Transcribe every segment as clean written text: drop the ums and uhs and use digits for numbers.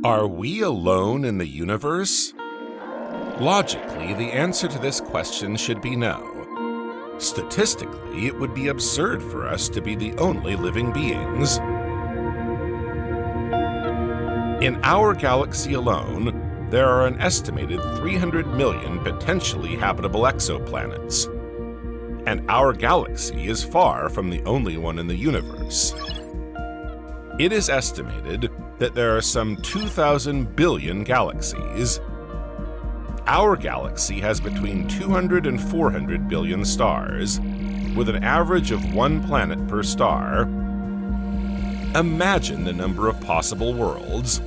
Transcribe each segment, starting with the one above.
Are we alone in the universe? Logically, the answer to this question should be no. Statistically, it would be absurd for us to be the only living beings. In our galaxy alone, there are an estimated 300 million potentially habitable exoplanets. And our galaxy is far from the only one in the universe. It is estimated that there are some 2,000 billion galaxies. Our galaxy has between 200 and 400 billion stars, with an average of 1 planet per star. Imagine the number of possible worlds.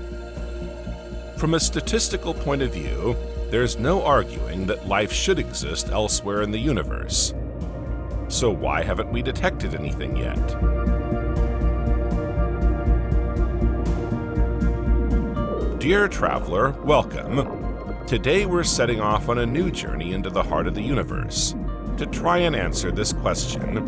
From a statistical point of view, there's no arguing that life should exist elsewhere in the universe. So why haven't we detected anything yet? Dear traveler, welcome. Today we're setting off on a new journey into the heart of the universe to try and answer this question.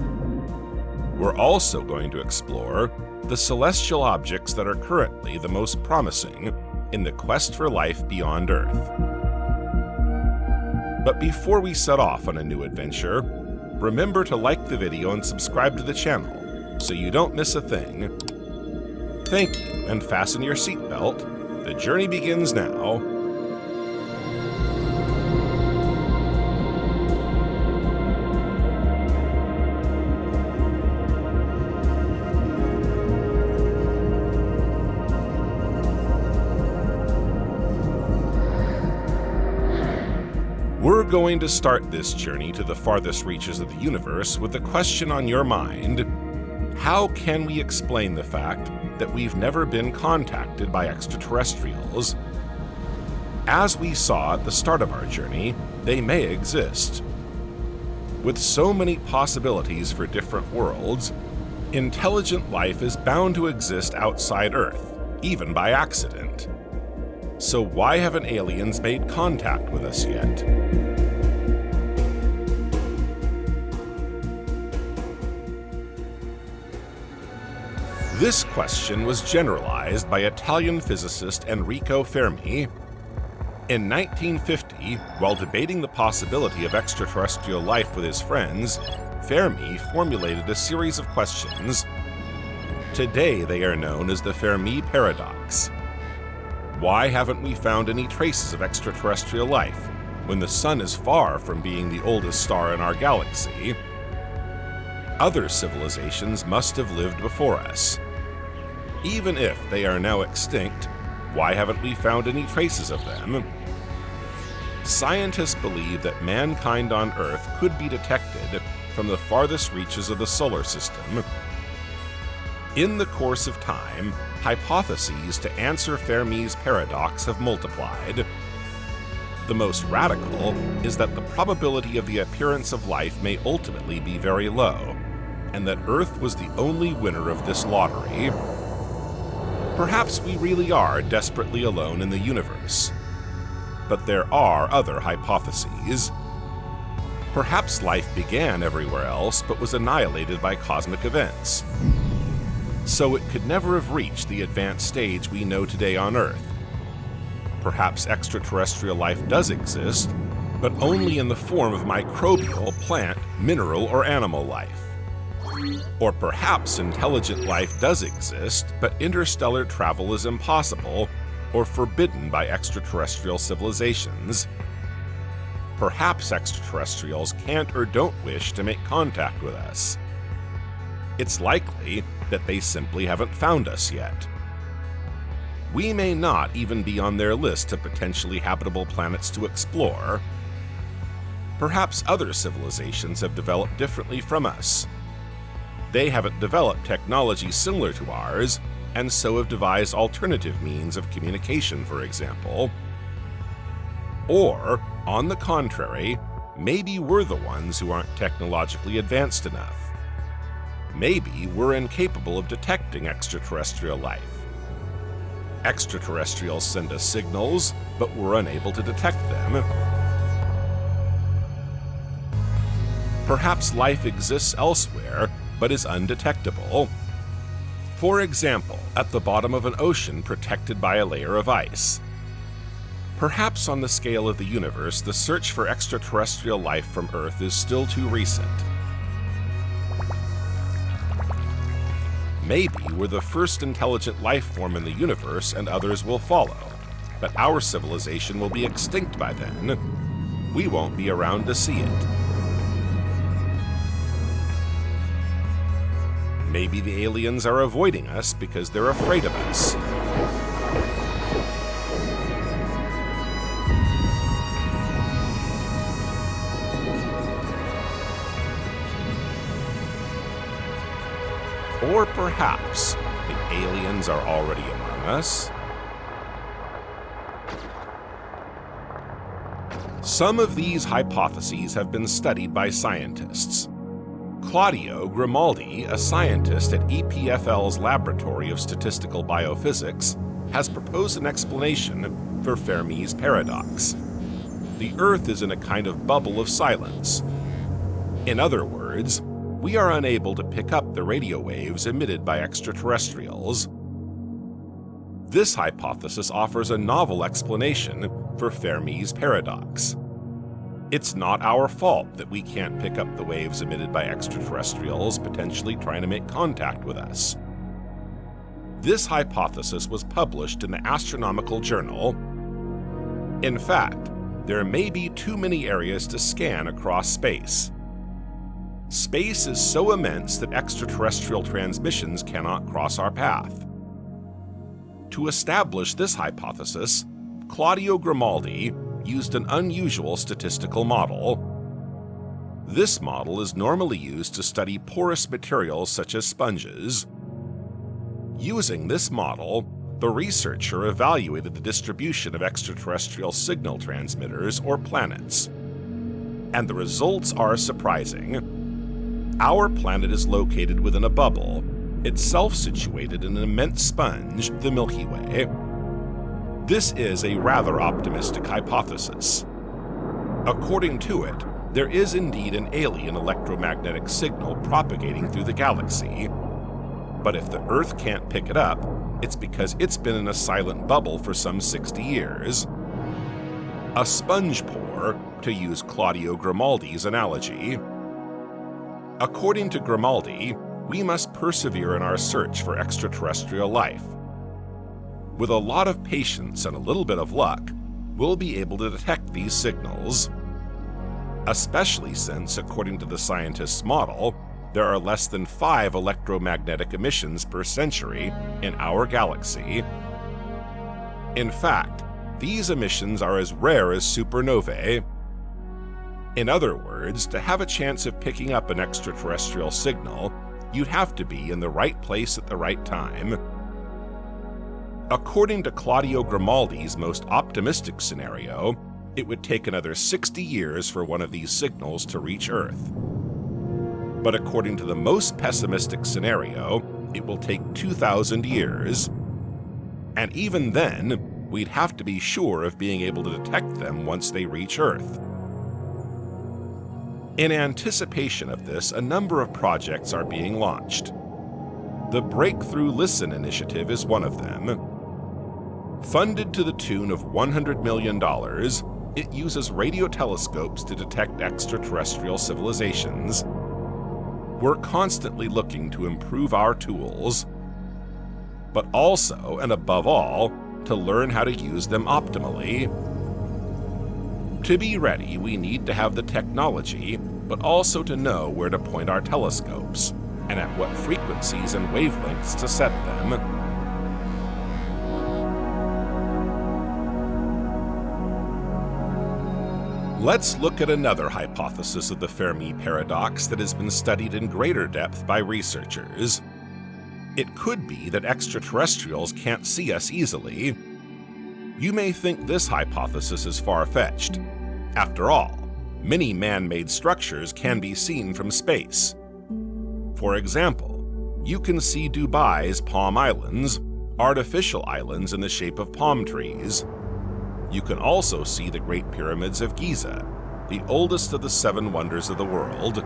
We're also going to explore the celestial objects that are currently the most promising in the quest for life beyond Earth. But before we set off on a new adventure, remember to like the video and subscribe to the channel so you don't miss a thing. Thank you, and fasten your seatbelt. The journey begins now. We're going to start this journey to the farthest reaches of the universe with the question on your mind: how can we explain the fact that we've never been contacted by extraterrestrials? As we saw at the start of our journey, they may exist. With so many possibilities for different worlds, intelligent life is bound to exist outside Earth, even by accident. So why haven't aliens made contact with us yet? This question was generalized by Italian physicist Enrico Fermi. In 1950, while debating the possibility of extraterrestrial life with his friends, Fermi formulated a series of questions. Today they are known as the Fermi paradox. Why haven't we found any traces of extraterrestrial life when the Sun is far from being the oldest star in our galaxy? Other civilizations must have lived before us. Even if they are now extinct, why haven't we found any traces of them? Scientists believe that mankind on Earth could be detected from the farthest reaches of the solar system. In the course of time, hypotheses to answer Fermi's paradox have multiplied. The most radical is that the probability of the appearance of life may ultimately be very low, and that Earth was the only winner of this lottery. Perhaps we really are desperately alone in the universe. But there are other hypotheses. Perhaps life began everywhere else but was annihilated by cosmic events. So it could never have reached the advanced stage we know today on Earth. Perhaps extraterrestrial life does exist, but only in the form of microbial, plant, mineral, or animal life. Or perhaps intelligent life does exist, but interstellar travel is impossible or forbidden by extraterrestrial civilizations. Perhaps extraterrestrials can't or don't wish to make contact with us. It's likely that they simply haven't found us yet. We may not even be on their list of potentially habitable planets to explore. Perhaps other civilizations have developed differently from us. They haven't developed technology similar to ours, and so have devised alternative means of communication, for example. Or, on the contrary, maybe we're the ones who aren't technologically advanced enough. Maybe we're incapable of detecting extraterrestrial life. Extraterrestrials send us signals, but we're unable to detect them. Perhaps life exists elsewhere, but is undetectable. For example, at the bottom of an ocean protected by a layer of ice. Perhaps on the scale of the universe, the search for extraterrestrial life from Earth is still too recent. Maybe we're the first intelligent life form in the universe and others will follow, but our civilization will be extinct by then. We won't be around to see it. Maybe the aliens are avoiding us because they're afraid of us. Or perhaps the aliens are already among us. Some of these hypotheses have been studied by scientists. Claudio Grimaldi, a scientist at EPFL's Laboratory of Statistical Biophysics, has proposed an explanation for Fermi's paradox. The Earth is in a kind of bubble of silence. In other words, we are unable to pick up the radio waves emitted by extraterrestrials. This hypothesis offers a novel explanation for Fermi's paradox. It's not our fault that we can't pick up the waves emitted by extraterrestrials potentially trying to make contact with us. This hypothesis was published in the Astronomical Journal. In fact, there may be too many areas to scan across space. Space is so immense that extraterrestrial transmissions cannot cross our path. To establish this hypothesis, Claudio Grimaldi used an unusual statistical model. This model is normally used to study porous materials such as sponges. Using this model, the researcher evaluated the distribution of extraterrestrial signal transmitters, or planets. And the results are surprising. Our planet is located within a bubble, itself situated in an immense sponge, the Milky Way. This is a rather optimistic hypothesis. According to it, there is indeed an alien electromagnetic signal propagating through the galaxy. But if the Earth can't pick it up, it's because it's been in a silent bubble for some 60 years. A sponge pore, to use Claudio Grimaldi's analogy. According to Grimaldi, we must persevere in our search for extraterrestrial life. With a lot of patience and a little bit of luck, we'll be able to detect these signals. Especially since, according to the scientist's model, there are less than 5 electromagnetic emissions per century in our galaxy. In fact, these emissions are as rare as supernovae. In other words, to have a chance of picking up an extraterrestrial signal, you'd have to be in the right place at the right time. According to Claudio Grimaldi's most optimistic scenario, it would take another 60 years for one of these signals to reach Earth. But according to the most pessimistic scenario, it will take 2,000 years. And even then, we'd have to be sure of being able to detect them once they reach Earth. In anticipation of this, a number of projects are being launched. The Breakthrough Listen initiative is one of them. Funded to the tune of $100 million, it uses radio telescopes to detect extraterrestrial civilizations. We're constantly looking to improve our tools, but also, and above all, to learn how to use them optimally. To be ready, we need to have the technology, but also to know where to point our telescopes, and at what frequencies and wavelengths to set them. Let's look at another hypothesis of the Fermi paradox that has been studied in greater depth by researchers. It could be that extraterrestrials can't see us easily. You may think this hypothesis is far-fetched. After all, many man-made structures can be seen from space. For example, you can see Dubai's Palm Islands, artificial islands in the shape of palm trees. You can also see the Great Pyramids of Giza, the oldest of the 7 wonders of the world.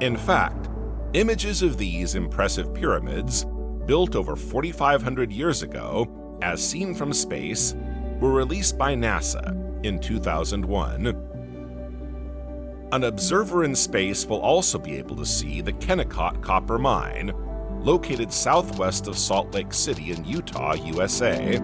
In fact, Images of these impressive pyramids, built over 4,500 years ago, as seen from space, were released by NASA in 2001. An observer in space will also be able to see the Kennecott Copper Mine, located southwest of Salt Lake City in Utah, USA.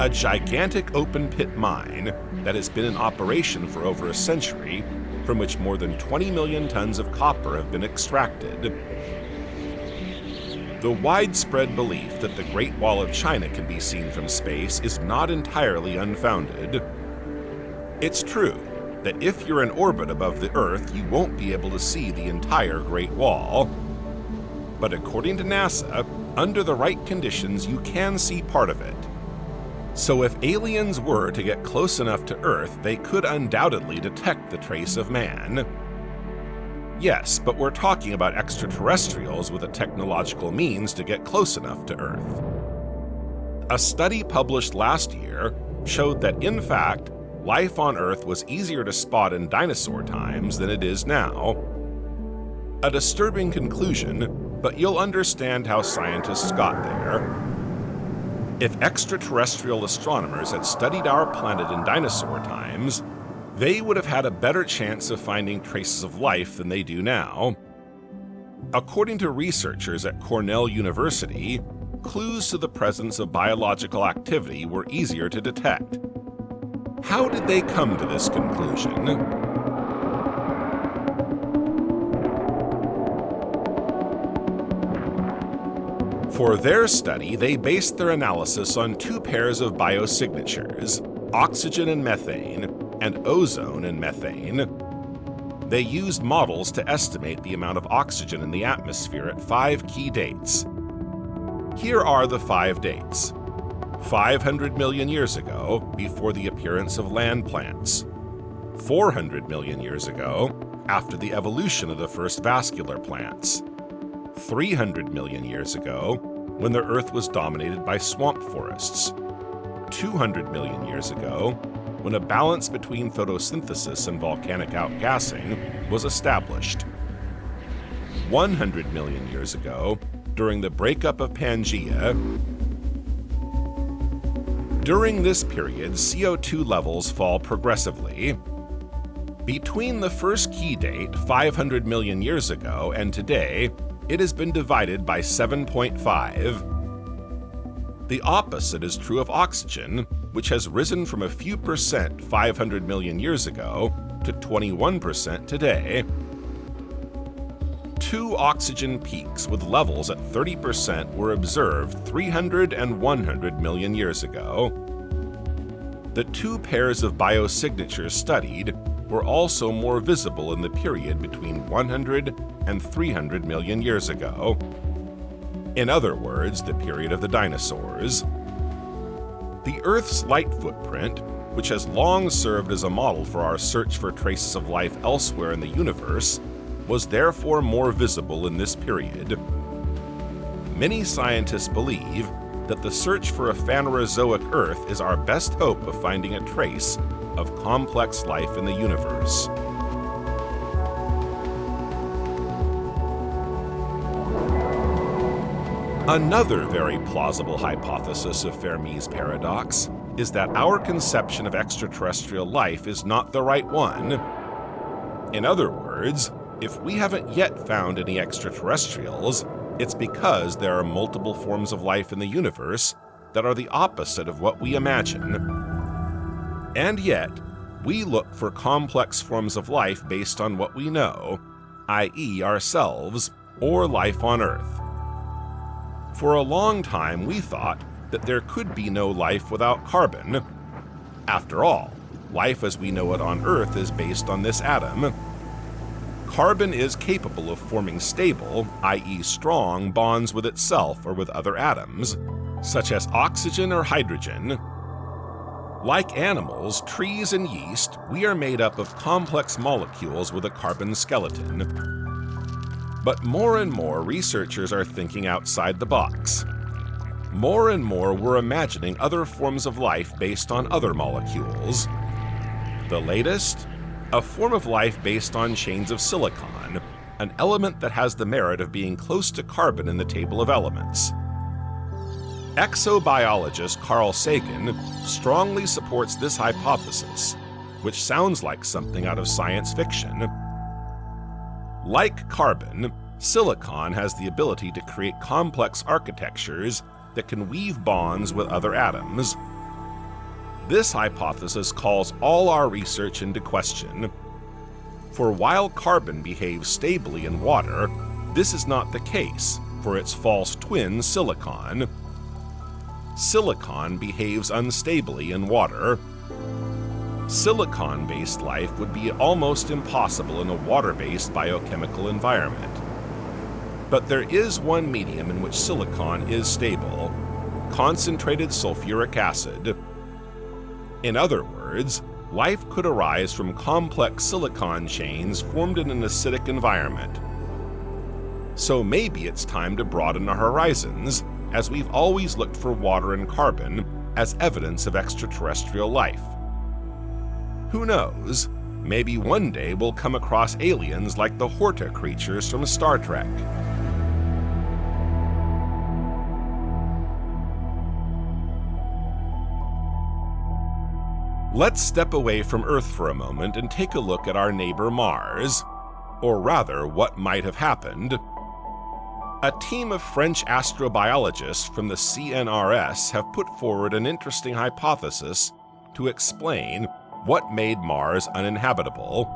A gigantic open-pit mine that has been in operation for over a century, from which more than 20 million tons of copper have been extracted. The widespread belief that the Great Wall of China can be seen from space is not entirely unfounded. It's true that if you're in orbit above the Earth, you won't be able to see the entire Great Wall. But according to NASA, under the right conditions, you can see part of it. So if aliens were to get close enough to Earth, they could undoubtedly detect the trace of man. Yes, but we're talking about extraterrestrials with a technological means to get close enough to Earth. A study published last year showed that, in fact, life on Earth was easier to spot in dinosaur times than it is now. A disturbing conclusion, but you'll understand how scientists got there. If extraterrestrial astronomers had studied our planet in dinosaur times, they would have had a better chance of finding traces of life than they do now. According to researchers at Cornell University, clues to the presence of biological activity were easier to detect. How did they come to this conclusion? For their study, they based their analysis on two pairs of biosignatures, oxygen and methane, and ozone and methane. They used models to estimate the amount of oxygen in the atmosphere at 5 key dates. Here are the 5 dates. 500 million years ago, before the appearance of land plants. 400 million years ago, after the evolution of the first vascular plants. 300 million years ago, when the Earth was dominated by swamp forests. 200 million years ago, when a balance between photosynthesis and volcanic outgassing was established. 100 million years ago, during the breakup of Pangaea. During this period, CO2 levels fall progressively. Between the first key date, 500 million years ago, and today, it has been divided by 7.5. The opposite is true of oxygen, which has risen from a few percent 500 million years ago to 21% today. 2 oxygen peaks with levels at 30% were observed 300 and 100 million years ago. The 2 pairs of biosignatures studied were also more visible in the period between 100 and 300 million years ago. In other words, the period of the dinosaurs. The Earth's light footprint, which has long served as a model for our search for traces of life elsewhere in the universe, was therefore more visible in this period. Many scientists believe that the search for a Phanerozoic Earth is our best hope of finding a trace of complex life in the universe. Another very plausible hypothesis of Fermi's paradox is that our conception of extraterrestrial life is not the right one. In other words, if we haven't yet found any extraterrestrials, it's because there are multiple forms of life in the universe that are the opposite of what we imagine. And yet, we look for complex forms of life based on what we know, i.e. ourselves, or life on Earth. For a long time, we thought that there could be no life without carbon. After all, life as we know it on Earth is based on this atom. Carbon is capable of forming stable, i.e. strong, bonds with itself or with other atoms, such as oxygen or hydrogen. Like animals, trees, and yeast, we are made up of complex molecules with a carbon skeleton. But more and more researchers are thinking outside the box. More and more we're imagining other forms of life based on other molecules. The latest? a form of life based on chains of silicon, an element that has the merit of being close to carbon in the table of elements. Exobiologist Carl Sagan strongly supports this hypothesis, which sounds like something out of science fiction. Like carbon, silicon has the ability to create complex architectures that can weave bonds with other atoms. This hypothesis calls all our research into question. For while carbon behaves stably in water, this is not the case for its false twin silicon. Silicon behaves unstably in water. Silicon-based life would be almost impossible in a water-based biochemical environment. But there is one medium in which silicon is stable: concentrated sulfuric acid. In other words, life could arise from complex silicon chains formed in an acidic environment. So maybe it's time to broaden our horizons, as we've always looked for water and carbon as evidence of extraterrestrial life. Who knows? Maybe one day we'll come across aliens like the Horta creatures from Star Trek. Let's step away from Earth for a moment and take a look at our neighbor Mars, or rather, what might have happened. A team of French astrobiologists from the CNRS have put forward an interesting hypothesis to explain what made Mars uninhabitable.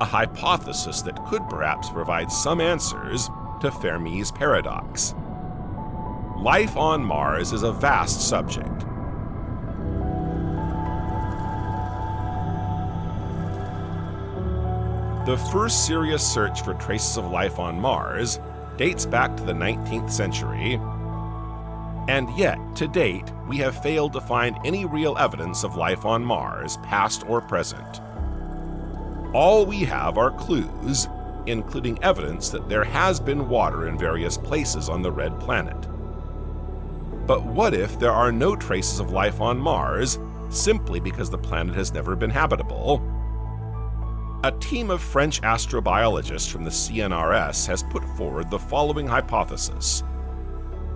A hypothesis that could perhaps provide some answers to Fermi's paradox. Life on Mars is a vast subject. The first serious search for traces of life on Mars dates back to the 19th century, and yet, to date, we have failed to find any real evidence of life on Mars, past or present. All we have are clues, including evidence that there has been water in various places on the red planet. But what if there are no traces of life on Mars, simply because the planet has never been habitable? A team of French astrobiologists from the CNRS has put forward the following hypothesis.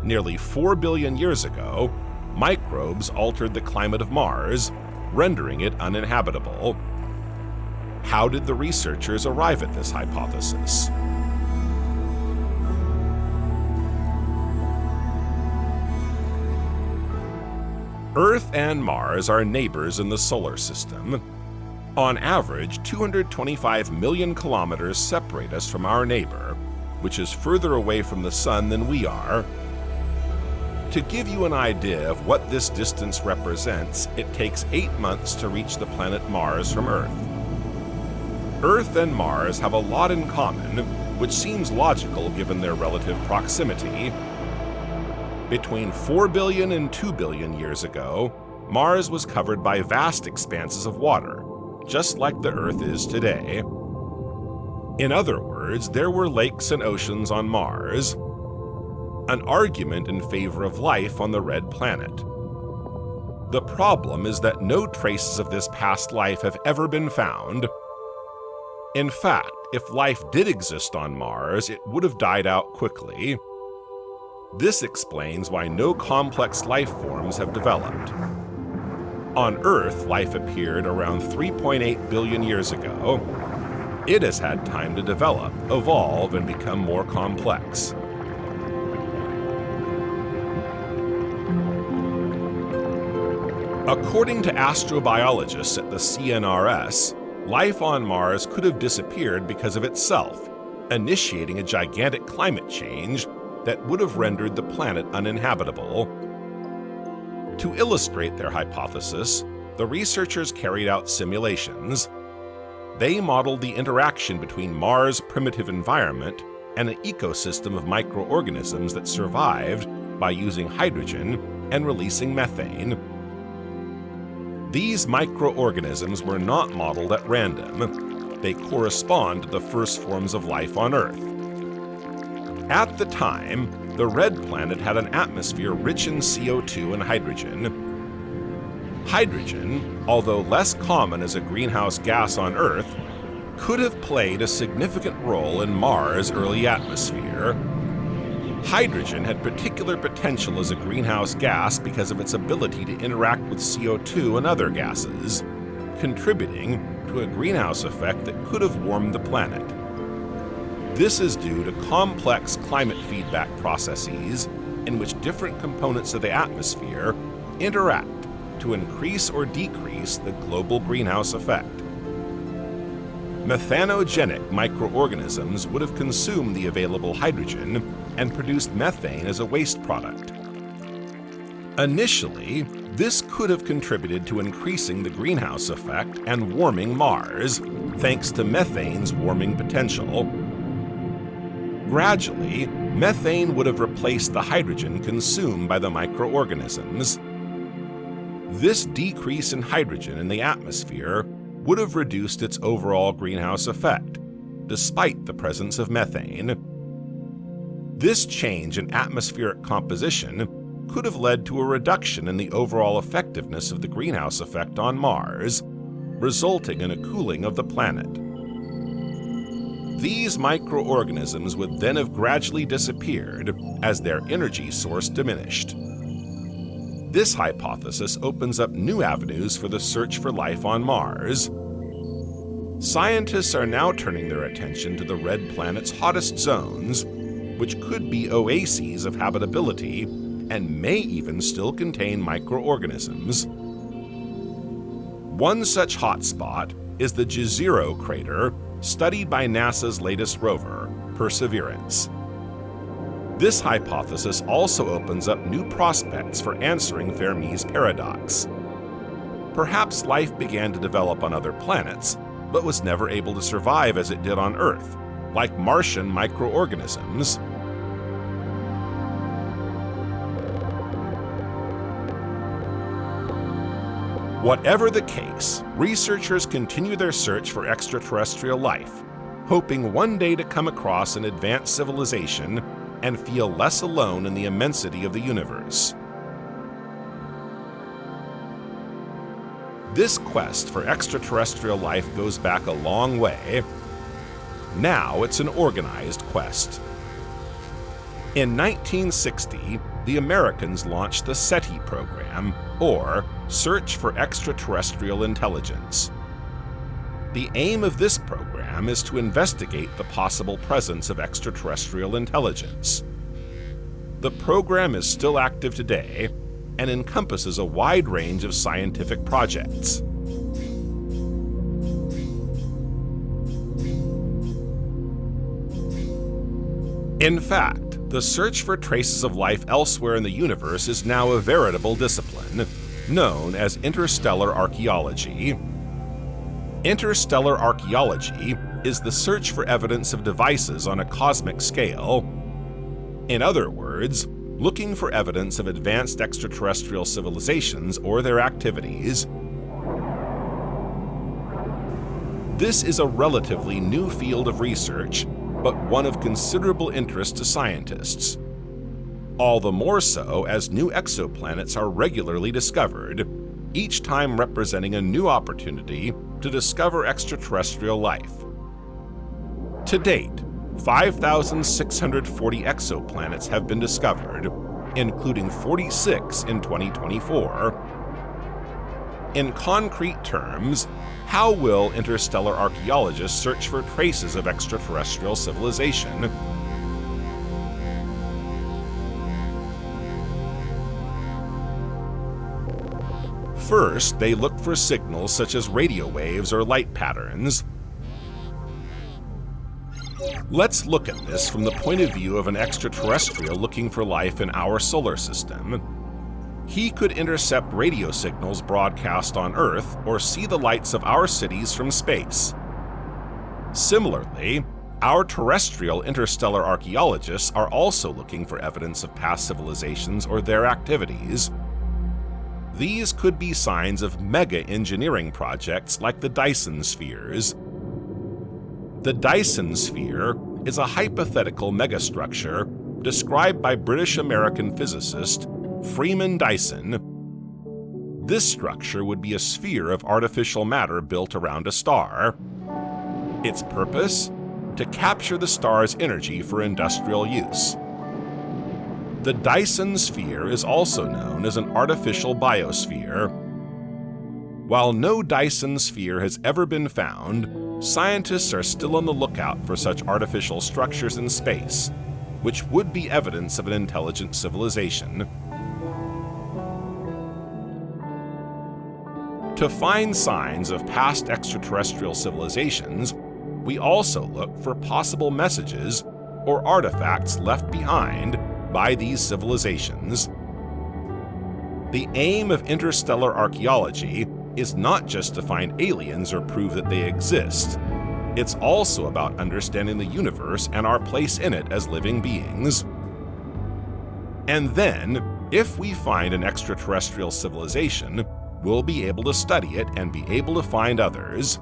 Nearly 4 billion years ago, microbes altered the climate of Mars, rendering it uninhabitable. How did the researchers arrive at this hypothesis? Earth and Mars are neighbors in the solar system. On average, 225 million kilometers separate us from our neighbor, which is further away from the Sun than we are. To give you an idea of what this distance represents, it takes 8 months to reach the planet Mars from Earth. Earth and Mars have a lot in common, which seems logical given their relative proximity. Between 4 billion and 2 billion years ago, Mars was covered by vast expanses of water, just like the Earth is today. In other words, there were lakes and oceans on Mars, an argument in favor of life on the red planet. The problem is that no traces of this past life have ever been found. In fact, if life did exist on Mars, it would have died out quickly. This explains why no complex life forms have developed. On Earth, life appeared around 3.8 billion years ago. It has had time to develop, evolve, and become more complex. According to astrobiologists at the CNRS, life on Mars could have disappeared because of itself, initiating a gigantic climate change that would have rendered the planet uninhabitable. To illustrate their hypothesis, the researchers carried out simulations. They modeled the interaction between Mars' primitive environment and an ecosystem of microorganisms that survived by using hydrogen and releasing methane. These microorganisms were not modeled at random. They correspond to the first forms of life on Earth. At the time, the red planet had an atmosphere rich in CO2 and hydrogen. Hydrogen, although less common as a greenhouse gas on Earth, could have played a significant role in Mars' early atmosphere. Hydrogen had particular potential as a greenhouse gas because of its ability to interact with CO2 and other gases, contributing to a greenhouse effect that could have warmed the planet. This is due to complex climate feedback processes in which different components of the atmosphere interact to increase or decrease the global greenhouse effect. Methanogenic microorganisms would have consumed the available hydrogen and produced methane as a waste product. Initially, this could have contributed to increasing the greenhouse effect and warming Mars, thanks to methane's warming potential. Gradually, methane would have replaced the hydrogen consumed by the microorganisms. This decrease in hydrogen in the atmosphere would have reduced its overall greenhouse effect, despite the presence of methane. This change in atmospheric composition could have led to a reduction in the overall effectiveness of the greenhouse effect on Mars, resulting in a cooling of the planet. These microorganisms would then have gradually disappeared as their energy source diminished. This hypothesis opens up new avenues for the search for life on Mars. Scientists are now turning their attention to the red planet's hottest zones, which could be oases of habitability and may even still contain microorganisms. One such hotspot is the Jezero crater, studied by NASA's latest rover, Perseverance. This hypothesis also opens up new prospects for answering Fermi's paradox. Perhaps life began to develop on other planets, but was never able to survive as it did on Earth, like Martian microorganisms. Whatever the case, researchers continue their search for extraterrestrial life, hoping one day to come across an advanced civilization and feel less alone in the immensity of the universe. This quest for extraterrestrial life goes back a long way. Now it's an organized quest. In 1960, the Americans launched the SETI program, or Search for Extraterrestrial Intelligence. The aim of this program is to investigate the possible presence of extraterrestrial intelligence. The program is still active today and encompasses a wide range of scientific projects. In fact, the search for traces of life elsewhere in the universe is now a veritable discipline, known as interstellar archaeology. Interstellar archaeology is the search for evidence of devices on a cosmic scale. In other words, looking for evidence of advanced extraterrestrial civilizations or their activities. This is a relatively new field of research, but one of considerable interest to scientists. All the more so as new exoplanets are regularly discovered, each time representing a new opportunity to discover extraterrestrial life. To date, 5,640 exoplanets have been discovered, including 46 in 2024. In concrete terms, how will interstellar archaeologists search for traces of extraterrestrial civilization? First, they look for signals such as radio waves or light patterns. Let's look at this from the point of view of an extraterrestrial looking for life in our solar system. He could intercept radio signals broadcast on Earth or see the lights of our cities from space. Similarly, our terrestrial interstellar archaeologists are also looking for evidence of past civilizations or their activities. These could be signs of mega-engineering projects like the Dyson spheres. The Dyson sphere is a hypothetical megastructure described by British-American physicist Freeman Dyson. This structure would be a sphere of artificial matter built around a star. Its purpose? To capture the star's energy for industrial use. The Dyson sphere is also known as an artificial biosphere. While no Dyson sphere has ever been found, scientists are still on the lookout for such artificial structures in space, which would be evidence of an intelligent civilization. To find signs of past extraterrestrial civilizations, we also look for possible messages or artifacts left behind by these civilizations. The aim of interstellar archaeology is not just to find aliens or prove that they exist. It's also about understanding the universe and our place in it as living beings. And then, if we find an extraterrestrial civilization, we'll be able to study it and be able to find others.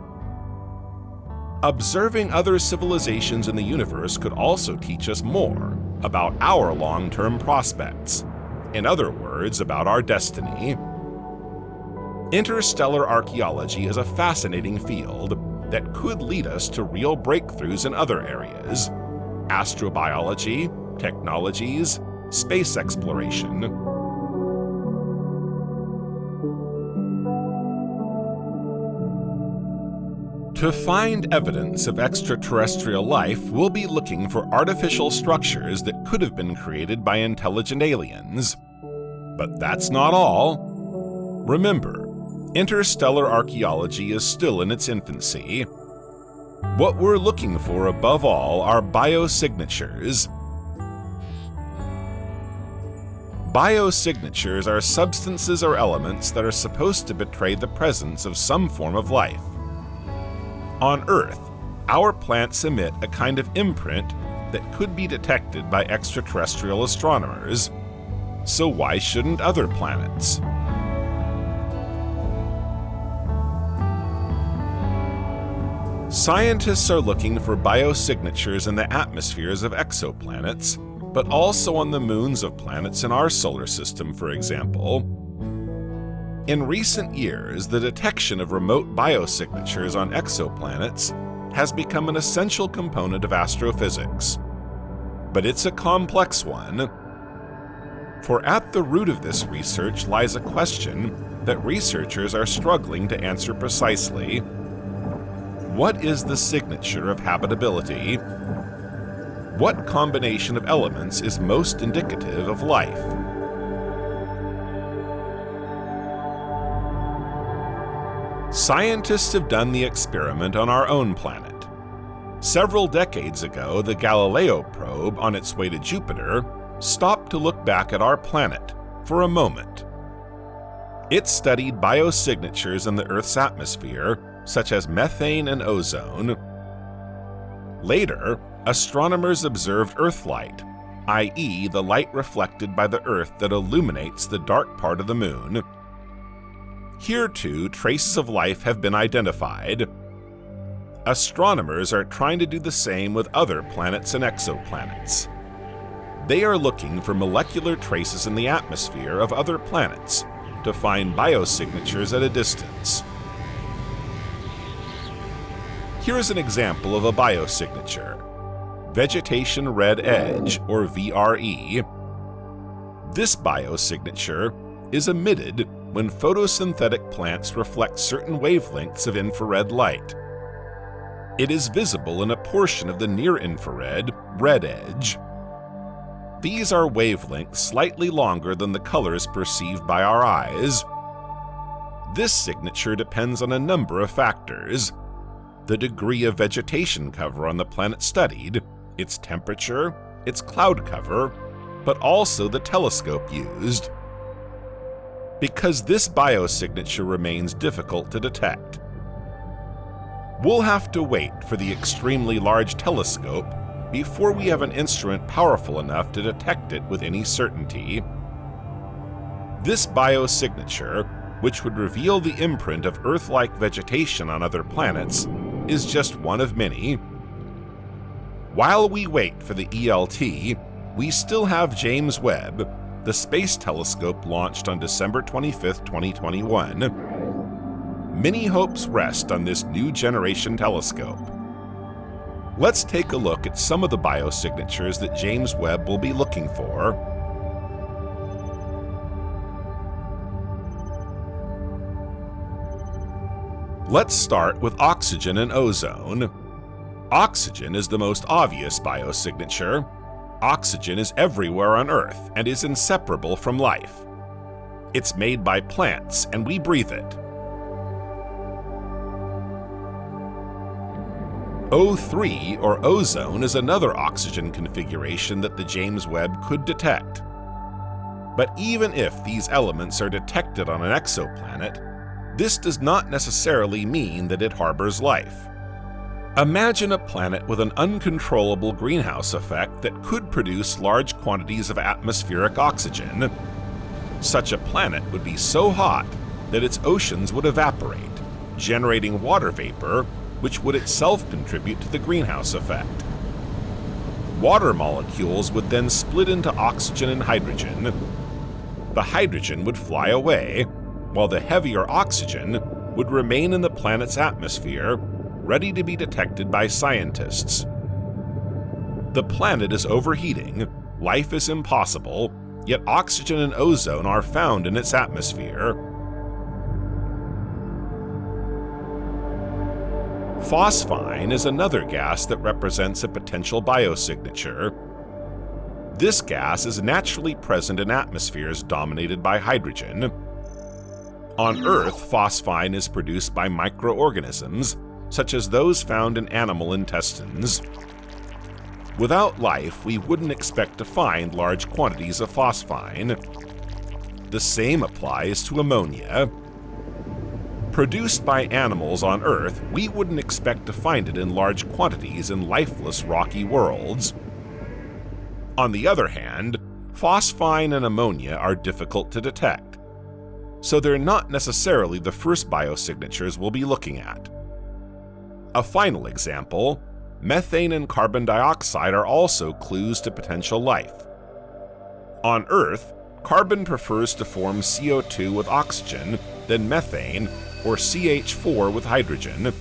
Observing other civilizations in the universe could also teach us more about our long-term prospects. In other words, about our destiny. Interstellar archaeology is a fascinating field that could lead us to real breakthroughs in other areas: astrobiology, technologies, space exploration. To find evidence of extraterrestrial life, we'll be looking for artificial structures that could have been created by intelligent aliens. But that's not all. Remember, interstellar archaeology is still in its infancy. What we're looking for above all are biosignatures. Biosignatures are substances or elements that are supposed to betray the presence of some form of life. On Earth, our plants emit a kind of imprint that could be detected by extraterrestrial astronomers. So why shouldn't other planets? Scientists are looking for biosignatures in the atmospheres of exoplanets, but also on the moons of planets in our solar system, for example. In recent years, the detection of remote biosignatures on exoplanets has become an essential component of astrophysics. But it's a complex one. For at the root of this research lies a question that researchers are struggling to answer precisely. What is the signature of habitability? What combination of elements is most indicative of life? Scientists have done the experiment on our own planet. Several decades ago, the Galileo probe on its way to Jupiter stopped to look back at our planet for a moment. It studied biosignatures in the Earth's atmosphere, such as methane and ozone. Later, astronomers observed Earthlight, i.e., the light reflected by the Earth that illuminates the dark part of the Moon. Here, too, traces of life have been identified. Astronomers are trying to do the same with other planets and exoplanets. They are looking for molecular traces in the atmosphere of other planets to find biosignatures at a distance. Here is an example of a biosignature: vegetation red edge, or VRE. This biosignature is emitted when photosynthetic plants reflect certain wavelengths of infrared light. It is visible in a portion of the near-infrared red edge. These are wavelengths slightly longer than the colors perceived by our eyes. This signature depends on a number of factors: the degree of vegetation cover on the planet studied, its temperature, its cloud cover, but also the telescope used. Because this biosignature remains difficult to detect, we'll have to wait for the extremely large telescope before we have an instrument powerful enough to detect it with any certainty. This biosignature, which would reveal the imprint of Earth-like vegetation on other planets, is just one of many. While we wait for the ELT, we still have James Webb, the Space Telescope launched on December 25, 2021. Many hopes rest on this new generation telescope. Let's take a look at some of the biosignatures that James Webb will be looking for. Let's start with oxygen and ozone. Oxygen is the most obvious biosignature. Oxygen is everywhere on Earth and is inseparable from life. It's made by plants, and we breathe it. O3, or ozone, is another oxygen configuration that the James Webb could detect. But even if these elements are detected on an exoplanet, this does not necessarily mean that it harbors life. Imagine a planet with an uncontrollable greenhouse effect that could produce large quantities of atmospheric oxygen. Such a planet would be so hot that its oceans would evaporate, generating water vapor, which would itself contribute to the greenhouse effect. Water molecules would then split into oxygen and hydrogen. The hydrogen would fly away, while the heavier oxygen would remain in the planet's atmosphere, ready to be detected by scientists. The planet is overheating, life is impossible, yet oxygen and ozone are found in its atmosphere. Phosphine is another gas that represents a potential biosignature. This gas is naturally present in atmospheres dominated by hydrogen. On Earth, phosphine is produced by microorganisms, such as those found in animal intestines. Without life, we wouldn't expect to find large quantities of phosphine. The same applies to ammonia. Produced by animals on Earth, we wouldn't expect to find it in large quantities in lifeless rocky worlds. On the other hand, phosphine and ammonia are difficult to detect, so they're not necessarily the first biosignatures we'll be looking at. A final example, methane and carbon dioxide are also clues to potential life. On Earth, carbon prefers to form CO2 with oxygen than methane or CH4 with hydrogen.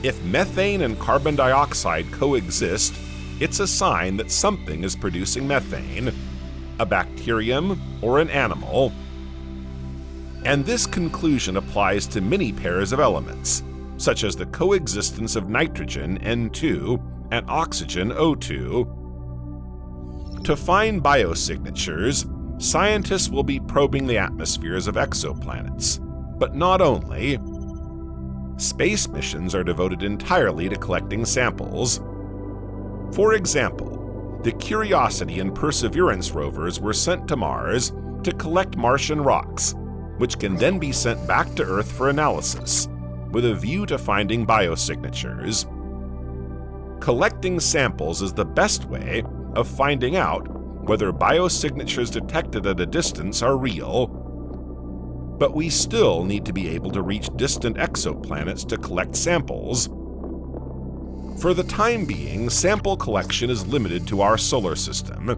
If methane and carbon dioxide coexist, it's a sign that something is producing methane, a bacterium or an animal. And this conclusion applies to many pairs of elements, such as the coexistence of nitrogen N2 and oxygen O2. To find biosignatures, scientists will be probing the atmospheres of exoplanets. But not only. Space missions are devoted entirely to collecting samples. For example, the Curiosity and Perseverance rovers were sent to Mars to collect Martian rocks, which can then be sent back to Earth for analysis, with a view to finding biosignatures. Collecting samples is the best way of finding out whether biosignatures detected at a distance are real. But we still need to be able to reach distant exoplanets to collect samples. For the time being, sample collection is limited to our solar system,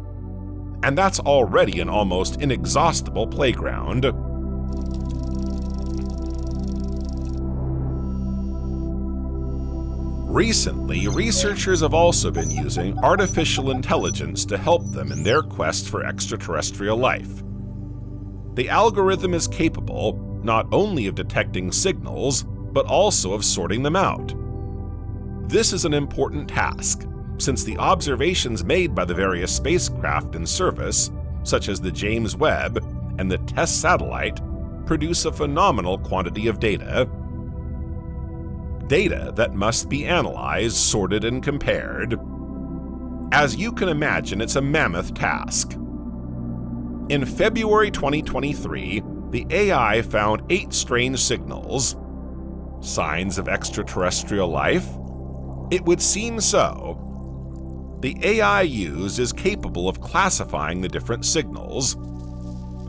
and that's already an almost inexhaustible playground. Recently, researchers have also been using artificial intelligence to help them in their quest for extraterrestrial life. The algorithm is capable not only of detecting signals, but also of sorting them out. This is an important task, since the observations made by the various spacecraft in service, such as the James Webb and the TESS satellite, produce a phenomenal quantity of data that must be analyzed, sorted, and compared. As you can imagine, it's a mammoth task. In February 2023, the AI found 8 strange signals. Signs of extraterrestrial life? It would seem so. The AI used is capable of classifying the different signals.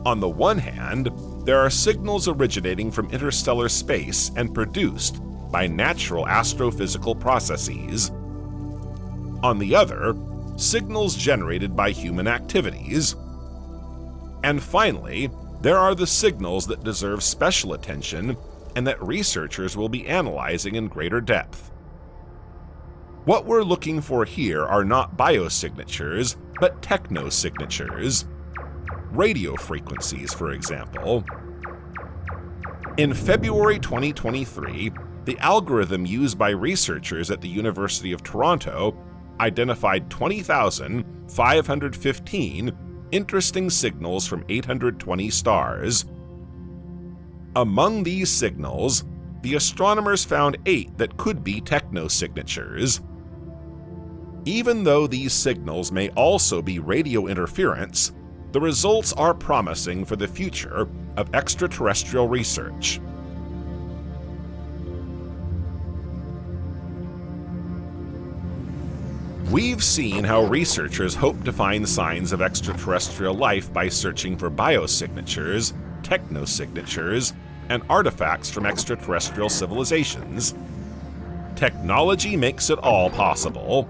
On the one hand, there are signals originating from interstellar space and produced by natural astrophysical processes. On the other, signals generated by human activities. And finally, there are the signals that deserve special attention and that researchers will be analyzing in greater depth. What we're looking for here are not biosignatures, but technosignatures. Radio frequencies, for example. In February 2023, the algorithm used by researchers at the University of Toronto identified 20,515 interesting signals from 820 stars. Among these signals, the astronomers found 8 that could be technosignatures. Even though these signals may also be radio interference, the results are promising for the future of extraterrestrial research. We've seen how researchers hope to find signs of extraterrestrial life by searching for biosignatures, technosignatures, and artifacts from extraterrestrial civilizations. Technology makes it all possible.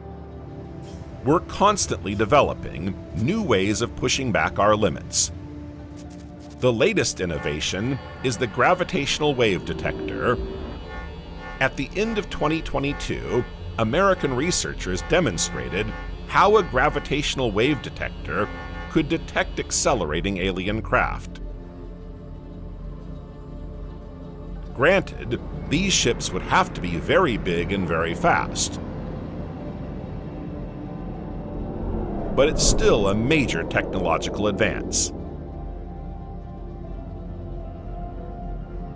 We're constantly developing new ways of pushing back our limits. The latest innovation is the gravitational wave detector. At the end of 2022, American researchers demonstrated how a gravitational wave detector could detect accelerating alien craft. Granted, these ships would have to be very big and very fast. But it's still a major technological advance.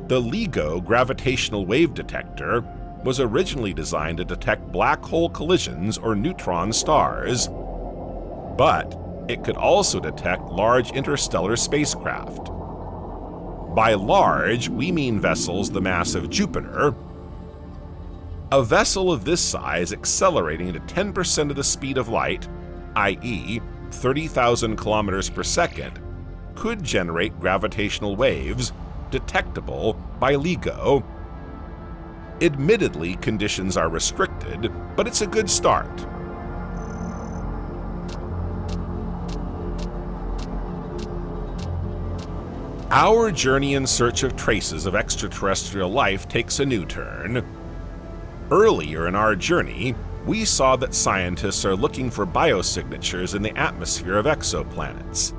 The LIGO gravitational wave detector was originally designed to detect black hole collisions or neutron stars, but it could also detect large interstellar spacecraft. By large, we mean vessels the mass of Jupiter. A vessel of this size accelerating to 10% of the speed of light, i.e., 30,000 kilometers per second, could generate gravitational waves detectable by LIGO. Admittedly, conditions are restricted, but it's a good start. Our journey in search of traces of extraterrestrial life takes a new turn. Earlier in our journey, we saw that scientists are looking for biosignatures in the atmosphere of exoplanets.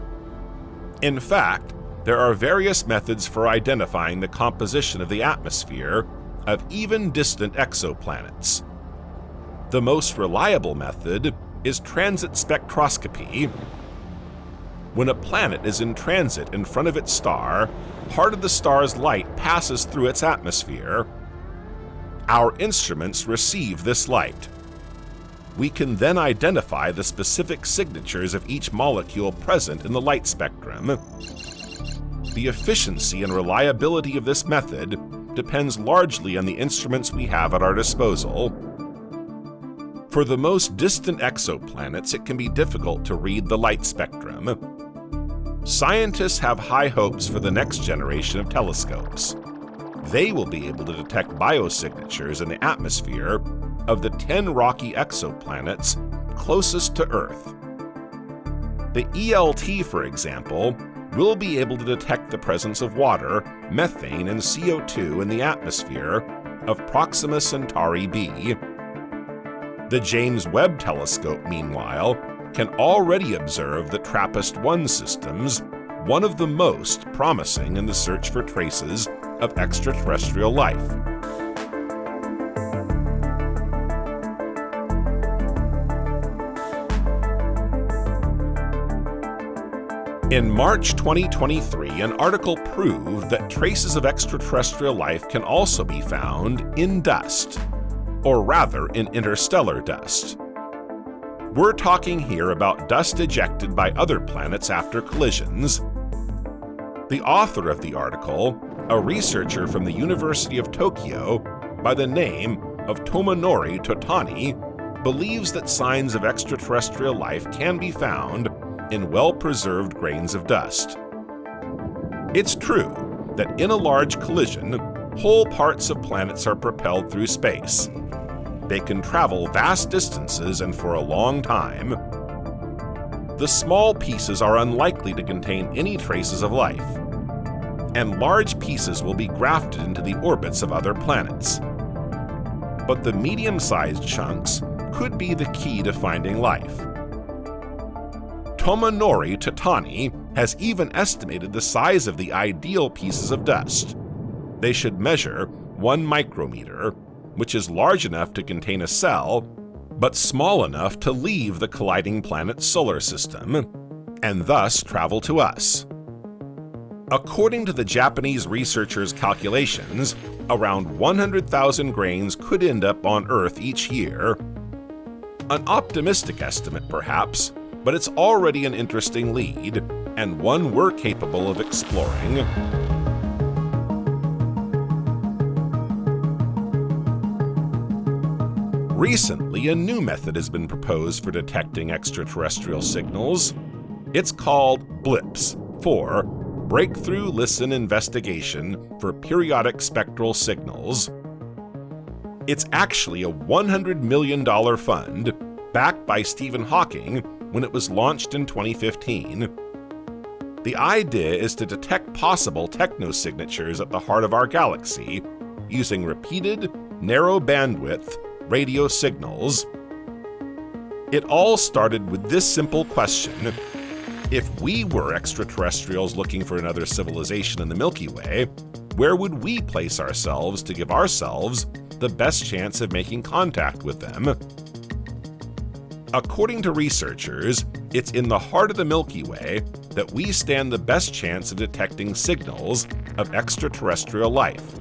In fact, there are various methods for identifying the composition of the atmosphere of even distant exoplanets. The most reliable method is transit spectroscopy. When a planet is in transit in front of its star, part of the star's light passes through its atmosphere. Our instruments receive this light. We can then identify the specific signatures of each molecule present in the light spectrum. The efficiency and reliability of this method depends largely on the instruments we have at our disposal. For the most distant exoplanets, it can be difficult to read the light spectrum. Scientists have high hopes for the next generation of telescopes. They will be able to detect biosignatures in the atmosphere of the 10 rocky exoplanets closest to Earth. The ELT, for example, will be able to detect the presence of water, methane, and CO2 in the atmosphere of Proxima Centauri b. The James Webb Telescope, meanwhile, can already observe the TRAPPIST-1 systems, one of the most promising in the search for traces of extraterrestrial life. In March 2023, an article proved that traces of extraterrestrial life can also be found in dust, or rather in interstellar dust. We're talking here about dust ejected by other planets after collisions. The author of the article, a researcher from the University of Tokyo by the name of Tomonori Totani, believes that signs of extraterrestrial life can be found in well-preserved grains of dust. It's true that in a large collision, whole parts of planets are propelled through space. They can travel vast distances and for a long time. the small pieces are unlikely to contain any traces of life, and large pieces will be grafted into the orbits of other planets. But the medium-sized chunks could be the key to finding life. Tomonori Tatani has even estimated the size of the ideal pieces of dust. They should measure 1 micrometer, which is large enough to contain a cell, but small enough to leave the colliding planet's solar system, and thus travel to us. According to the Japanese researchers' calculations, around 100,000 grains could end up on Earth each year. An optimistic estimate, perhaps, but it's already an interesting lead, and one we're capable of exploring. Recently, a new method has been proposed for detecting extraterrestrial signals. It's called BLIPS, for Breakthrough Listen Investigation for Periodic Spectral Signals. It's actually a $100 million fund, backed by Stephen Hawking when it was launched in 2015. The idea is to detect possible technosignatures at the heart of our galaxy using repeated, narrow bandwidth radio signals. It all started with this simple question: if we were extraterrestrials looking for another civilization in the Milky Way, where would we place ourselves to give ourselves the best chance of making contact with them? According to researchers, it's in the heart of the Milky Way that we stand the best chance of detecting signals of extraterrestrial life.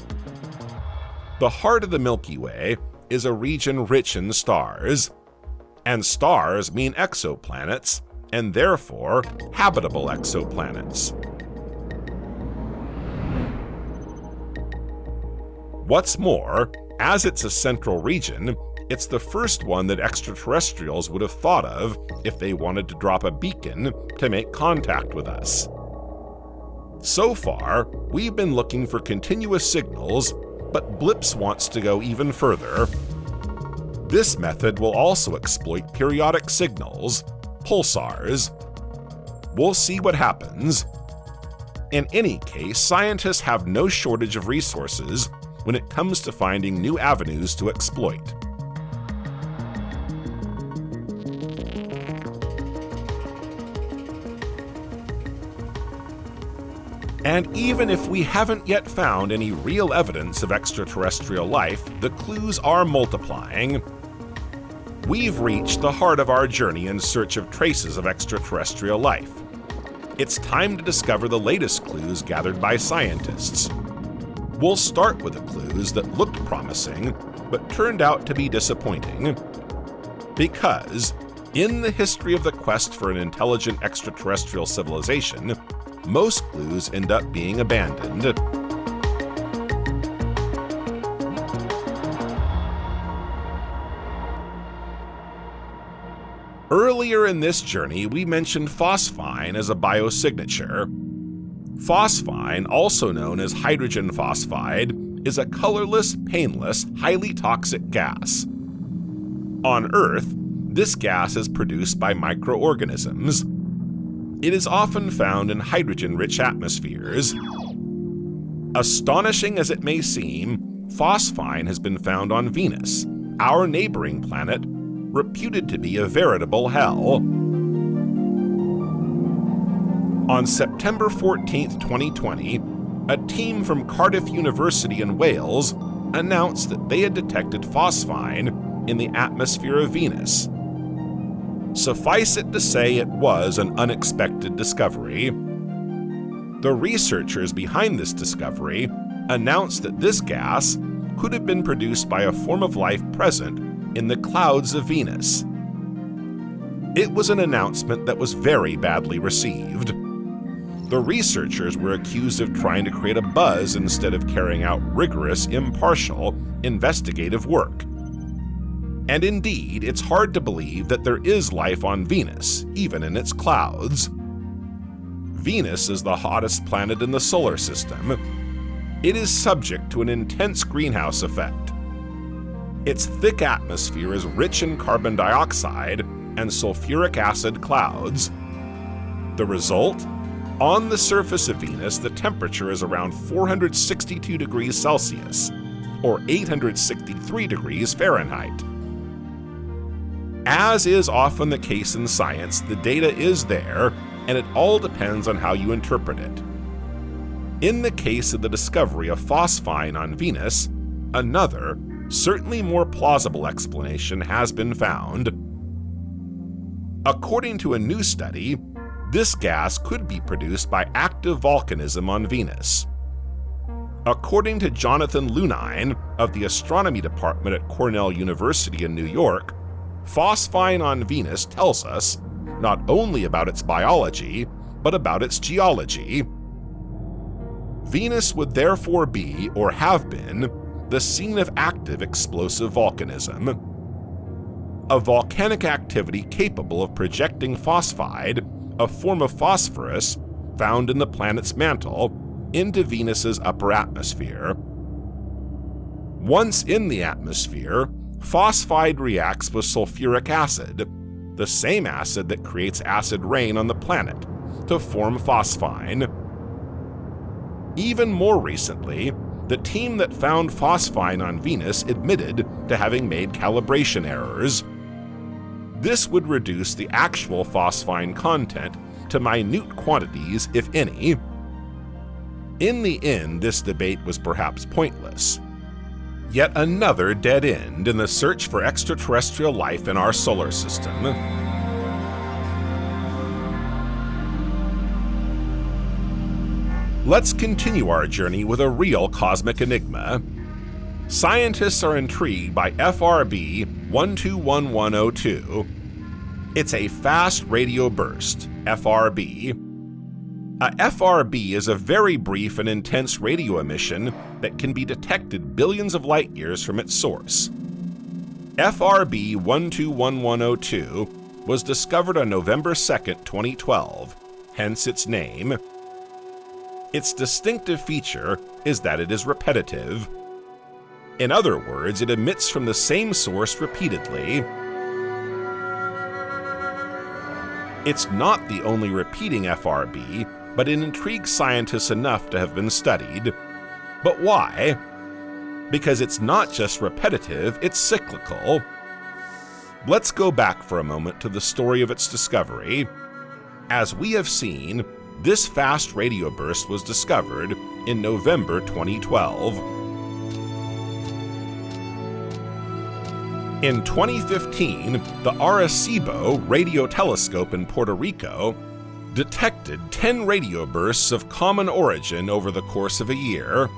The heart of the Milky Way is a region rich in stars, and stars mean exoplanets, and therefore habitable exoplanets. What's more, as it's a central region, it's the first one that extraterrestrials would have thought of if they wanted to drop a beacon to make contact with us. So far, we've been looking for continuous signals, but BLIPS wants to go even further. This method will also exploit periodic signals, pulsars. We'll see what happens. In any case, scientists have no shortage of resources when it comes to finding new avenues to exploit. And even if we haven't yet found any real evidence of extraterrestrial life, the clues are multiplying. We've reached the heart of our journey in search of traces of extraterrestrial life. It's time to discover the latest clues gathered by scientists. We'll start with the clues that looked promising, but turned out to be disappointing. Because, in the history of the quest for an intelligent extraterrestrial civilization, most clues end up being abandoned. Earlier in this journey, we mentioned phosphine as a biosignature. Phosphine, also known as hydrogen phosphide, is a colorless, painless, highly toxic gas. On Earth, this gas is produced by microorganisms. It is often found in hydrogen-rich atmospheres. Astonishing as it may seem, phosphine has been found on Venus, our neighboring planet, reputed to be a veritable hell. On September 14, 2020, a team from Cardiff University in Wales announced that they had detected phosphine in the atmosphere of Venus. Suffice it to say, it was an unexpected discovery. The researchers behind this discovery announced that this gas could have been produced by a form of life present in the clouds of Venus. It was an announcement that was very badly received. The researchers were accused of trying to create a buzz instead of carrying out rigorous, impartial, investigative work. And indeed, it's hard to believe that there is life on Venus, even in its clouds. Venus is the hottest planet in the solar system. It is subject to an intense greenhouse effect. Its thick atmosphere is rich in carbon dioxide and sulfuric acid clouds, The result? On the surface of Venus, the temperature is around 462 degrees Celsius, or 863 degrees Fahrenheit. As is often the case in science, the data is there, and it all depends on how you interpret it. In the case of the discovery of phosphine on Venus, another, certainly more plausible explanation has been found. According to a new study, this gas could be produced by active volcanism on Venus. According to Jonathan Lunine of the Astronomy Department at Cornell University in New York, phosphine on Venus tells us not only about its biology, but about its geology. Venus would therefore be, or have been, the scene of active explosive volcanism. A volcanic activity capable of projecting phosphide, a form of phosphorus found in the planet's mantle, into Venus's upper atmosphere. Once in the atmosphere, phosphide reacts with sulfuric acid, the same acid that creates acid rain on the planet, to form phosphine. Even more recently, the team that found phosphine on Venus admitted to having made calibration errors. This would reduce the actual phosphine content to minute quantities, if any. In the end, this debate was perhaps pointless. Yet another dead end in the search for extraterrestrial life in our solar system. Let's continue our journey with a real cosmic enigma. Scientists are intrigued by FRB 121102. It's a fast radio burst, FRB. A FRB is a very brief and intense radio emission that can be detected billions of light years from its source. FRB 121102 was discovered on November 2, 2012, hence its name. Its distinctive feature is that it is repetitive. In other words, it emits from the same source repeatedly. It's not the only repeating FRB, but it intrigues scientists enough to have been studied. But why? Because it's not just repetitive, it's cyclical. Let's go back for a moment to the story of its discovery. As we have seen, this fast radio burst was discovered in November 2012. In 2015, the Arecibo radio telescope in Puerto Rico detected 10 radio bursts of common origin over the course of a year.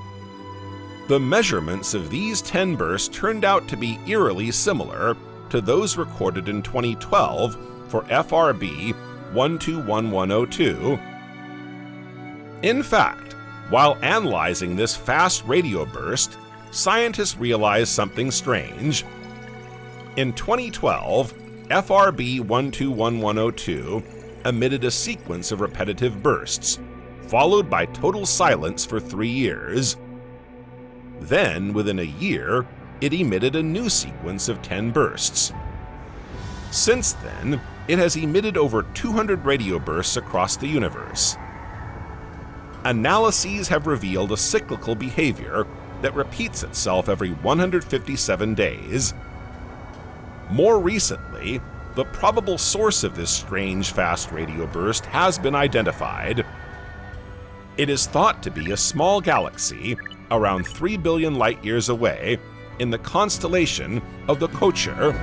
The measurements of these 10 bursts turned out to be eerily similar to those recorded in 2012 for FRB 121102. In fact, while analyzing this fast radio burst, scientists realized something strange. In 2012, FRB 121102 emitted a sequence of repetitive bursts, followed by total silence for 3 years. Then, within a year, it emitted a new sequence of 10 bursts. Since then, it has emitted over 200 radio bursts across the universe. Analyses have revealed a cyclical behavior that repeats itself every 157 days. More recently, the probable source of this strange fast radio burst has been identified. It is thought to be a small galaxy around 3 billion light-years away in the constellation of the Kocher.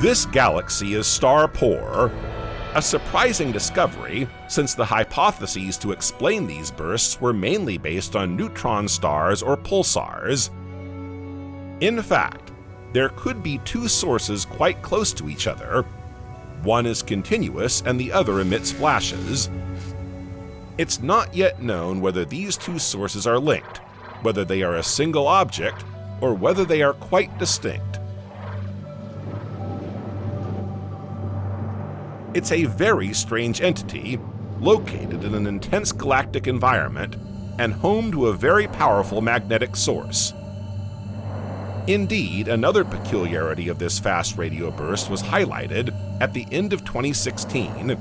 This galaxy is star-poor, a surprising discovery since the hypotheses to explain these bursts were mainly based on neutron stars or pulsars. In fact, there could be 2 sources quite close to each other. One is continuous and the other emits flashes. It's not yet known whether these 2 sources are linked, whether they are a single object, or whether they are quite distinct. It's a very strange entity, located in an intense galactic environment and home to a very powerful magnetic source. Indeed, another peculiarity of this fast radio burst was highlighted at the end of 2016.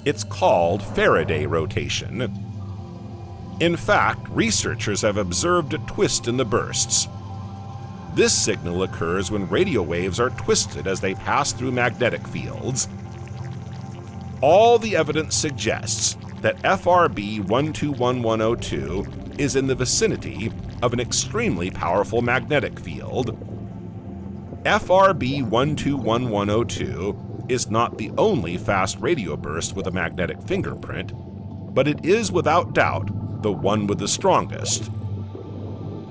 It's called Faraday rotation. In fact, researchers have observed a twist in the bursts. This signal occurs when radio waves are twisted as they pass through magnetic fields. All the evidence suggests that FRB 121102 is in the vicinity of an extremely powerful magnetic field. FRB 121102 is not the only fast radio burst with a magnetic fingerprint, but it is without doubt the one with the strongest.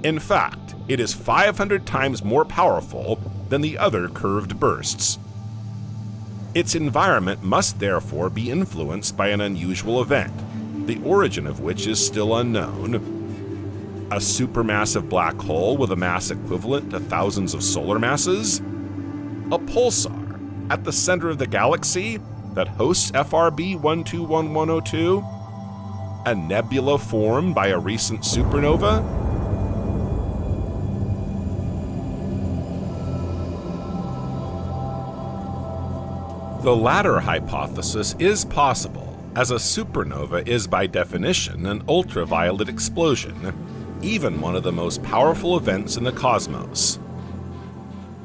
In fact, it is 500 times more powerful than the other curved bursts. Its environment must therefore be influenced by an unusual event, the origin of which is still unknown. A supermassive black hole with a mass equivalent to thousands of solar masses? A pulsar at the center of the galaxy that hosts FRB 121102? A nebula formed by a recent supernova? The latter hypothesis is possible, as a supernova is by definition an ultraviolet explosion, even one of the most powerful events in the cosmos.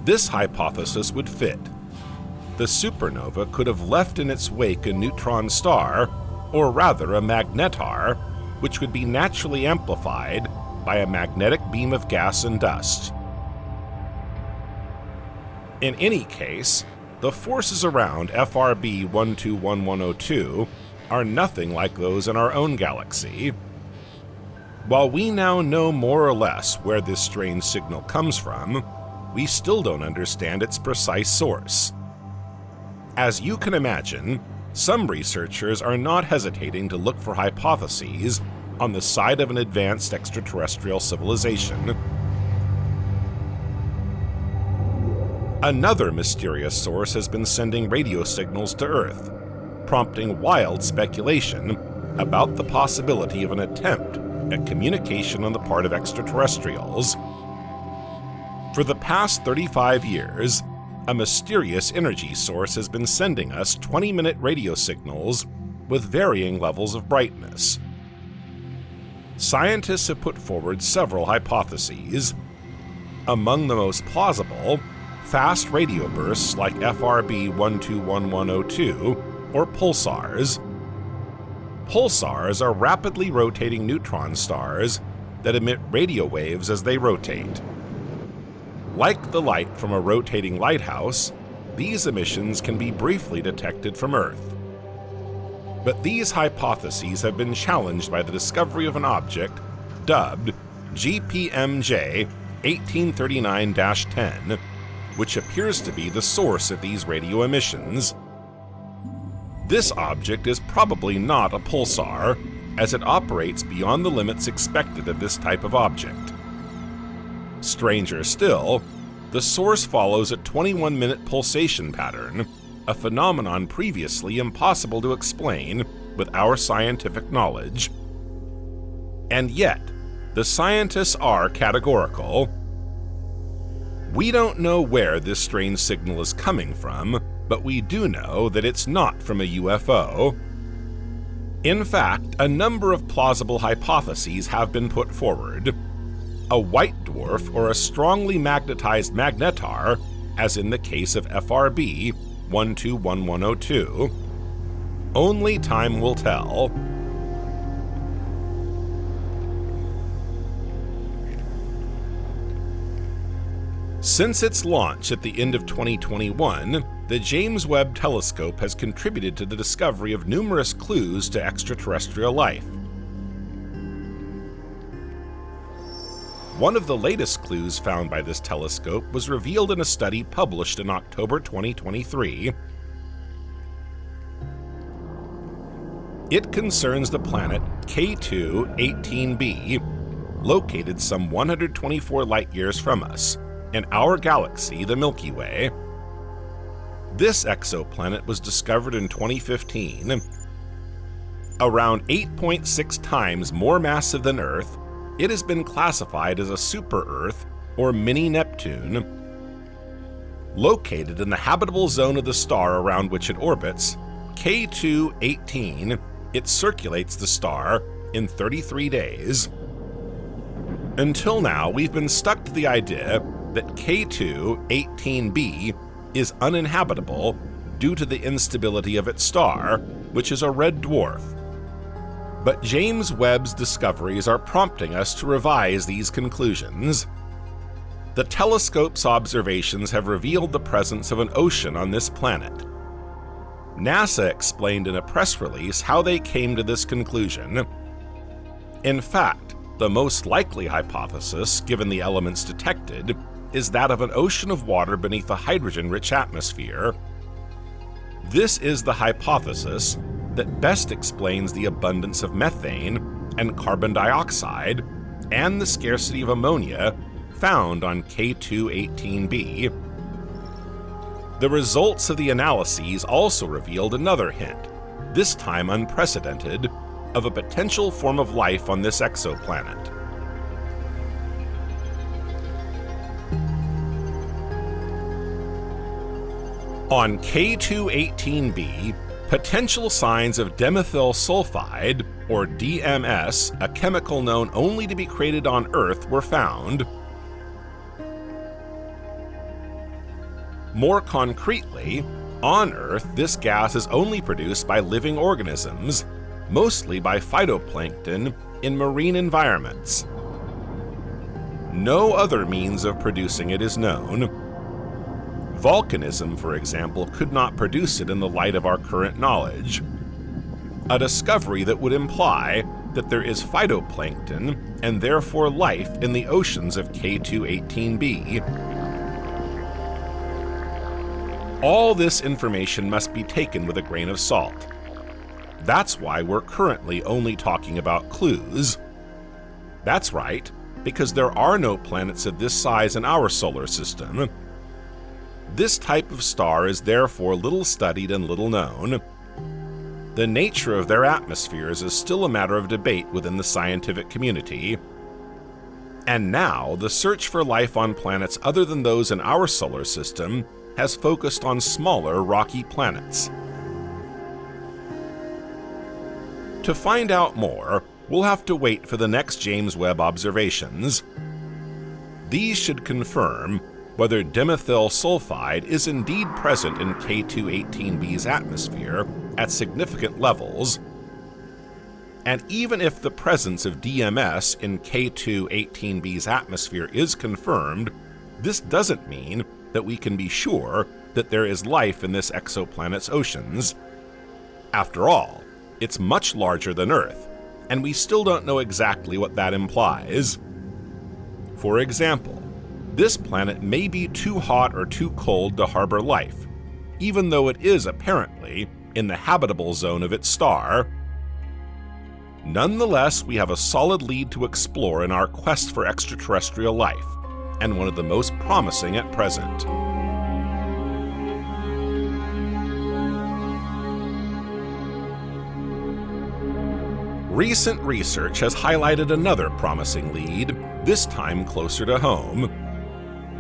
This hypothesis would fit. The supernova could have left in its wake a neutron star, or rather a magnetar, which would be naturally amplified by a magnetic beam of gas and dust. In any case, the forces around FRB 121102 are nothing like those in our own galaxy. While we now know more or less where this strange signal comes from, we still don't understand its precise source. As you can imagine, some researchers are not hesitating to look for hypotheses on the side of an advanced extraterrestrial civilization. Another mysterious source has been sending radio signals to Earth, prompting wild speculation about the possibility of an attempt at communication on the part of extraterrestrials. For the past 35 years, a mysterious energy source has been sending us 20-minute radio signals with varying levels of brightness. Scientists have put forward several hypotheses. Among the most plausible, fast radio bursts like FRB 121102, or pulsars. Pulsars are rapidly rotating neutron stars that emit radio waves as they rotate. Like the light from a rotating lighthouse, these emissions can be briefly detected from Earth. But these hypotheses have been challenged by the discovery of an object dubbed GPMJ 1839-10, which appears to be the source of these radio emissions. This object is probably not a pulsar, as it operates beyond the limits expected of this type of object. Stranger still, the source follows a 21-minute pulsation pattern, a phenomenon previously impossible to explain with our scientific knowledge. And yet, the scientists are categorical. We don't know where this strange signal is coming from, but we do know that it's not from a UFO. In fact, a number of plausible hypotheses have been put forward. A white dwarf or a strongly magnetized magnetar, as in the case of FRB 121102. Only time will tell. Since its launch at the end of 2021, the James Webb Telescope has contributed to the discovery of numerous clues to extraterrestrial life. One of the latest clues found by this telescope was revealed in a study published in October 2023. It concerns the planet K2-18b, located some 124 light-years from us, in our galaxy, the Milky Way. This exoplanet was discovered in 2015. Around 8.6 times more massive than Earth, it has been classified as a super-Earth or mini-Neptune, located in the habitable zone of the star around which it orbits, K2-18, it circulates the star in 33 days. Until now, we've been stuck to the idea that K2-18b is uninhabitable due to the instability of its star, which is a red dwarf. But James Webb's discoveries are prompting us to revise these conclusions. The telescope's observations have revealed the presence of an ocean on this planet. NASA explained in a press release how they came to this conclusion. In fact, the most likely hypothesis, given the elements detected, is that of an ocean of water beneath a hydrogen-rich atmosphere. This is the hypothesis that best explains the abundance of methane and carbon dioxide and the scarcity of ammonia found on K2-18b. The results of the analyses also revealed another hint, this time unprecedented, of a potential form of life on this exoplanet. On K2-18b, potential signs of dimethyl sulfide, or DMS, a chemical known only to be created on Earth, were found. More concretely, on Earth, this gas is only produced by living organisms, mostly by phytoplankton in marine environments. No other means of producing it is known. Volcanism, for example, could not produce it in the light of our current knowledge. A discovery that would imply that there is phytoplankton and therefore life in the oceans of K2-18b. All this information must be taken with a grain of salt. That's why we're currently only talking about clues. That's right, because there are no planets of this size in our solar system. This type of star is therefore little studied and little known. The nature of their atmospheres is still a matter of debate within the scientific community. And now, the search for life on planets other than those in our solar system has focused on smaller rocky planets. To find out more, we'll have to wait for the next James Webb observations. These should confirm whether dimethyl sulfide is indeed present in K2-18b's atmosphere at significant levels, and even if the presence of DMS in K2-18b's atmosphere is confirmed, this doesn't mean that we can be sure that there is life in this exoplanet's oceans. After all, it's much larger than Earth, and we still don't know exactly what that implies. For example, this planet may be too hot or too cold to harbor life, even though it is apparently in the habitable zone of its star. Nonetheless, we have a solid lead to explore in our quest for extraterrestrial life, and one of the most promising at present. Recent research has highlighted another promising lead, this time closer to home.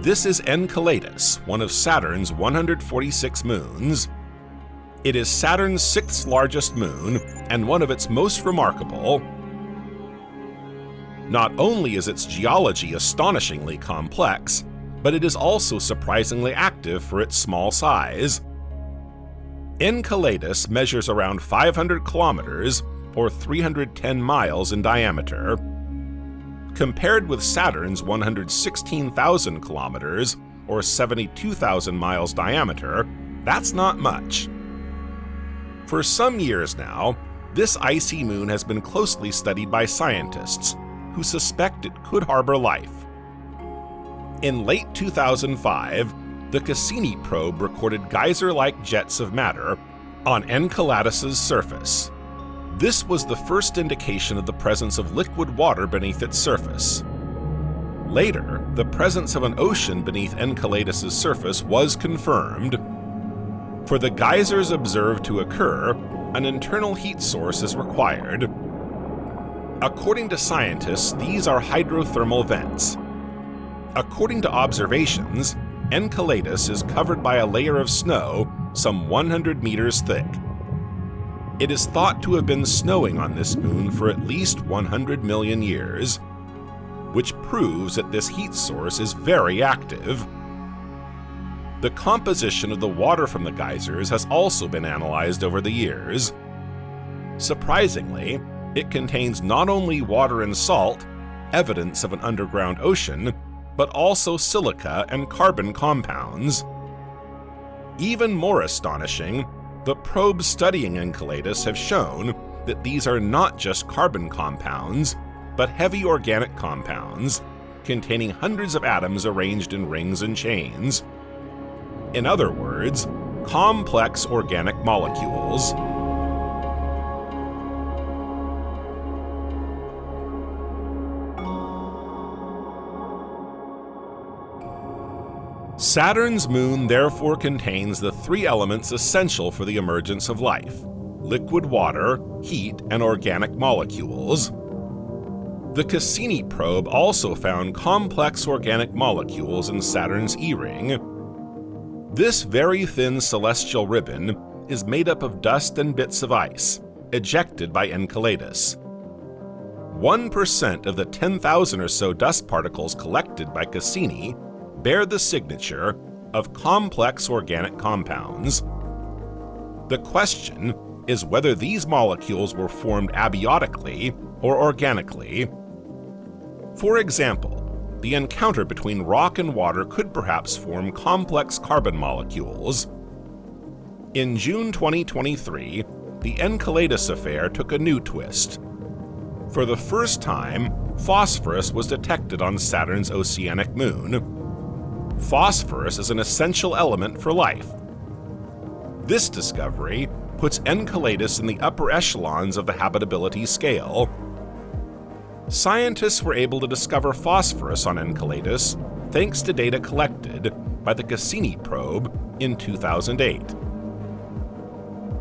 This is Enceladus, one of Saturn's 146 moons. It is Saturn's sixth largest moon and one of its most remarkable. Not only is its geology astonishingly complex, but it is also surprisingly active for its small size. Enceladus measures around 500 kilometers, or 310 miles in diameter. Compared with Saturn's 116,000 kilometers, or 72,000 miles diameter, that's not much. For some years now, this icy moon has been closely studied by scientists, who suspect it could harbor life. In late 2005, the Cassini probe recorded geyser-like jets of matter on Enceladus's surface. This was the first indication of the presence of liquid water beneath its surface. Later, the presence of an ocean beneath Enceladus's surface was confirmed. For the geysers observed to occur, an internal heat source is required. According to scientists, these are hydrothermal vents. According to observations, Enceladus is covered by a layer of snow some 100 meters thick. It is thought to have been snowing on this moon for at least 100 million years, which proves that this heat source is very active. The composition of the water from the geysers has also been analyzed over the years. Surprisingly, it contains not only water and salt, evidence of an underground ocean, but also silica and carbon compounds. Even more astonishing, the probes studying Enceladus have shown that these are not just carbon compounds, but heavy organic compounds, containing hundreds of atoms arranged in rings and chains. In other words, complex organic molecules. Saturn's moon therefore contains the three elements essential for the emergence of life: liquid water, heat, and organic molecules. The Cassini probe also found complex organic molecules in Saturn's E-ring. This very thin celestial ribbon is made up of dust and bits of ice, ejected by Enceladus. 1% of the 10,000 or so dust particles collected by Cassini bear the signature of complex organic compounds. The question is whether these molecules were formed abiotically or organically. For example, the encounter between rock and water could perhaps form complex carbon molecules. In June 2023, the Enceladus affair took a new twist. For the first time, phosphorus was detected on Saturn's oceanic moon. Phosphorus is an essential element for life. This discovery puts Enceladus in the upper echelons of the habitability scale. Scientists were able to discover phosphorus on Enceladus thanks to data collected by the Cassini probe in 2008.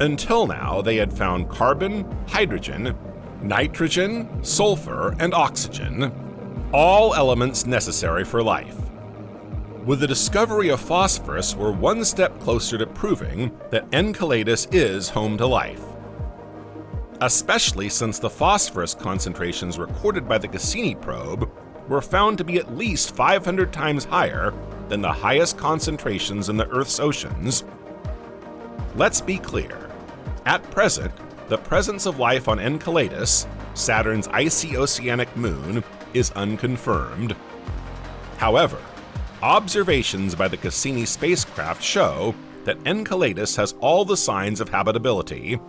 Until now, they had found carbon, hydrogen, nitrogen, sulfur, and oxygen, all elements necessary for life. With the discovery of phosphorus, we're one step closer to proving that Enceladus is home to life. Especially since the phosphorus concentrations recorded by the Cassini probe were found to be at least 500 times higher than the highest concentrations in the Earth's oceans. Let's be clear. At present, the presence of life on Enceladus, Saturn's icy oceanic moon, is unconfirmed. However, observations by the Cassini spacecraft show that Enceladus has all the signs of habitability.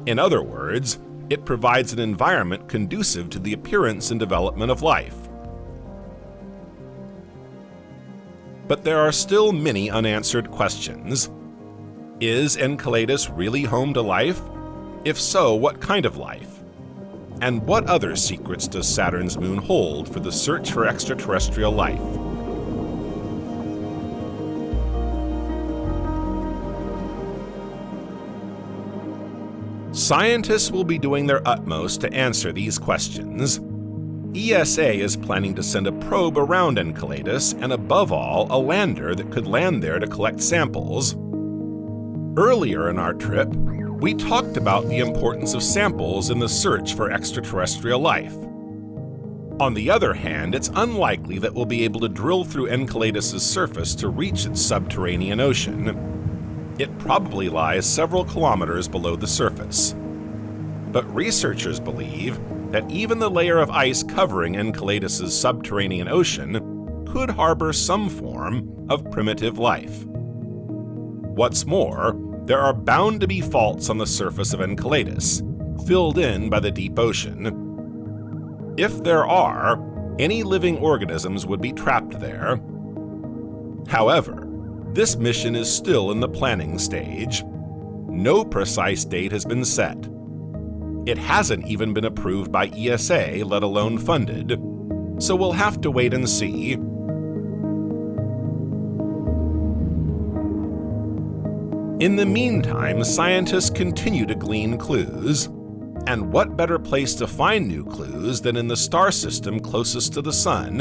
In other words, it provides an environment conducive to the appearance and development of life. But there are still many unanswered questions. Is Enceladus really home to life? If so, what kind of life? And what other secrets does Saturn's moon hold for the search for extraterrestrial life? Scientists will be doing their utmost to answer these questions. ESA is planning to send a probe around Enceladus and, above all, a lander that could land there to collect samples. Earlier in our trip, we talked about the importance of samples in the search for extraterrestrial life. On the other hand, it's unlikely that we'll be able to drill through Enceladus's surface to reach its subterranean ocean. It probably lies several kilometers below the surface. But researchers believe that even the layer of ice covering Enceladus's subterranean ocean could harbor some form of primitive life. What's more, there are bound to be faults on the surface of Enceladus, filled in by the deep ocean. If there are, any living organisms would be trapped there. However, this mission is still in the planning stage. No precise date has been set. It hasn't even been approved by ESA, let alone funded, so we'll have to wait and see. In the meantime, scientists continue to glean clues. And what better place to find new clues than in the star system closest to the Sun?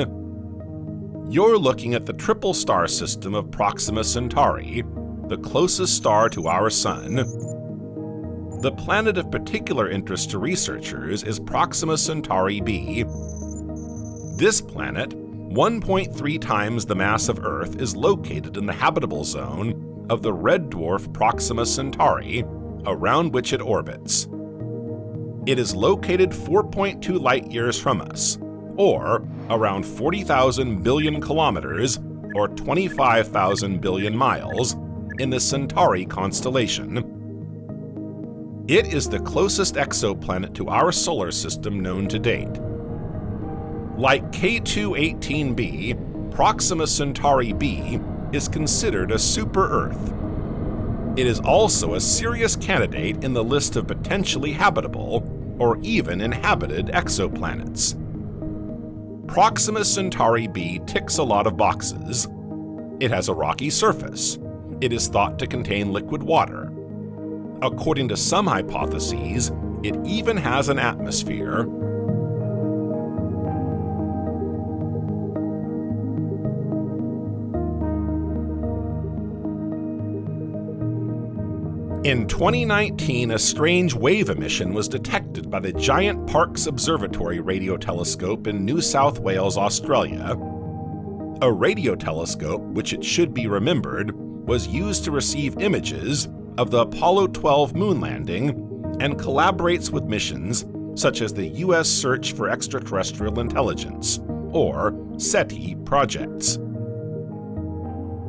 You're looking at the triple star system of Proxima Centauri, the closest star to our Sun. The planet of particular interest to researchers is Proxima Centauri b. This planet, 1.3 times the mass of Earth, is located in the habitable zone of the red dwarf Proxima Centauri, around which it orbits. It is located 4.2 light-years from us, or around 40,000 billion kilometers, or 25,000 billion miles, in the Centauri constellation. It is the closest exoplanet to our solar system known to date. Like K2-18b, Proxima Centauri b is considered a super-Earth. It is also a serious candidate in the list of potentially habitable or even inhabited exoplanets. Proxima Centauri b ticks a lot of boxes. It has a rocky surface. It is thought to contain liquid water. According to some hypotheses, it even has an atmosphere. In 2019, a strange wave emission was detected by the Giant Parkes Observatory radio telescope in New South Wales, Australia. A radio telescope, which it should be remembered, was used to receive images of the Apollo 12 moon landing and collaborates with missions such as the U.S. Search for Extraterrestrial Intelligence, or SETI, projects.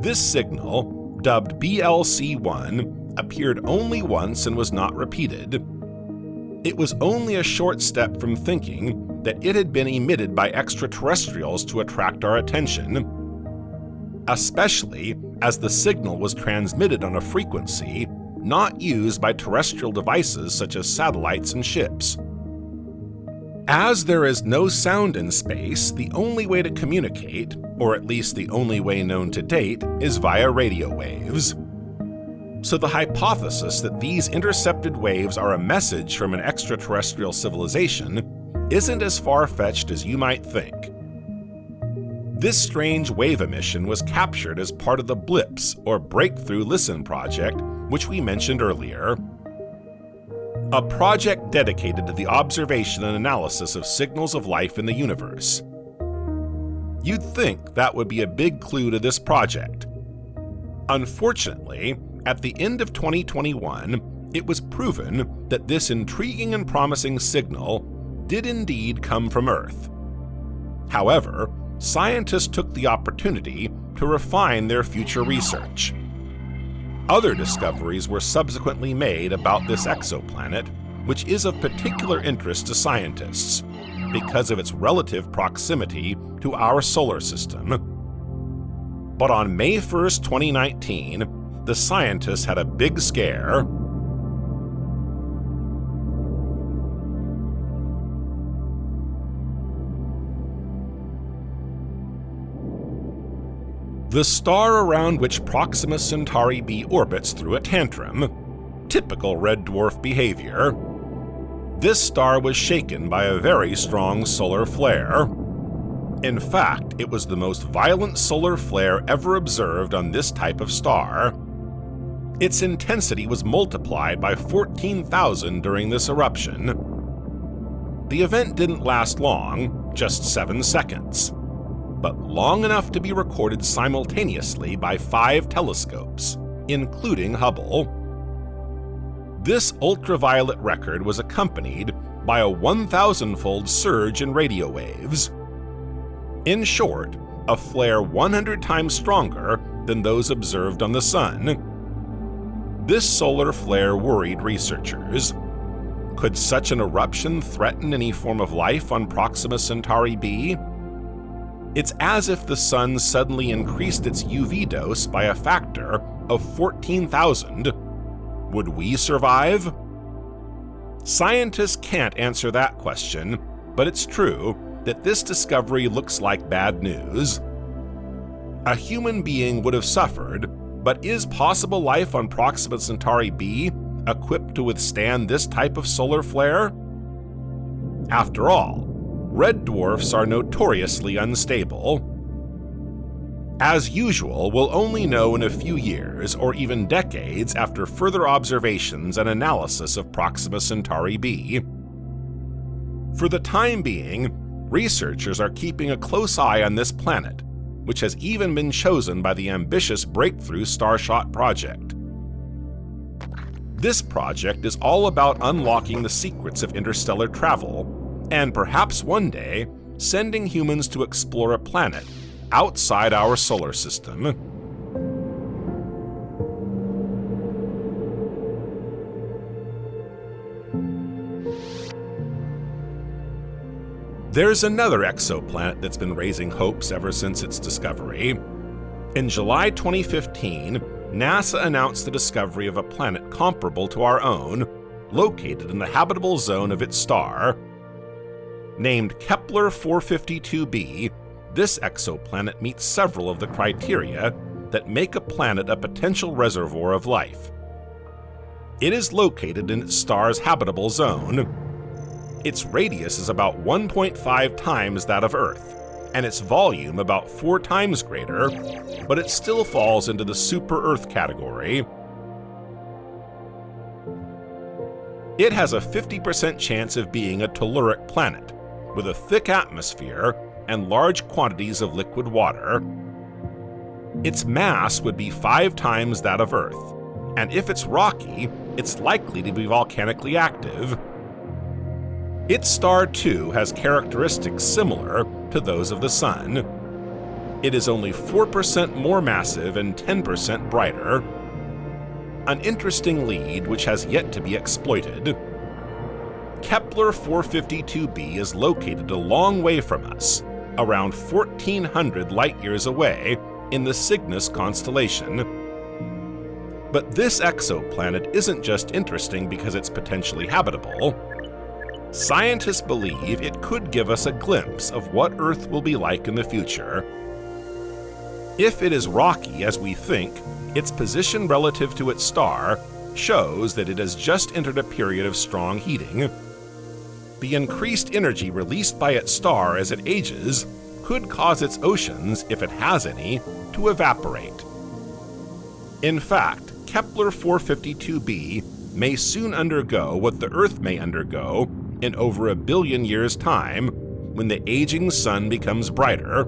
This signal, dubbed BLC-1, appeared only once and was not repeated. It was only a short step from thinking that it had been emitted by extraterrestrials to attract our attention, especially as the signal was transmitted on a frequency not used by terrestrial devices such as satellites and ships. As there is no sound in space, the only way to communicate, or at least the only way known to date, is via radio waves. So the hypothesis that these intercepted waves are a message from an extraterrestrial civilization isn't as far-fetched as you might think. This strange wave emission was captured as part of the BLIPS, or Breakthrough Listen project, which we mentioned earlier. A project dedicated to the observation and analysis of signals of life in the universe. You'd think that would be a big clue to this project. Unfortunately, at the end of 2021, it was proven that this intriguing and promising signal did indeed come from Earth. However, scientists took the opportunity to refine their future research. Other discoveries were subsequently made about this exoplanet, which is of particular interest to scientists because of its relative proximity to our solar system. But on May 1st, 2019, the scientists had a big scare. The star around which Proxima Centauri b orbits threw a tantrum. Typical red dwarf behavior. This star was shaken by a very strong solar flare. In fact, it was the most violent solar flare ever observed on this type of star. Its intensity was multiplied by 14,000 during this eruption. The event didn't last long, just 7 seconds, but long enough to be recorded simultaneously by 5 telescopes, including Hubble. This ultraviolet record was accompanied by a 1,000-fold surge in radio waves. In short, a flare 100 times stronger than those observed on the Sun. This solar flare worried researchers. Could such an eruption threaten any form of life on Proxima Centauri b? It's as if the Sun suddenly increased its UV dose by a factor of 14,000. Would we survive? Scientists can't answer that question, but it's true that this discovery looks like bad news. A human being would have suffered, but is possible life on Proxima Centauri b equipped to withstand this type of solar flare? After all, red dwarfs are notoriously unstable. As usual, we'll only know in a few years or even decades after further observations and analysis of Proxima Centauri b. For the time being, researchers are keeping a close eye on this planet, which has even been chosen by the ambitious Breakthrough Starshot project. This project is all about unlocking the secrets of interstellar travel, and perhaps one day, sending humans to explore a planet outside our solar system. There's another exoplanet that's been raising hopes ever since its discovery. In July 2015, NASA announced the discovery of a planet comparable to our own, located in the habitable zone of its star. Named Kepler 452b, this exoplanet meets several of the criteria that make a planet a potential reservoir of life. It is located in its star's habitable zone. Its radius is about 1.5 times that of Earth, and its volume about 4 times greater, but it still falls into the super-Earth category. It has a 50% chance of being a telluric planet, with a thick atmosphere and large quantities of liquid water. Its mass would be 5 times that of Earth, and if it's rocky, it's likely to be volcanically active. Its star, too, has characteristics similar to those of the Sun. It is only 4% more massive and 10% brighter. An interesting lead which has yet to be exploited. Kepler 452b is located a long way from us, around 1,400 light-years away in the Cygnus constellation. But this exoplanet isn't just interesting because it's potentially habitable. Scientists believe it could give us a glimpse of what Earth will be like in the future. If it is rocky as we think, its position relative to its star shows that it has just entered a period of strong heating. The increased energy released by its star as it ages could cause its oceans, if it has any, to evaporate. In fact, Kepler 452b may soon undergo what the Earth may undergo in over 1 billion years' time when the aging sun becomes brighter.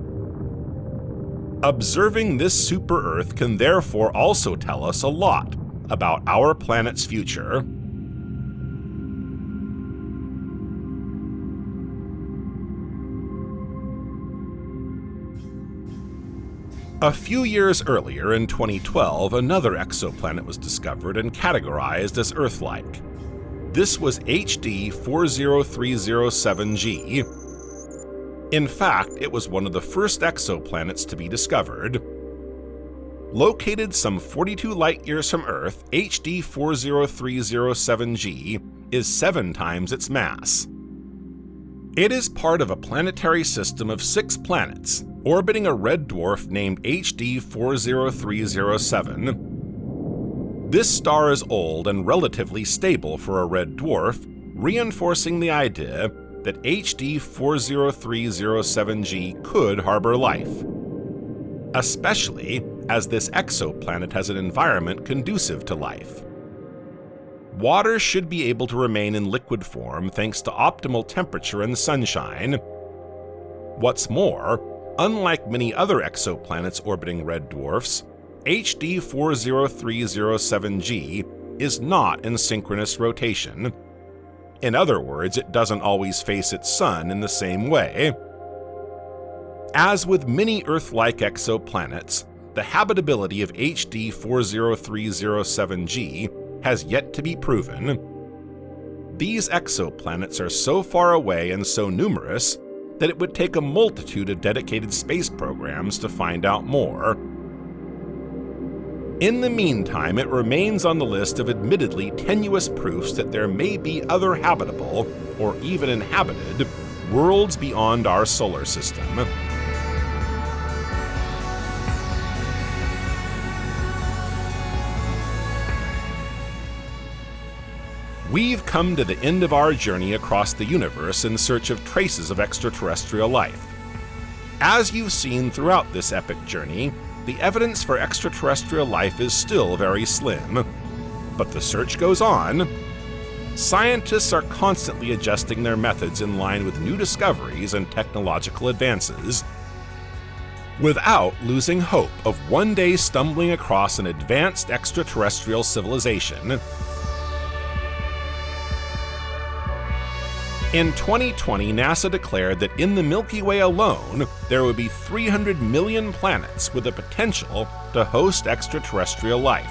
Observing this super-Earth can therefore also tell us a lot about our planet's future. A few years earlier, in 2012, another exoplanet was discovered and categorized as Earth-like. This was HD 40307g. In fact, it was one of the first exoplanets to be discovered. Located some 42 light-years from Earth, HD 40307g is 7 times its mass. It is part of a planetary system of 6 planets, orbiting a red dwarf named HD 40307. This star is old and relatively stable for a red dwarf, reinforcing the idea that HD 40307g could harbor life, especially as this exoplanet has an environment conducive to life. Water should be able to remain in liquid form thanks to optimal temperature and sunshine. What's more, unlike many other exoplanets orbiting red dwarfs, HD 40307g is not in synchronous rotation. In other words, it doesn't always face its sun in the same way. As with many Earth-like exoplanets, the habitability of HD 40307g has yet to be proven. These exoplanets are so far away and so numerous that it would take a multitude of dedicated space programs to find out more. In the meantime, it remains on the list of admittedly tenuous proofs that there may be other habitable, or even inhabited, worlds beyond our solar system. We've come to the end of our journey across the universe in search of traces of extraterrestrial life. As you've seen throughout this epic journey, the evidence for extraterrestrial life is still very slim. But the search goes on. Scientists are constantly adjusting their methods in line with new discoveries and technological advances, without losing hope of one day stumbling across an advanced extraterrestrial civilization. In 2020, NASA declared that in the Milky Way alone, there would be 300 million planets with the potential to host extraterrestrial life.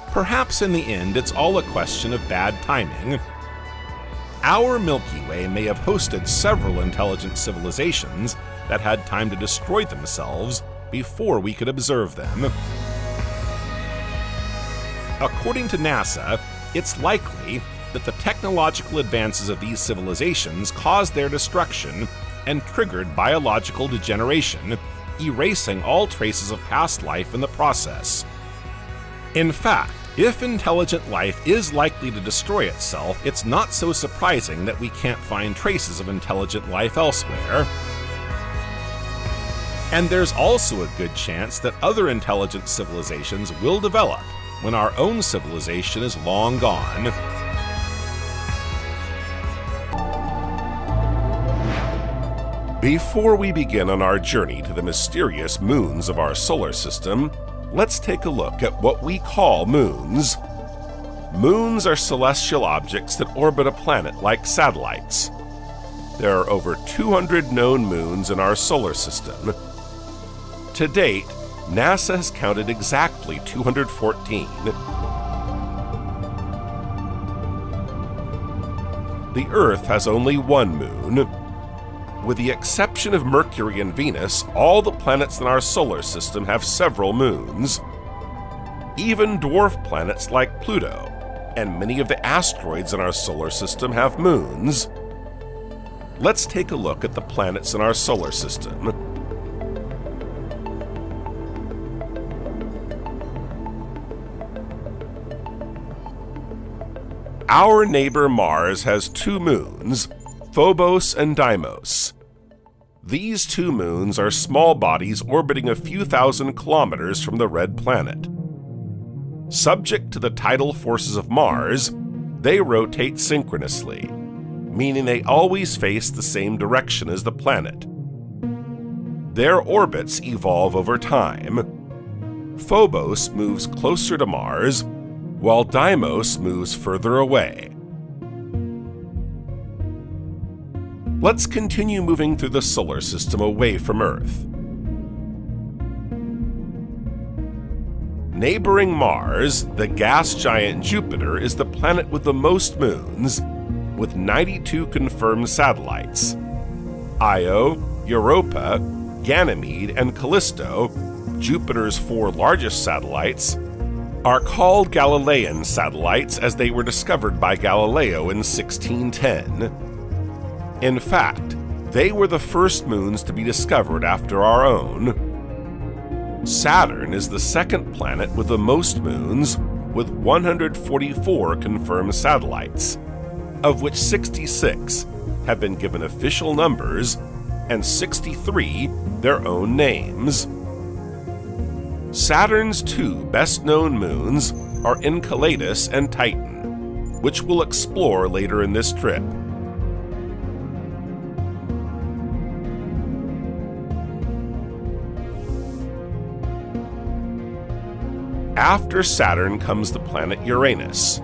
Perhaps in the end, it's all a question of bad timing. Our Milky Way may have hosted several intelligent civilizations that had time to destroy themselves before we could observe them. According to NASA, it's likely that the technological advances of these civilizations caused their destruction and triggered biological degeneration, erasing all traces of past life in the process. In fact, if intelligent life is likely to destroy itself, it's not so surprising that we can't find traces of intelligent life elsewhere. And there's also a good chance that other intelligent civilizations will develop when our own civilization is long gone. Before we begin on our journey to the mysterious moons of our solar system, let's take a look at what we call moons. Moons are celestial objects that orbit a planet like satellites. There are over 200 known moons in our solar system. To date, NASA has counted exactly 214. The Earth has only one moon. With the exception of Mercury and Venus, all the planets in our solar system have several moons. Even dwarf planets like Pluto and many of the asteroids in our solar system have moons. Let's take a look at the planets in our solar system. Our neighbor Mars has two moons, Phobos and Deimos. These two moons are small bodies orbiting a few thousand kilometers from the red planet. Subject to the tidal forces of Mars, they rotate synchronously, meaning they always face the same direction as the planet. Their orbits evolve over time. Phobos moves closer to Mars, while Deimos moves further away. Let's continue moving through the solar system away from Earth. Neighboring Mars, the gas giant Jupiter is the planet with the most moons, with 92 confirmed satellites. Io, Europa, Ganymede, and Callisto, Jupiter's four largest satellites, are called Galilean satellites as they were discovered by Galileo in 1610. In fact, they were the first moons to be discovered after our own. Saturn is the second planet with the most moons, with 144 confirmed satellites, of which 66 have been given official numbers and 63 their own names. Saturn's two best-known moons are Enceladus and Titan, which we'll explore later in this trip. After Saturn comes the planet Uranus.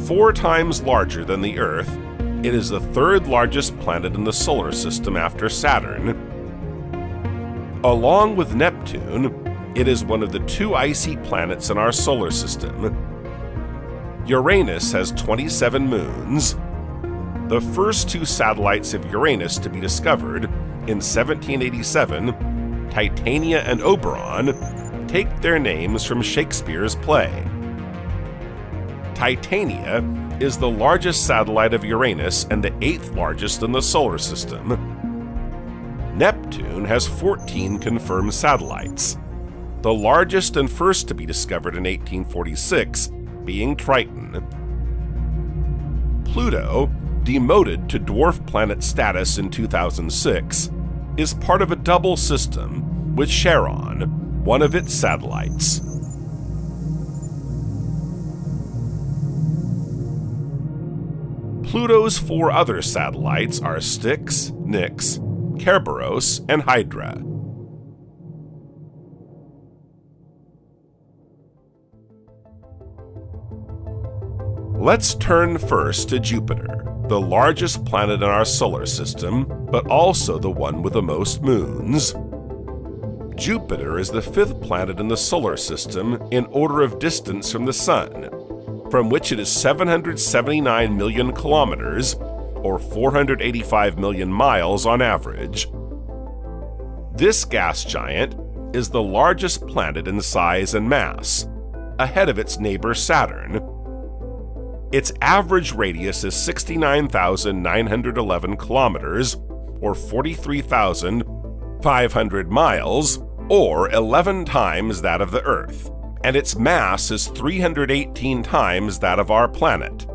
4 times larger than the Earth, it is the third largest planet in the solar system after Saturn. Along with Neptune, it is one of the 2 icy planets in our solar system. Uranus has 27 moons. The first 2 satellites of Uranus to be discovered, in 1787, Titania and Oberon, take their names from Shakespeare's play. Titania is the largest satellite of Uranus and the 8th largest in the solar system. Neptune has 14 confirmed satellites, the largest and first to be discovered in 1846 being Triton. Pluto, demoted to dwarf planet status in 2006, is part of a double system with Charon, one of its satellites. Pluto's 4 other satellites are Styx, Nix, Kerberos, and Hydra. Let's turn first to Jupiter, the largest planet in our solar system, but also the one with the most moons. Jupiter is the 5th planet in the solar system in order of distance from the Sun, from which it is 779 million kilometers, or 485 million miles on average. This gas giant is the largest planet in size and mass, ahead of its neighbor Saturn. Its average radius is 69,911 kilometers, or 43,500 miles, or 11 times that of the Earth, and its mass is 318 times that of our planet.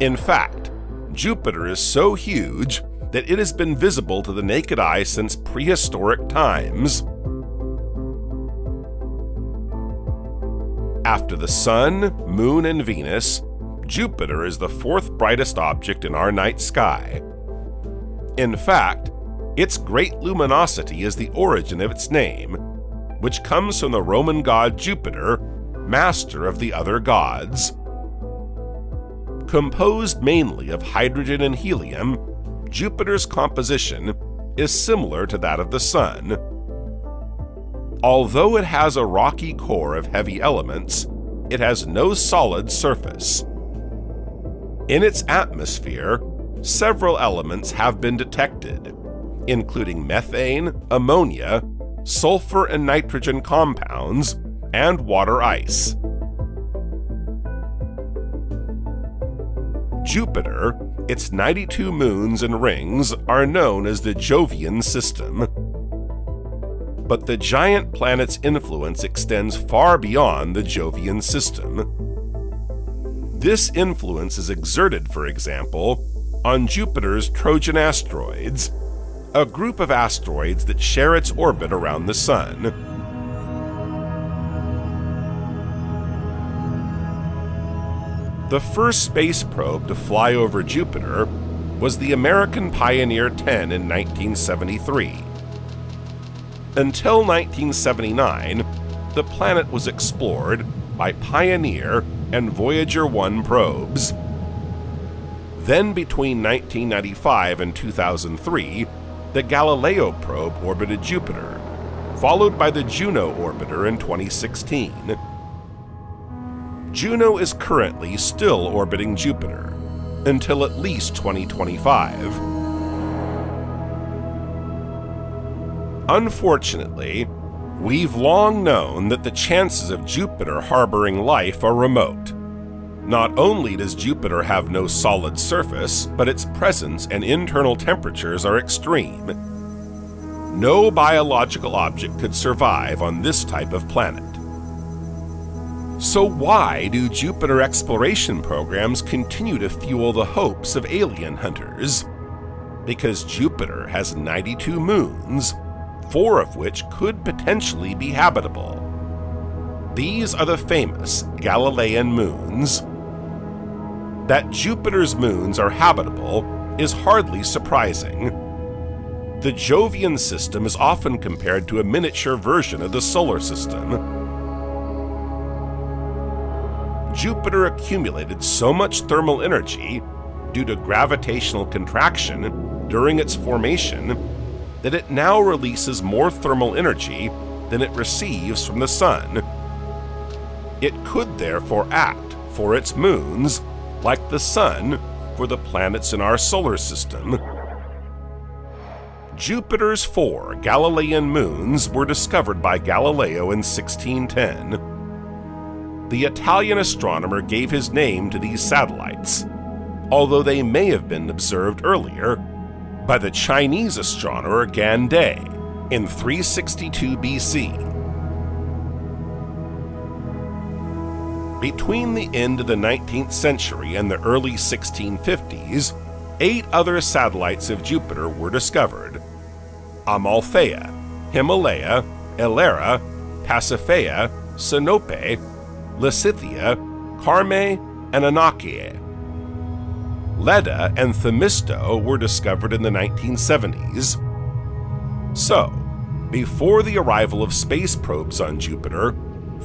In fact, Jupiter is so huge that it has been visible to the naked eye since prehistoric times. After the Sun, Moon, and Venus, Jupiter is the 4th brightest object in our night sky. In fact, its great luminosity is the origin of its name, which comes from the Roman god Jupiter, master of the other gods. Composed mainly of hydrogen and helium, Jupiter's composition is similar to that of the Sun. Although it has a rocky core of heavy elements, it has no solid surface. In its atmosphere, several elements have been detected, including methane, ammonia, sulfur and nitrogen compounds, and water ice. Jupiter, its 92 moons and rings, are known as the Jovian system. But the giant planet's influence extends far beyond the Jovian system. This influence is exerted, for example, on Jupiter's Trojan asteroids, a group of asteroids that share its orbit around the Sun. The first space probe to fly over Jupiter was the American Pioneer 10 in 1973. Until 1979, the planet was explored by Pioneer and Voyager 1 probes. Then between 1995 and 2003, the Galileo probe orbited Jupiter, followed by the Juno orbiter in 2016. Juno is currently still orbiting Jupiter, until at least 2025. Unfortunately, we've long known that the chances of Jupiter harboring life are remote. Not only does Jupiter have no solid surface, but its presence and internal temperatures are extreme. No biological object could survive on this type of planet. So why do Jupiter exploration programs continue to fuel the hopes of alien hunters? Because Jupiter has 92 moons, 4 of which could potentially be habitable. These are the famous Galilean moons. That Jupiter's moons are habitable is hardly surprising. The Jovian system is often compared to a miniature version of the solar system. Jupiter accumulated so much thermal energy due to gravitational contraction during its formation that it now releases more thermal energy than it receives from the Sun. It could therefore act for its moons like the Sun for the planets in our solar system. Jupiter's 4 Galilean moons were discovered by Galileo in 1610. The Italian astronomer gave his name to these satellites, although they may have been observed earlier by the Chinese astronomer Gan Day in 362 BC. Between the end of the 19th century and the early 1650s, 8 other satellites of Jupiter were discovered. Amalthea, Himalaya, Elera, Pasiphae, Sinope, Lysithea, Carme, and Anakie. Leda and Themisto were discovered in the 1970s. So, before the arrival of space probes on Jupiter,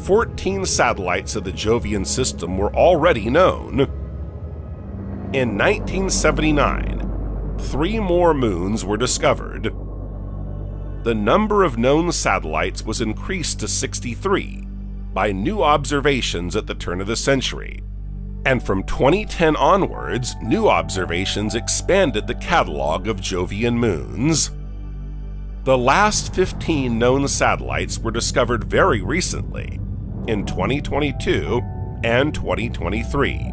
14 satellites of the Jovian system were already known. In 1979, 3 more moons were discovered. The number of known satellites was increased to 63 by new observations at the turn of the century. And from 2010 onwards, new observations expanded the catalog of Jovian moons. The last 15 known satellites were discovered very recently, in 2022 and 2023.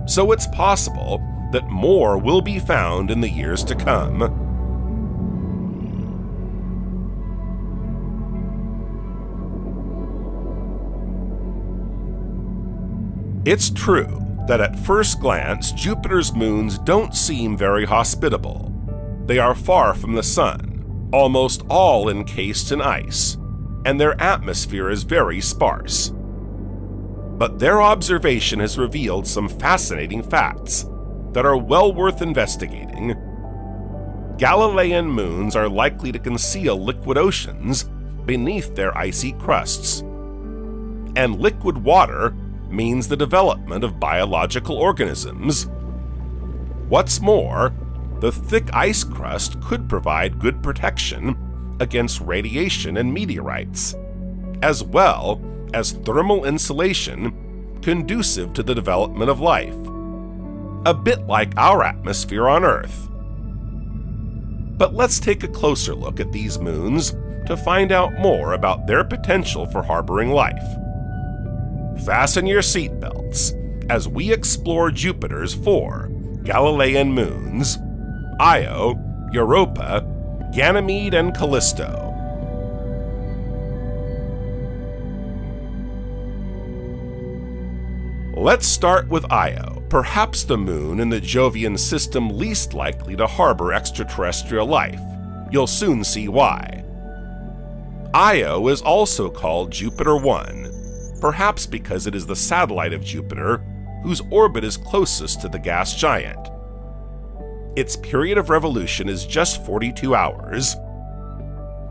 So it's possible that more will be found in the years to come. It's true that at first glance, Jupiter's moons don't seem very hospitable. They are far from the Sun, almost all encased in ice, and their atmosphere is very sparse. But their observation has revealed some fascinating facts that are well worth investigating. Galilean moons are likely to conceal liquid oceans beneath their icy crusts, and liquid water means the development of biological organisms. What's more, the thick ice crust could provide good protection against radiation and meteorites, as well as thermal insulation conducive to the development of life, a bit like our atmosphere on Earth. But let's take a closer look at these moons to find out more about their potential for harboring life. Fasten your seatbelts as we explore Jupiter's 4 Galilean moons, Io, Europa, Ganymede, and Callisto. Let's start with Io, perhaps the moon in the Jovian system least likely to harbor extraterrestrial life. You'll soon see why. Io is also called Jupiter 1, perhaps because it is the satellite of Jupiter whose orbit is closest to the gas giant. Its period of revolution is just 42 hours.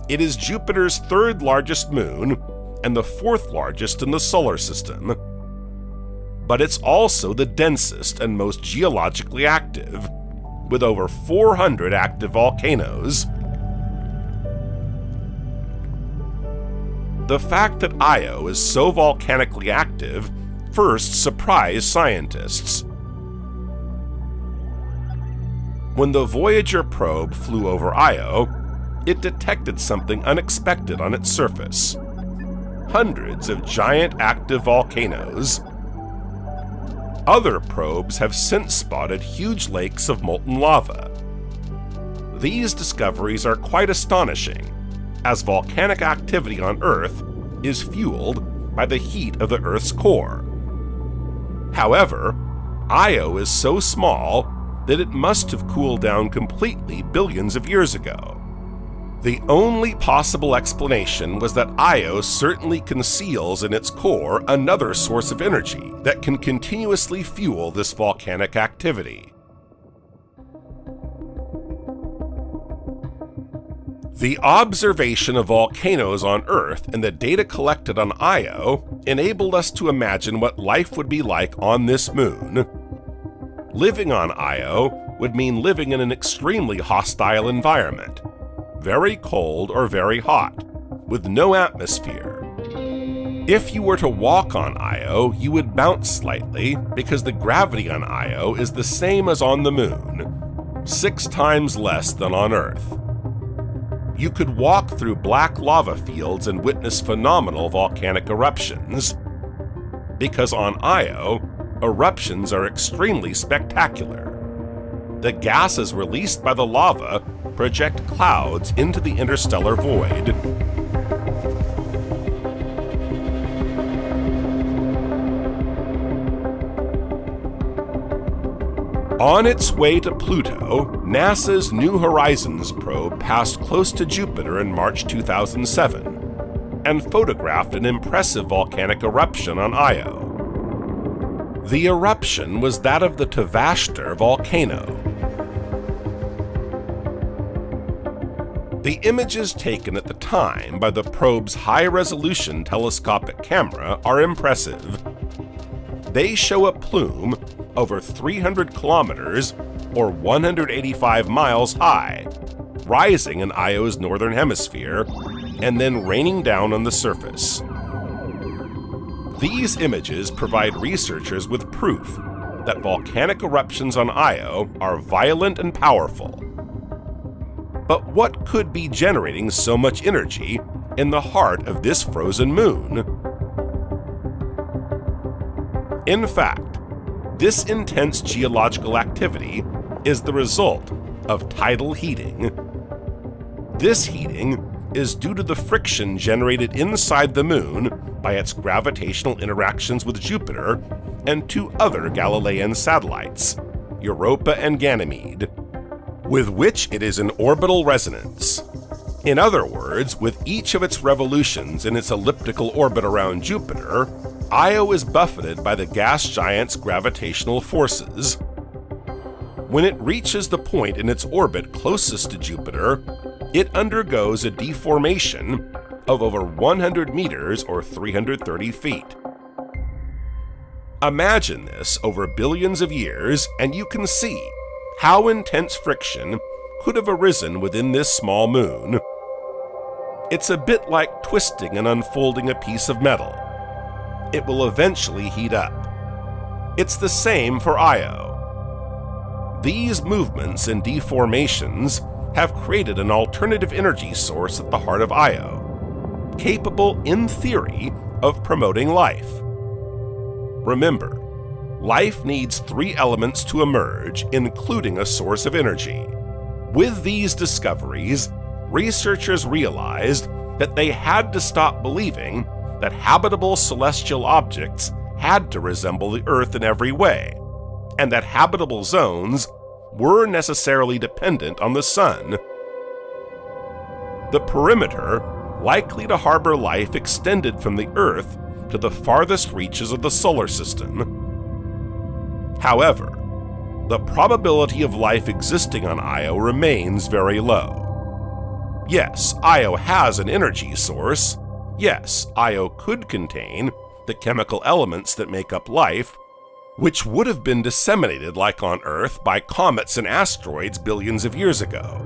It is Jupiter's 3rd largest moon and the 4th largest in the solar system. But it's also the densest and most geologically active, with over 400 active volcanoes. The fact that Io is so volcanically active first surprised scientists. When the Voyager probe flew over Io, it detected something unexpected on its surface: hundreds of giant active volcanoes. Other probes have since spotted huge lakes of molten lava. These discoveries are quite astonishing, as volcanic activity on Earth is fueled by the heat of the Earth's core. However, Io is so small that it must have cooled down completely billions of years ago. The only possible explanation was that Io certainly conceals in its core another source of energy that can continuously fuel this volcanic activity. The observation of volcanoes on Earth and the data collected on Io enabled us to imagine what life would be like on this moon. Living on Io would mean living in an extremely hostile environment, very cold or very hot, with no atmosphere. If you were to walk on Io, you would bounce slightly because the gravity on Io is the same as on the moon, 6 times less than on Earth. You could walk through black lava fields and witness phenomenal volcanic eruptions. Because on Io, eruptions are extremely spectacular. The gases released by the lava project clouds into the interstellar void. On its way to Pluto, NASA's New Horizons probe passed close to Jupiter in March 2007 and photographed an impressive volcanic eruption on Io. The eruption was that of the Tvashter volcano. The images taken at the time by the probe's high-resolution telescopic camera are impressive. They show a plume over 300 kilometers or 185 miles high, rising in Io's northern hemisphere and then raining down on the surface. These images provide researchers with proof that volcanic eruptions on Io are violent and powerful. But what could be generating so much energy in the heart of this frozen moon? In fact, this intense geological activity is the result of tidal heating. This heating is due to the friction generated inside the moon by its gravitational interactions with Jupiter and two other Galilean satellites, Europa and Ganymede, with which it is in orbital resonance. In other words, with each of its revolutions in its elliptical orbit around Jupiter, Io is buffeted by the gas giant's gravitational forces. When it reaches the point in its orbit closest to Jupiter, it undergoes a deformation of over 100 meters or 330 feet. Imagine this over billions of years, and you can see how intense friction could have arisen within this small moon. It's a bit like twisting and unfolding a piece of metal. It will eventually heat up. It's the same for Io. These movements and deformations have created an alternative energy source at the heart of Io, capable, in theory, of promoting life. Remember, life needs three elements to emerge, including a source of energy. With these discoveries, researchers realized that they had to stop believing that habitable celestial objects had to resemble the Earth in every way, and that habitable zones were necessarily dependent on the Sun. The perimeter likely to harbor life extended from the Earth to the farthest reaches of the solar system. However, the probability of life existing on Io remains very low. Yes, Io has an energy source. Yes, Io could contain the chemical elements that make up life, which would have been disseminated like on Earth by comets and asteroids billions of years ago.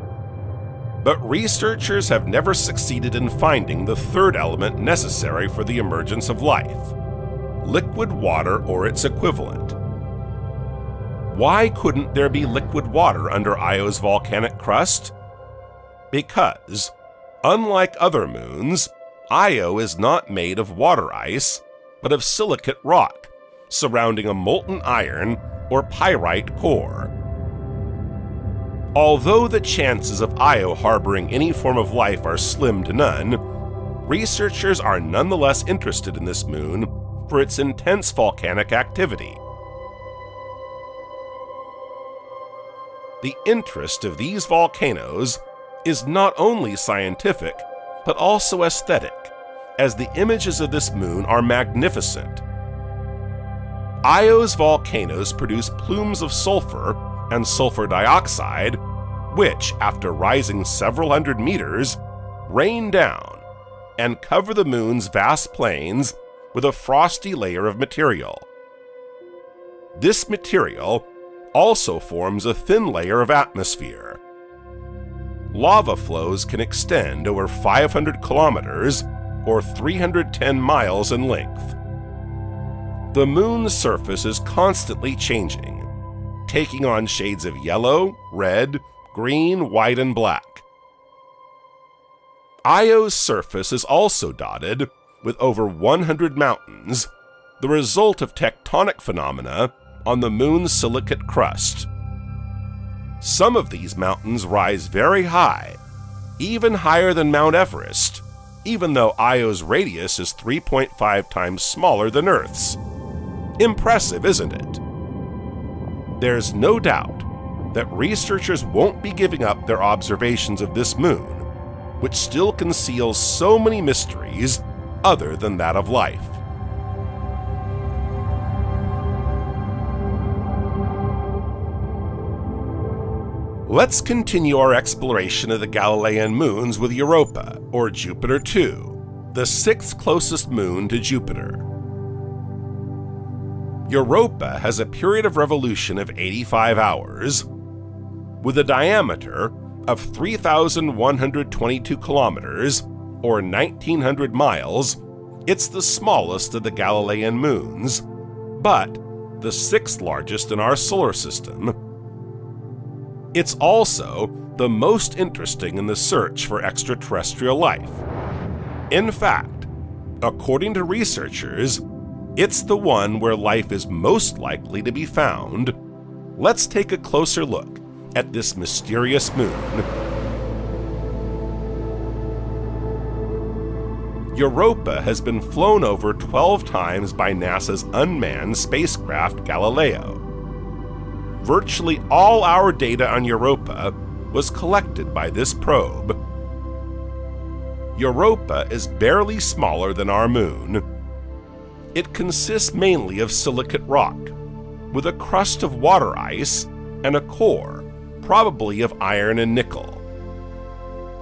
But researchers have never succeeded in finding the third element necessary for the emergence of life: liquid water or its equivalent. Why couldn't there be liquid water under Io's volcanic crust? Because, unlike other moons, Io is not made of water ice, but of silicate rock, surrounding a molten iron or pyrite core. Although the chances of Io harboring any form of life are slim to none, researchers are nonetheless interested in this moon for its intense volcanic activity. The interest of these volcanoes is not only scientific, but also aesthetic, as the images of this moon are magnificent. Io's volcanoes produce plumes of sulfur and sulfur dioxide, which, after rising several hundred meters, rain down and cover the moon's vast plains with a frosty layer of material. This material also forms a thin layer of atmosphere. Lava flows can extend over 500 kilometers or 310 miles in length. The moon's surface is constantly changing, taking on shades of yellow, red, green, white, and black. Io's surface is also dotted with over 100 mountains, the result of tectonic phenomena on the moon's silicate crust. Some of these mountains rise very high, even higher than Mount Everest, even though Io's radius is 3.5 times smaller than Earth's. Impressive, isn't it? There's no doubt that researchers won't be giving up their observations of this moon, which still conceals so many mysteries other than that of life. Let's continue our exploration of the Galilean moons with Europa, or Jupiter 2, the sixth closest moon to Jupiter. Europa has a period of revolution of 85 hours. With a diameter of 3,122 kilometers, or 1,900 miles, it's the smallest of the Galilean moons, but the sixth largest in our solar system. It's also the most interesting in the search for extraterrestrial life. In fact, according to researchers, it's the one where life is most likely to be found. Let's take a closer look at this mysterious moon. Europa has been flown over 12 times by NASA's unmanned spacecraft Galileo. Virtually all our data on Europa was collected by this probe. Europa is barely smaller than our moon. It consists mainly of silicate rock, with a crust of water ice and a core, probably of iron and nickel.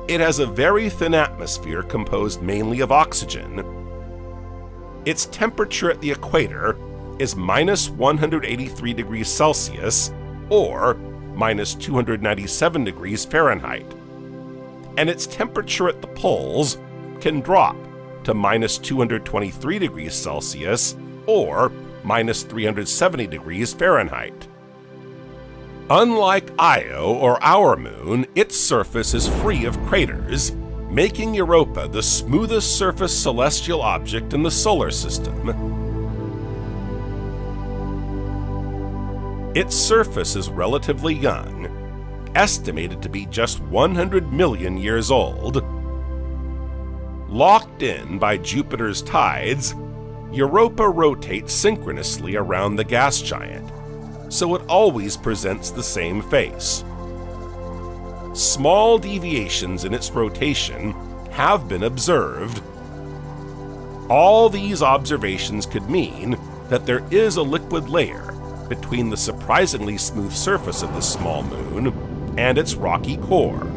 It has a very thin atmosphere composed mainly of oxygen. Its temperature at the equator is -183 degrees Celsius, or -297 degrees Fahrenheit, and its temperature at the poles can drop to -223 degrees Celsius, or -370 degrees Fahrenheit. Unlike Io or our moon, its surface is free of craters, making Europa the smoothest surface celestial object in the solar system. Its surface is relatively young, estimated to be just 100 million years old. Locked in by Jupiter's tides, Europa rotates synchronously around the gas giant, so it always presents the same face. Small deviations in its rotation have been observed. All these observations could mean that there is a liquid layer between the surprisingly smooth surface of this small moon and its rocky core.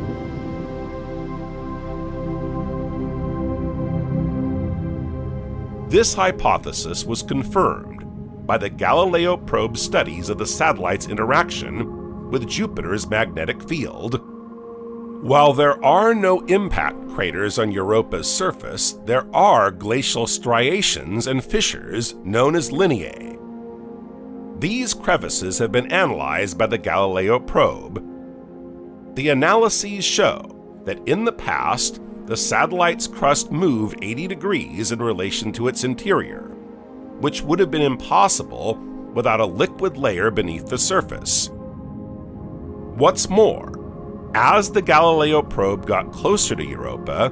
This hypothesis was confirmed by the Galileo probe studies of the satellite's interaction with Jupiter's magnetic field. While there are no impact craters on Europa's surface, there are glacial striations and fissures known as lineae. These crevices have been analyzed by the Galileo probe. The analyses show that in the past, the satellite's crust moved 80 degrees in relation to its interior, which would have been impossible without a liquid layer beneath the surface. What's more, as the Galileo probe got closer to Europa,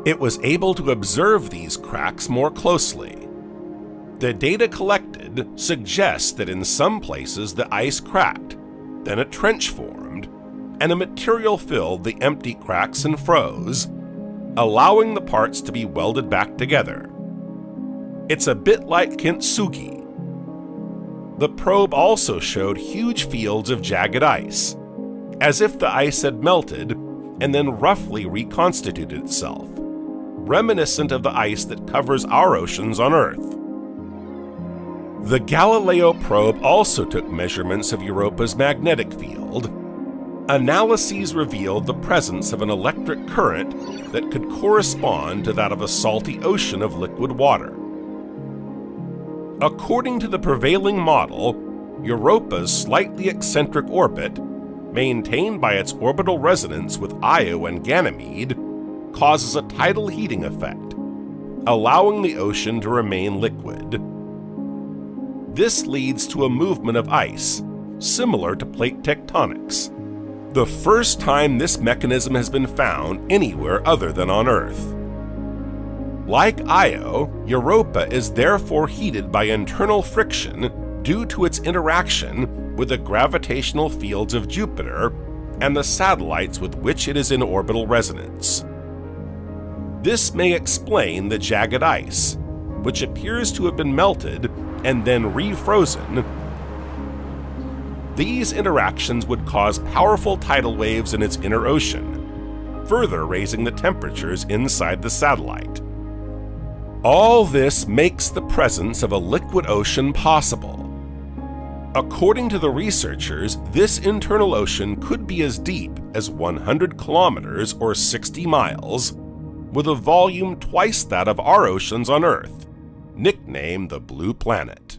it was able to observe these cracks more closely. The data collected suggests that in some places the ice cracked, then a trench formed, and a material filled the empty cracks and froze, allowing the parts to be welded back together. It's a bit like kintsugi. The probe also showed huge fields of jagged ice, as if the ice had melted and then roughly reconstituted itself, reminiscent of the ice that covers our oceans on Earth. The Galileo probe also took measurements of Europa's magnetic field. Analyses revealed the presence of an electric current that could correspond to that of a salty ocean of liquid water. According to the prevailing model, Europa's slightly eccentric orbit, maintained by its orbital resonance with Io and Ganymede, causes a tidal heating effect, allowing the ocean to remain liquid. This leads to a movement of ice, similar to plate tectonics, the first time this mechanism has been found anywhere other than on Earth. Like Io, Europa is therefore heated by internal friction due to its interaction with the gravitational fields of Jupiter and the satellites with which it is in orbital resonance. This may explain the jagged ice, which appears to have been melted and then refrozen. These interactions would cause powerful tidal waves in its inner ocean, further raising the temperatures inside the satellite. All this makes the presence of a liquid ocean possible. According to the researchers, this internal ocean could be as deep as 100 kilometers or 60 miles, with a volume twice that of our oceans on Earth, nicknamed the Blue Planet.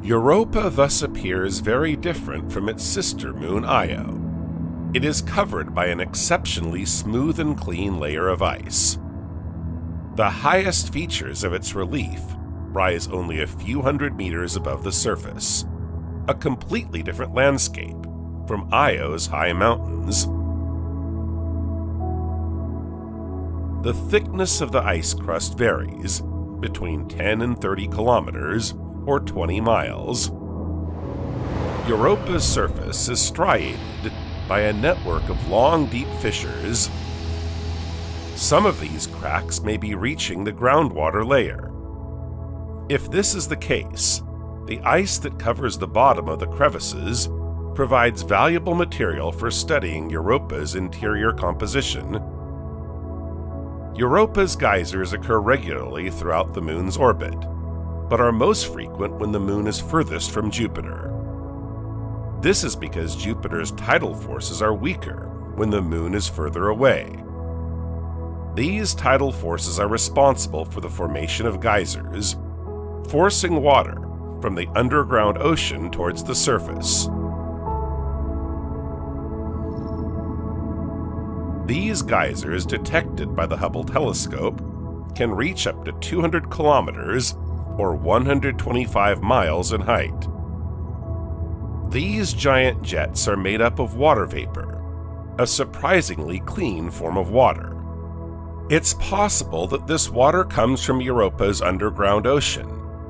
Europa thus appears very different from its sister moon Io. It is covered by an exceptionally smooth and clean layer of ice. The highest features of its relief rise only a few hundred meters above the surface, a completely different landscape from Io's high mountains. The thickness of the ice crust varies between 10 and 30 kilometers or 20 miles. Europa's surface is striated by a network of long, deep fissures. Some of these cracks may be reaching the groundwater layer. If this is the case, the ice that covers the bottom of the crevices provides valuable material for studying Europa's interior composition. Europa's geysers occur regularly throughout the moon's orbit, but are most frequent when the moon is furthest from Jupiter. This is because Jupiter's tidal forces are weaker when the moon is further away. These tidal forces are responsible for the formation of geysers, forcing water from the underground ocean towards the surface. These geysers, detected by the Hubble telescope, can reach up to 200 kilometers or 125 miles in height. These giant jets are made up of water vapor, a surprisingly clean form of water. It's possible that this water comes from Europa's underground ocean,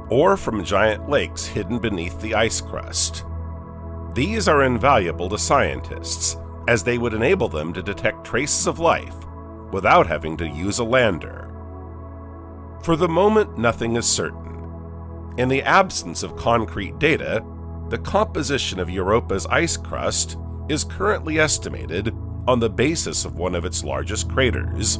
or from giant lakes hidden beneath the ice crust. These are invaluable to scientists, as they would enable them to detect traces of life without having to use a lander. For the moment, nothing is certain. In the absence of concrete data, the composition of Europa's ice crust is currently estimated on the basis of one of its largest craters.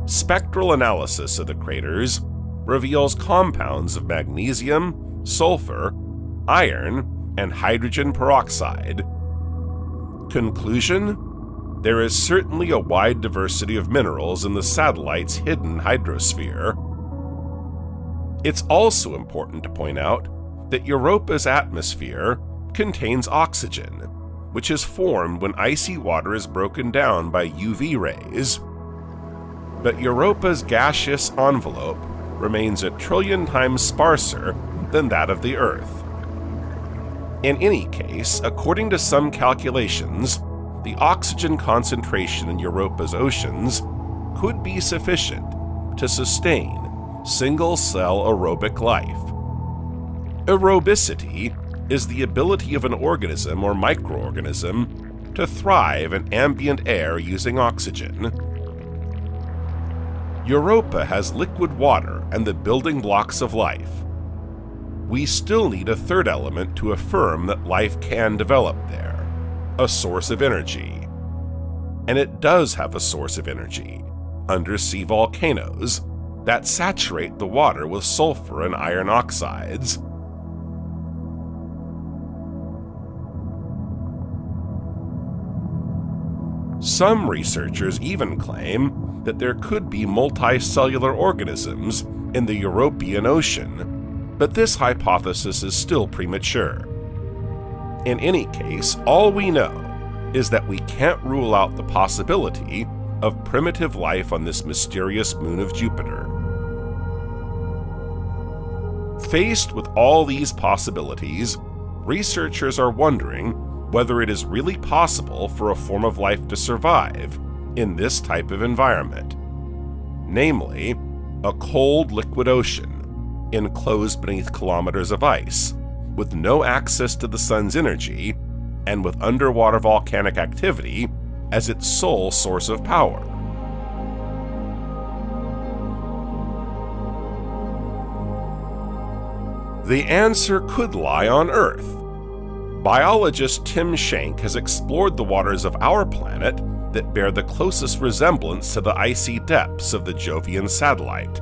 Spectral analysis of the craters reveals compounds of magnesium, sulfur, iron, and hydrogen peroxide. Conclusion: there is certainly a wide diversity of minerals in the satellite's hidden hydrosphere. It's also important to point out that Europa's atmosphere contains oxygen, which is formed when icy water is broken down by UV rays. But Europa's gaseous envelope remains 1 trillion times sparser than that of the Earth. In any case, according to some calculations, the oxygen concentration in Europa's oceans could be sufficient to sustain single-cell aerobic life. Aerobicity is the ability of an organism or microorganism to thrive in ambient air using oxygen. Europa has liquid water and the building blocks of life. We still need a third element to affirm that life can develop there, a source of energy. And it does have a source of energy, undersea volcanoes that saturate the water with sulfur and iron oxides. Some researchers even claim that there could be multicellular organisms in the European Ocean, but this hypothesis is still premature. In any case, all we know is that we can't rule out the possibility of primitive life on this mysterious moon of Jupiter. Faced with all these possibilities, researchers are wondering whether it is really possible for a form of life to survive in this type of environment, namely, a cold liquid ocean enclosed beneath kilometers of ice, with no access to the sun's energy and with underwater volcanic activity as its sole source of power. The answer could lie on Earth. Biologist Tim Schenck has explored the waters of our planet that bear the closest resemblance to the icy depths of the Jovian satellite.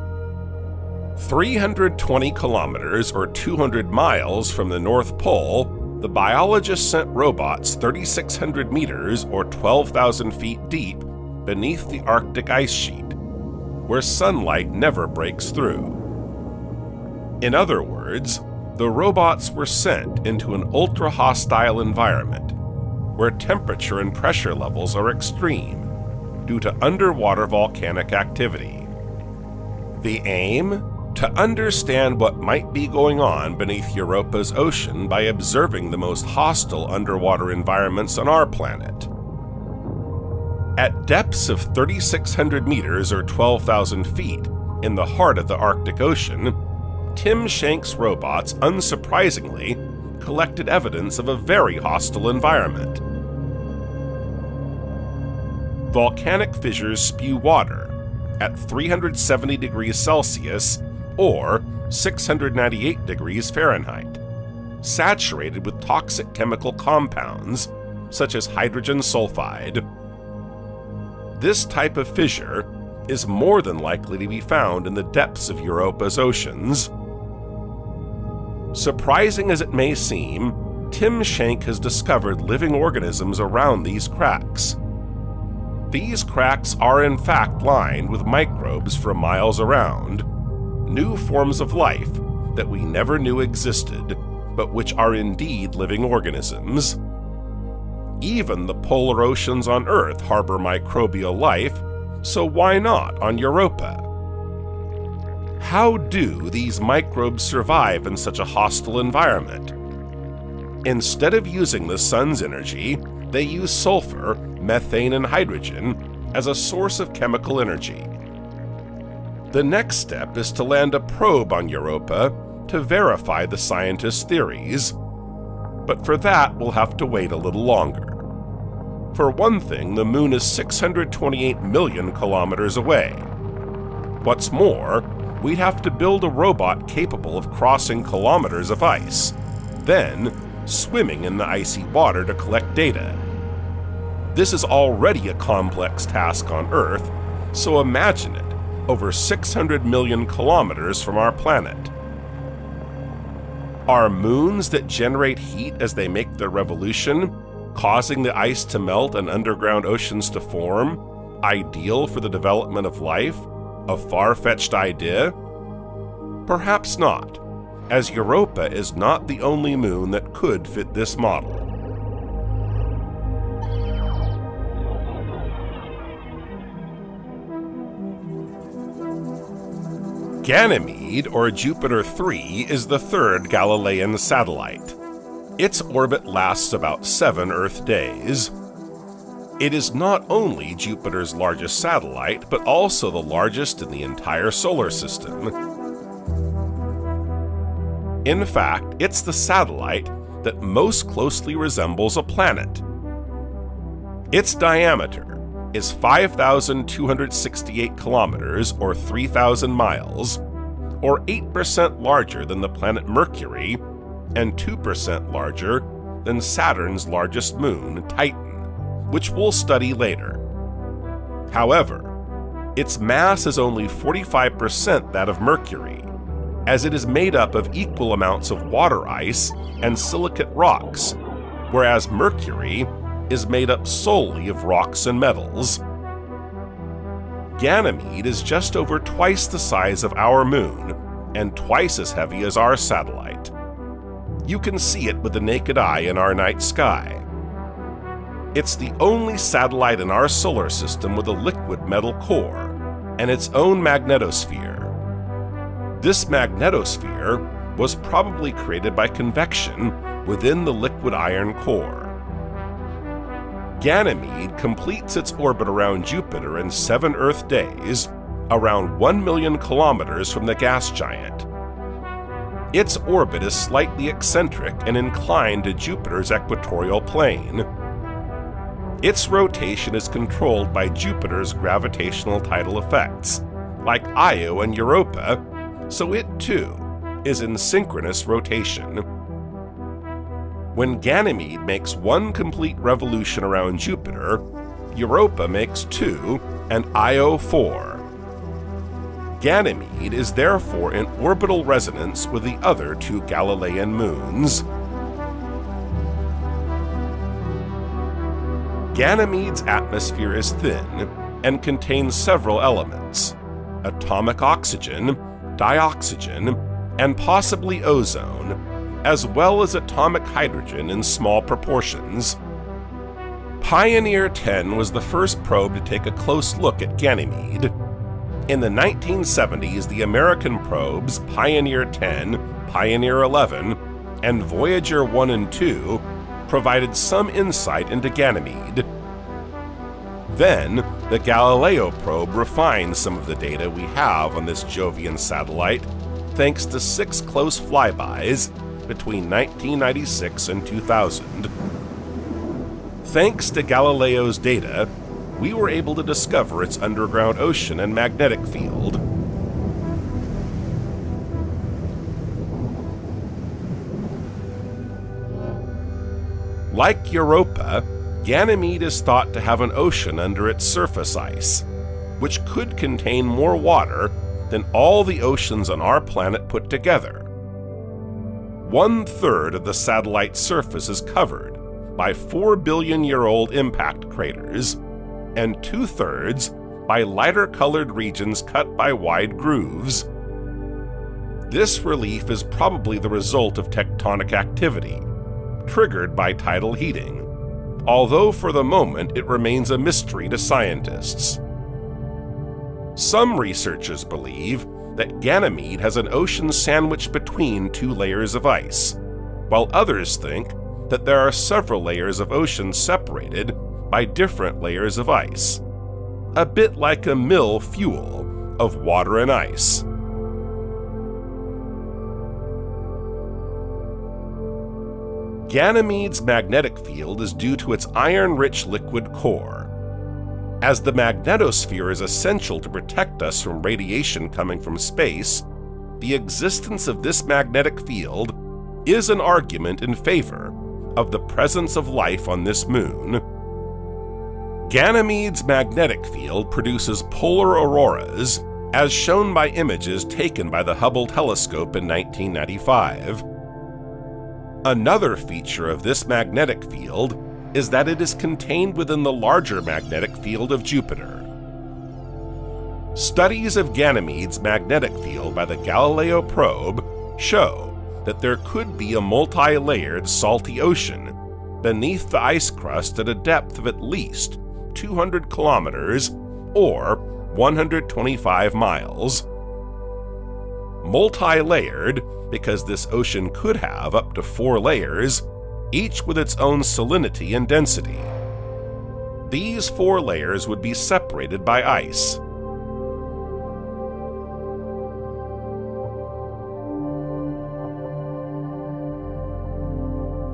320 kilometers or 200 miles from the North Pole, the biologist sent robots 3,600 meters or 12,000 feet deep beneath the Arctic ice sheet, where sunlight never breaks through. In other words, the robots were sent into an ultra-hostile environment where temperature and pressure levels are extreme due to underwater volcanic activity. The aim? To understand what might be going on beneath Europa's ocean by observing the most hostile underwater environments on our planet. At depths of 3,600 meters or 12,000 feet in the heart of the Arctic Ocean, Tim Schenck's robots, unsurprisingly, collected evidence of a very hostile environment. Volcanic fissures spew water at 370 degrees Celsius or 698 degrees Fahrenheit, saturated with toxic chemical compounds such as hydrogen sulfide. This type of fissure is more than likely to be found in the depths of Europa's oceans. Surprising as it may seem, Tim Schenck has discovered living organisms around these cracks. These cracks are in fact lined with microbes for miles around, new forms of life that we never knew existed, but which are indeed living organisms. Even the polar oceans on Earth harbor microbial life, so why not on Europa? How do these microbes survive in such a hostile environment? Instead of using the sun's energy, they use sulfur, methane, and hydrogen as a source of chemical energy. The next step is to land a probe on Europa to verify the scientists' theories. But for that, we'll have to wait a little longer. For one thing, the moon is 628 million kilometers away. What's more, we'd have to build a robot capable of crossing kilometers of ice, then swimming in the icy water to collect data. This is already a complex task on Earth, so imagine it over 600 million kilometers from our planet. Are moons that generate heat as they make their revolution, causing the ice to melt and underground oceans to form, ideal for the development of life? A far-fetched idea? Perhaps not, as Europa is not the only moon that could fit this model. Ganymede, or Jupiter 3, is the third Galilean satellite. Its orbit lasts about 7 Earth days. It is not only Jupiter's largest satellite, but also the largest in the entire solar system. In fact, it's the satellite that most closely resembles a planet. Its diameter is 5,268 kilometers, or 3,000 miles, or 8% larger than the planet Mercury, and 2% larger than Saturn's largest moon, Titan, which we'll study later. However, its mass is only 45% that of Mercury, as it is made up of equal amounts of water ice and silicate rocks, whereas Mercury is made up solely of rocks and metals. Ganymede is just over twice the size of our moon and twice as heavy as our satellite. You can see it with the naked eye in our night sky. It's the only satellite in our solar system with a liquid metal core and its own magnetosphere. This magnetosphere was probably created by convection within the liquid iron core, Ganymede completes its orbit around Jupiter in 7 Earth days, around 1 million kilometers from the gas giant. Its orbit is slightly eccentric and inclined to Jupiter's equatorial plane. Its rotation is controlled by Jupiter's gravitational tidal effects, like Io and Europa, so it too is in synchronous rotation. When Ganymede makes 1 complete revolution around Jupiter, Europa makes 2 and Io 4. Ganymede is therefore in orbital resonance with the other 2 Galilean moons. Ganymede's atmosphere is thin and contains several elements: atomic oxygen, dioxygen, and possibly ozone, as well as atomic hydrogen in small proportions. Pioneer 10 was the first probe to take a close look at Ganymede. In the 1970s, the American probes Pioneer 10, Pioneer 11, and Voyager 1 and 2 provided some insight into Ganymede. Then, the Galileo probe refined some of the data we have on this Jovian satellite, thanks to 6 close flybys between 1996 and 2000. Thanks to Galileo's data, we were able to discover its underground ocean and magnetic field. Like Europa, Ganymede is thought to have an ocean under its surface ice, which could contain more water than all the oceans on our planet put together. 1/3 of the satellite's surface is covered by 4-billion-year-old impact craters, and 2/3 by lighter-colored regions cut by wide grooves. This relief is probably the result of tectonic activity, triggered by tidal heating, although for the moment it remains a mystery to scientists. Some researchers believe that Ganymede has an ocean sandwiched between 2 layers of ice, while others think that there are several layers of ocean separated by different layers of ice, a bit like a mill fuel of water and ice. Ganymede's magnetic field is due to its iron-rich liquid core. As the magnetosphere is essential to protect us from radiation coming from space, the existence of this magnetic field is an argument in favor of the presence of life on this moon. Ganymede's magnetic field produces polar auroras, as shown by images taken by the Hubble telescope in 1995. Another feature of this magnetic field is that it is contained within the larger magnetic field of Jupiter. Studies of Ganymede's magnetic field by the Galileo probe show that there could be a multi-layered salty ocean beneath the ice crust at a depth of at least 200 kilometers or 125 miles. Multi-layered because this ocean could have up to 4 layers, each with its own salinity and density. These 4 layers would be separated by ice.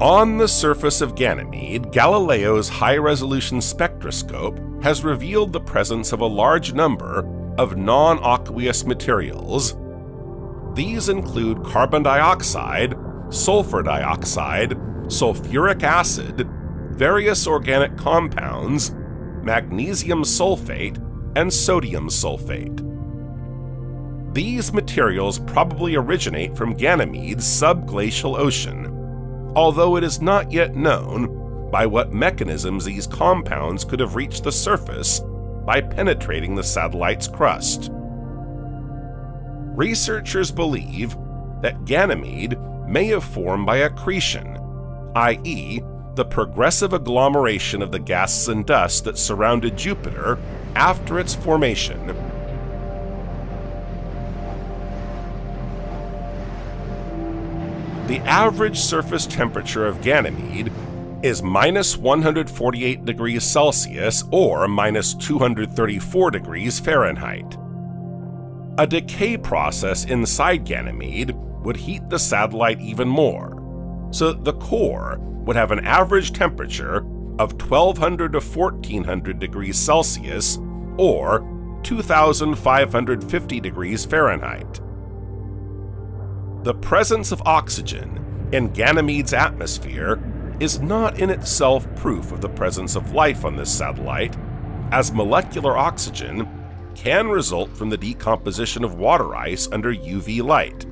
On the surface of Ganymede, Galileo's high-resolution spectroscope has revealed the presence of a large number of non-aqueous materials. These include carbon dioxide, sulfur dioxide, sulfuric acid, various organic compounds, magnesium sulfate, and sodium sulfate. These materials probably originate from Ganymede's subglacial ocean, although it is not yet known by what mechanisms these compounds could have reached the surface by penetrating the satellite's crust. Researchers believe that Ganymede may have formed by accretion, i.e., the progressive agglomeration of the gases and dust that surrounded Jupiter after its formation. The average surface temperature of Ganymede is minus 148 degrees Celsius or minus 234 degrees Fahrenheit. A decay process inside Ganymede would heat the satellite even more, so that the core would have an average temperature of 1200 to 1400 degrees Celsius or 2550 degrees Fahrenheit. The presence of oxygen in Ganymede's atmosphere is not in itself proof of the presence of life on this satellite, as molecular oxygen can result from the decomposition of water ice under UV light.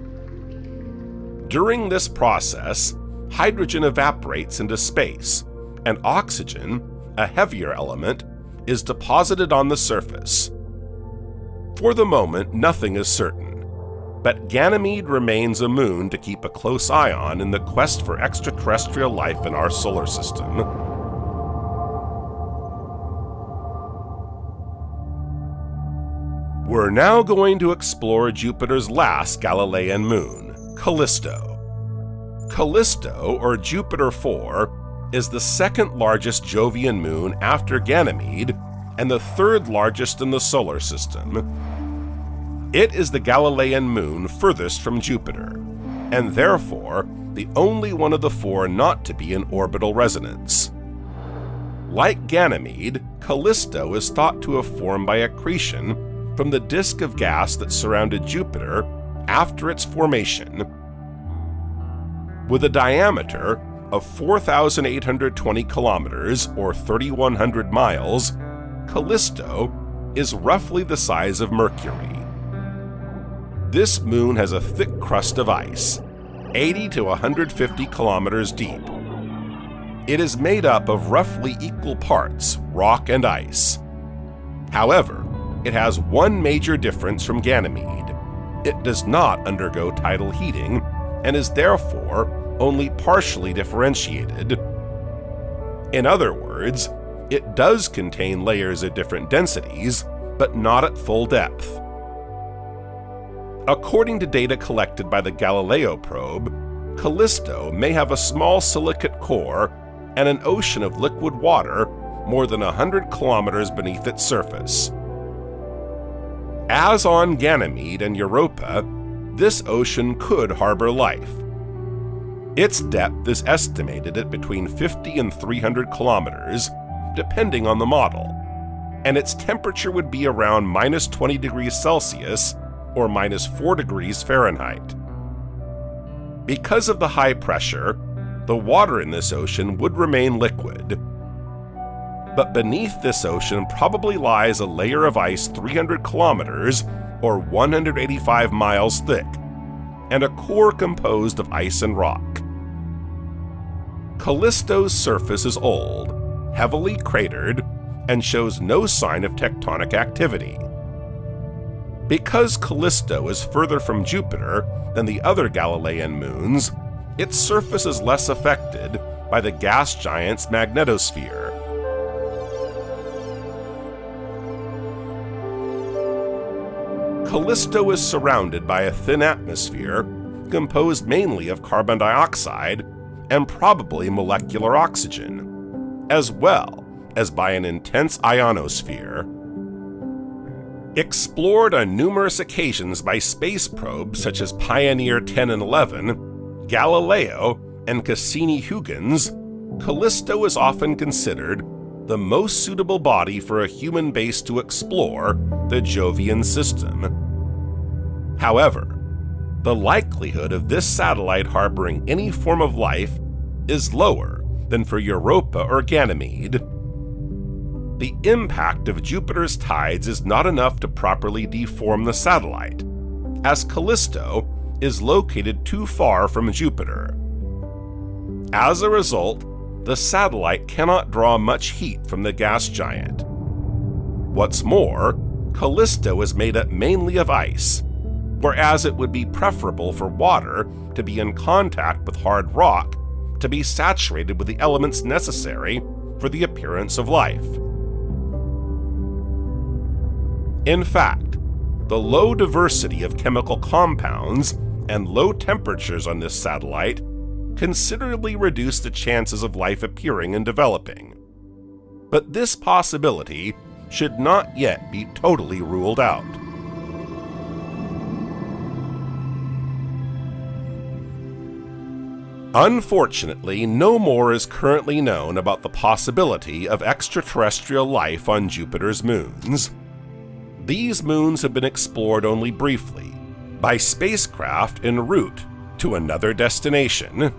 During this process, hydrogen evaporates into space, and oxygen, a heavier element, is deposited on the surface. For the moment, nothing is certain, but Ganymede remains a moon to keep a close eye on in the quest for extraterrestrial life in our solar system. We're now going to explore Jupiter's last Galilean moon, Callisto. Callisto, or Jupiter 4, is the second largest Jovian moon after Ganymede and the third largest in the solar system. It is the Galilean moon furthest from Jupiter, and therefore the only one of the four not to be in orbital resonance. Like Ganymede, Callisto is thought to have formed by accretion from the disk of gas that surrounded Jupiter after its formation. With a diameter of 4,820 kilometers or 3,100 miles, Callisto is roughly the size of Mercury. This moon has a thick crust of ice, 80 to 150 kilometers deep. It is made up of roughly equal parts rock and ice. However, it has one major difference from Ganymede. It does not undergo tidal heating and is therefore only partially differentiated. In other words, it does contain layers of different densities, but not at full depth. According to data collected by the Galileo probe, Callisto may have a small silicate core and an ocean of liquid water more than 100 kilometers beneath its surface. As on Ganymede and Europa, this ocean could harbor life. Its depth is estimated at between 50 and 300 kilometers, depending on the model, and its temperature would be around minus 20 degrees Celsius or minus 4 degrees Fahrenheit. Because of the high pressure, the water in this ocean would remain liquid. But beneath this ocean probably lies a layer of ice 300 kilometers or 185 miles thick, and a core composed of ice and rock. Callisto's surface is old, heavily cratered, and shows no sign of tectonic activity. Because Callisto is further from Jupiter than the other Galilean moons, its surface is less affected by the gas giant's magnetosphere. Callisto is surrounded by a thin atmosphere composed mainly of carbon dioxide and probably molecular oxygen, as well as by an intense ionosphere. Explored on numerous occasions by space probes such as Pioneer 10 and 11, Galileo, and Cassini-Huygens, Callisto is often considered the most suitable body for a human base to explore the Jovian system. However, the likelihood of this satellite harboring any form of life is lower than for Europa or Ganymede. The impact of Jupiter's tides is not enough to properly deform the satellite, as Callisto is located too far from Jupiter. As a result, the satellite cannot draw much heat from the gas giant. What's more, Callisto is made up mainly of ice, whereas it would be preferable for water to be in contact with hard rock to be saturated with the elements necessary for the appearance of life. In fact, the low diversity of chemical compounds and low temperatures on this satellite considerably reduce the chances of life appearing and developing. But this possibility should not yet be totally ruled out. Unfortunately, no more is currently known about the possibility of extraterrestrial life on Jupiter's moons. These moons have been explored only briefly, by spacecraft en route to another destination.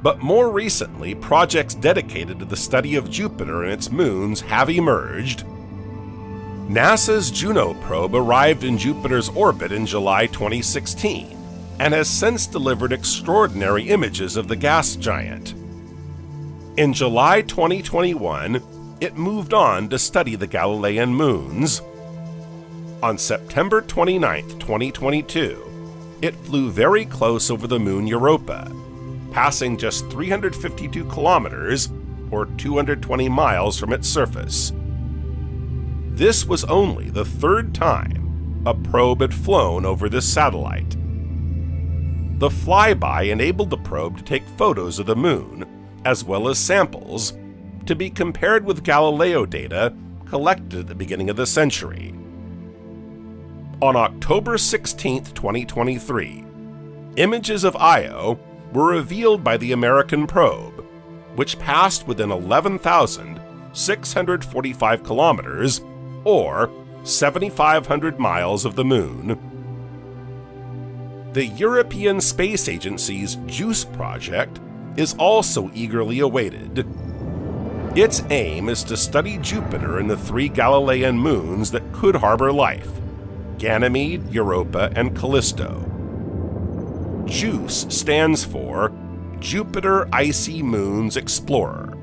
But more recently, projects dedicated to the study of Jupiter and its moons have emerged. NASA's Juno probe arrived in Jupiter's orbit in July 2016, and has since delivered extraordinary images of the gas giant. In July 2021, it moved on to study the Galilean moons. On September 29, 2022, it flew very close over the moon Europa, passing just 352 kilometers, or 220 miles from its surface. This was only the third time a probe had flown over this satellite. The flyby enabled the probe to take photos of the moon, as well as samples, to be compared with Galileo data collected at the beginning of the century. On October 16, 2023, images of Io were revealed by the American probe, which passed within 11,645 kilometers, or 7,500 miles of the moon. The European Space Agency's JUICE project is also eagerly awaited. Its aim is to study Jupiter and the 3 Galilean moons that could harbor life: Ganymede, Europa, and Callisto. JUICE stands for Jupiter Icy Moons Explorer.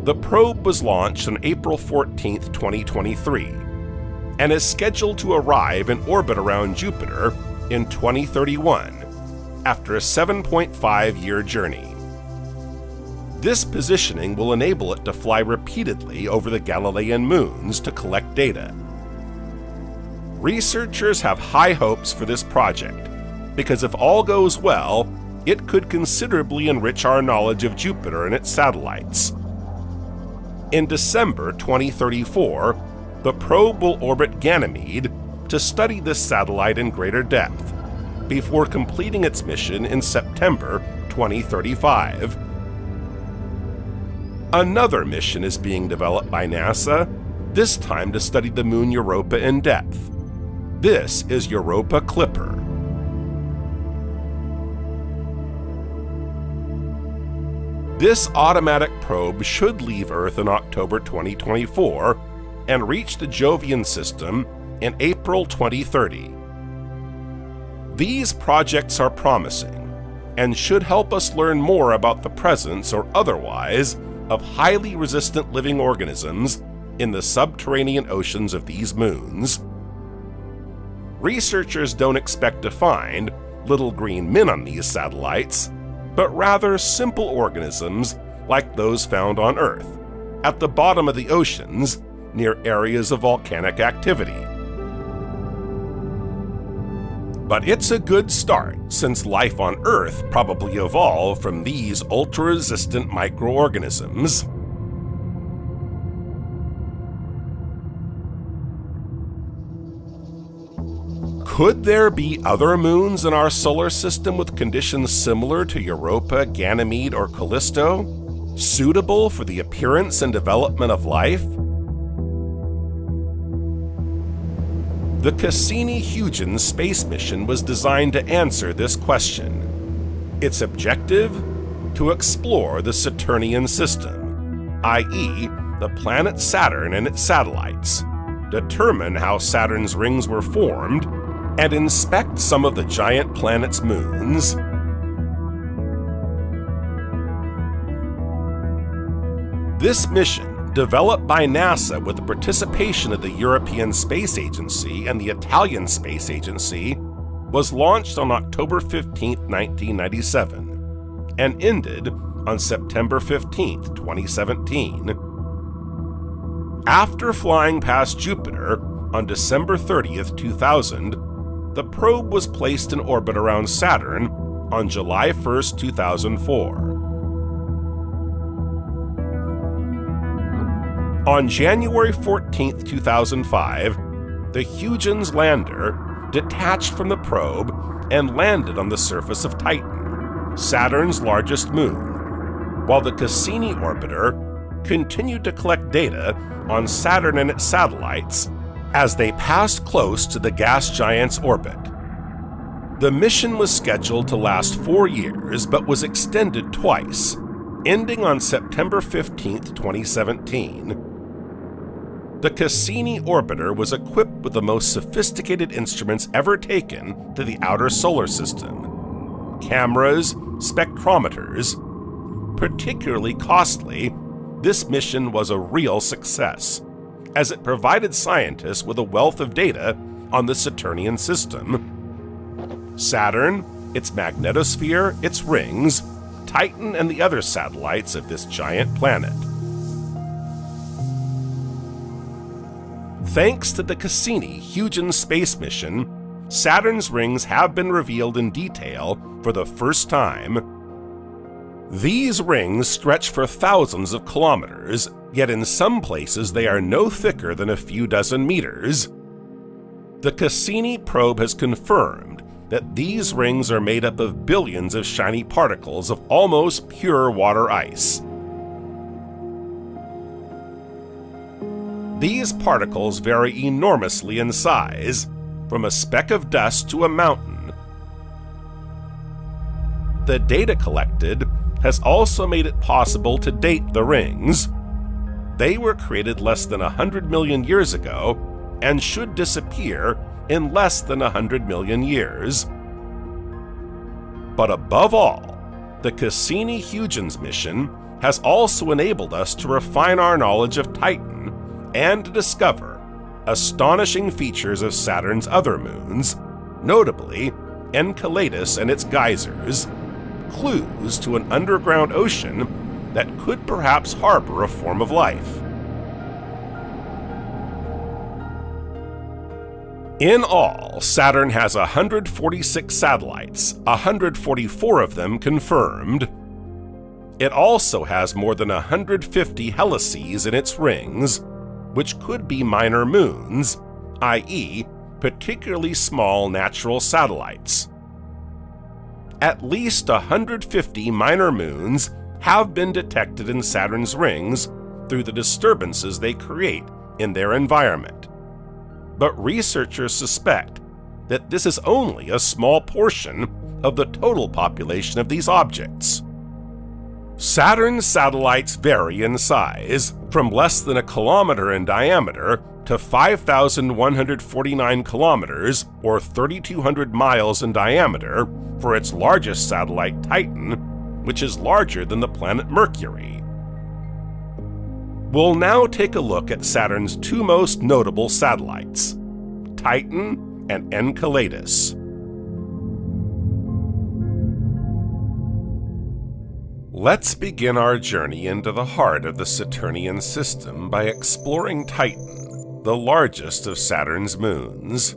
The probe was launched on April 14, 2023, and is scheduled to arrive in orbit around Jupiter in 2031, after a 7.5-year journey. This positioning will enable it to fly repeatedly over the Galilean moons to collect data. Researchers have high hopes for this project, because if all goes well, it could considerably enrich our knowledge of Jupiter and its satellites. In December 2034, the probe will orbit Ganymede to study this satellite in greater depth, before completing its mission in September 2035. Another mission is being developed by NASA, this time to study the moon Europa in depth. This is Europa Clipper. This automatic probe should leave Earth in October 2024 and reach the Jovian system in April 2030. These projects are promising and should help us learn more about the presence or otherwise of highly resistant living organisms in the subterranean oceans of these moons. Researchers don't expect to find little green men on these satellites, but rather simple organisms like those found on Earth, at the bottom of the oceans near areas of volcanic activity. But it's a good start, since life on Earth probably evolved from these ultra-resistant microorganisms. Could there be other moons in our solar system with conditions similar to Europa, Ganymede, or Callisto, suitable for the appearance and development of life? The Cassini-Huygens space mission was designed to answer this question. Its objective? To explore the Saturnian system, i.e., the planet Saturn and its satellites, determine how Saturn's rings were formed, and inspect some of the giant planet's moons. This mission, developed by NASA with the participation of the European Space Agency and the Italian Space Agency, was launched on October 15, 1997, and ended on September 15, 2017. After flying past Jupiter on December 30, 2000, the probe was placed in orbit around Saturn on July 1, 2004. On January 14, 2005, the Huygens lander detached from the probe and landed on the surface of Titan, Saturn's largest moon, while the Cassini orbiter continued to collect data on Saturn and its satellites as they passed close to the gas giant's orbit. The mission was scheduled to last 4 years but was extended twice, ending on September 15, 2017. The Cassini orbiter was equipped with the most sophisticated instruments ever taken to the outer solar system: cameras, spectrometers. Particularly costly, this mission was a real success, as it provided scientists with a wealth of data on the Saturnian system, Saturn, its magnetosphere, its rings, Titan, and the other satellites of this giant planet. Thanks to the Cassini-Huygens space mission, Saturn's rings have been revealed in detail for the first time. These rings stretch for thousands of kilometers, yet in some places they are no thicker than a few dozen meters. The Cassini probe has confirmed that these rings are made up of billions of shiny particles of almost pure water ice. These particles vary enormously in size, from a speck of dust to a mountain. The data collected has also made it possible to date the rings. They were created less than 100 million years ago and should disappear in less than 100 million years. But above all, the Cassini-Huygens mission has also enabled us to refine our knowledge of Titan and to discover astonishing features of Saturn's other moons, notably Enceladus and its geysers, clues to an underground ocean that could perhaps harbor a form of life. In all, Saturn has 146 satellites, 144 of them confirmed. It also has more than 150 helices in its rings, which could be minor moons, i.e., particularly small natural satellites. At least 150 minor moons have been detected in Saturn's rings through the disturbances they create in their environment. But researchers suspect that this is only a small portion of the total population of these objects. Saturn's satellites vary in size, from less than a kilometer in diameter to 5,149 kilometers or 3,200 miles in diameter for its largest satellite, Titan, which is larger than the planet Mercury. We'll now take a look at Saturn's two most notable satellites, Titan and Enceladus. Let's begin our journey into the heart of the Saturnian system by exploring Titan, the largest of Saturn's moons.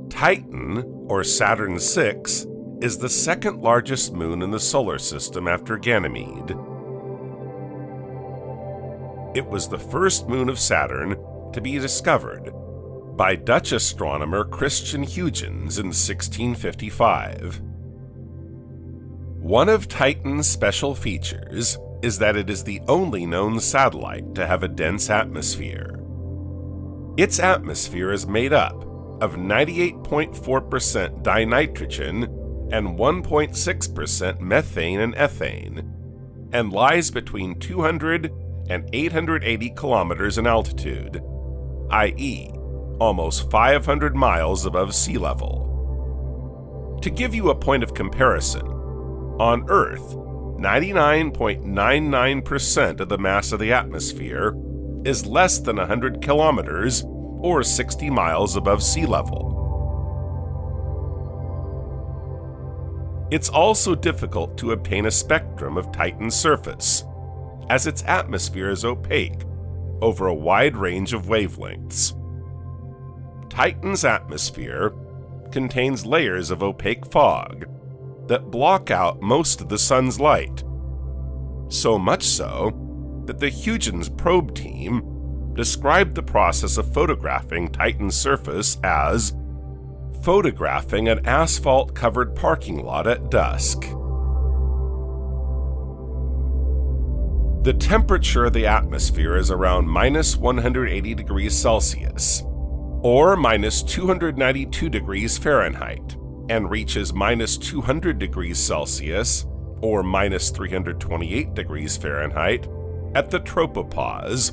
Titan, or Saturn VI, is the second largest moon in the solar system after Ganymede. It was the first moon of Saturn to be discovered by Dutch astronomer Christian Huygens in 1655. One of Titan's special features is that it is the only known satellite to have a dense atmosphere. Its atmosphere is made up of 98.4% dinitrogen and 1.6% methane and ethane, and lies between 200 and 880 kilometers in altitude, i.e., almost 500 miles above sea level. To give you a point of comparison, on Earth, 99.99% of the mass of the atmosphere is less than 100 kilometers or 60 miles above sea level. It's also difficult to obtain a spectrum of Titan's surface, as its atmosphere is opaque over a wide range of wavelengths. Titan's atmosphere contains layers of opaque fog, that block out most of the sun's light. So much so that the Huygens probe team described the process of photographing Titan's surface as photographing an asphalt-covered parking lot at dusk. The temperature of the atmosphere is around minus 180 degrees Celsius, or minus 292 degrees Fahrenheit, and reaches minus 200 degrees Celsius, or minus 328 degrees Fahrenheit, at the tropopause,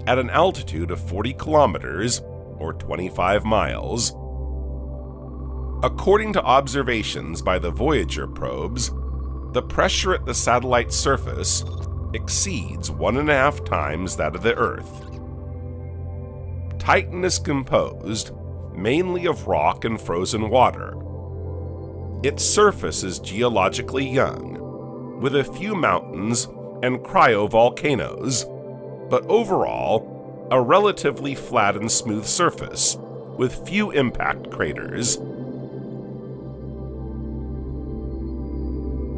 at an altitude of 40 kilometers, or 25 miles. According to observations by the Voyager probes, the pressure at the satellite's surface exceeds 1.5 times that of the Earth. Titan is composed mainly of rock and frozen water. Its surface is geologically young, with a few mountains and cryovolcanoes, but overall, a relatively flat and smooth surface, with few impact craters.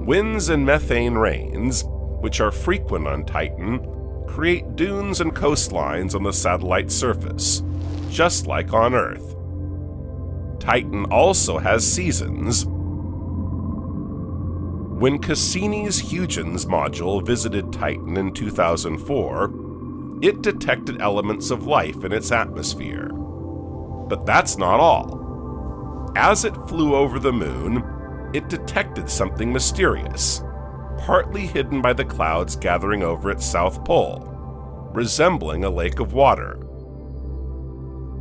Winds and methane rains, which are frequent on Titan, create dunes and coastlines on the satellite's surface, just like on Earth. Titan also has seasons. When Cassini's Huygens module visited Titan in 2004, it detected elements of life in its atmosphere. But that's not all. As it flew over the moon, it detected something mysterious, partly hidden by the clouds gathering over its south pole, resembling a lake of water.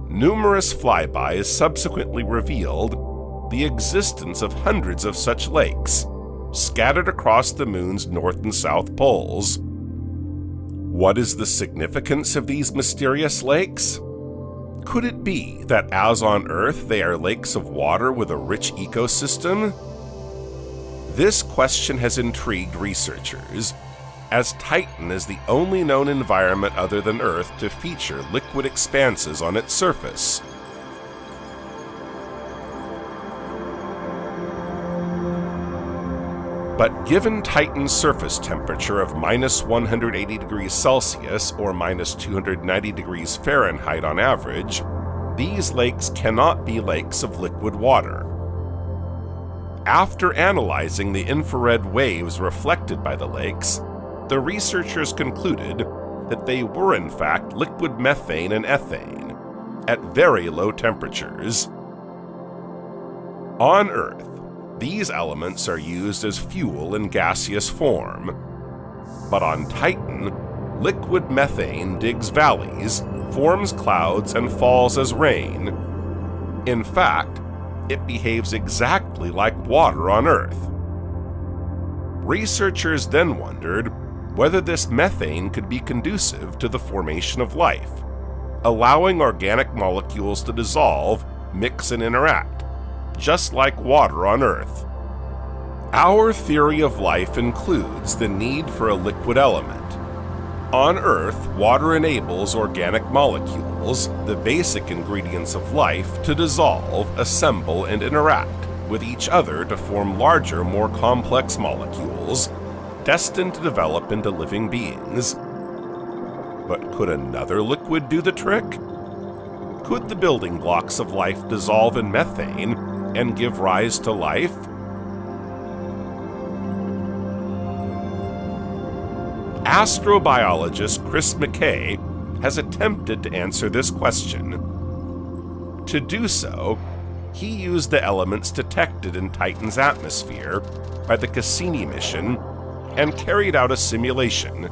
Numerous flybys subsequently revealed the existence of hundreds of such lakes, scattered across the moon's north and south poles. What is the significance of these mysterious lakes? Could it be that, as on Earth, they are lakes of water with a rich ecosystem? This question has intrigued researchers, as Titan is the only known environment other than Earth to feature liquid expanses on its surface. But given Titan's surface temperature of minus 180 degrees Celsius or minus 290 degrees Fahrenheit on average, these lakes cannot be lakes of liquid water. After analyzing the infrared waves reflected by the lakes, the researchers concluded that they were in fact liquid methane and ethane, at very low temperatures. On Earth, these elements are used as fuel in gaseous form. But on Titan, liquid methane digs valleys, forms clouds, and falls as rain. In fact, it behaves exactly like water on Earth. Researchers then wondered whether this methane could be conducive to the formation of life, allowing organic molecules to dissolve, mix, and interact, just like water on Earth. Our theory of life includes the need for a liquid element. On Earth, water enables organic molecules, the basic ingredients of life, to dissolve, assemble, and interact with each other to form larger, more complex molecules, destined to develop into living beings. But could another liquid do the trick? Could the building blocks of life dissolve in methane and give rise to life? Astrobiologist Chris McKay has attempted to answer this question. To do so, he used the elements detected in Titan's atmosphere by the Cassini mission and carried out a simulation.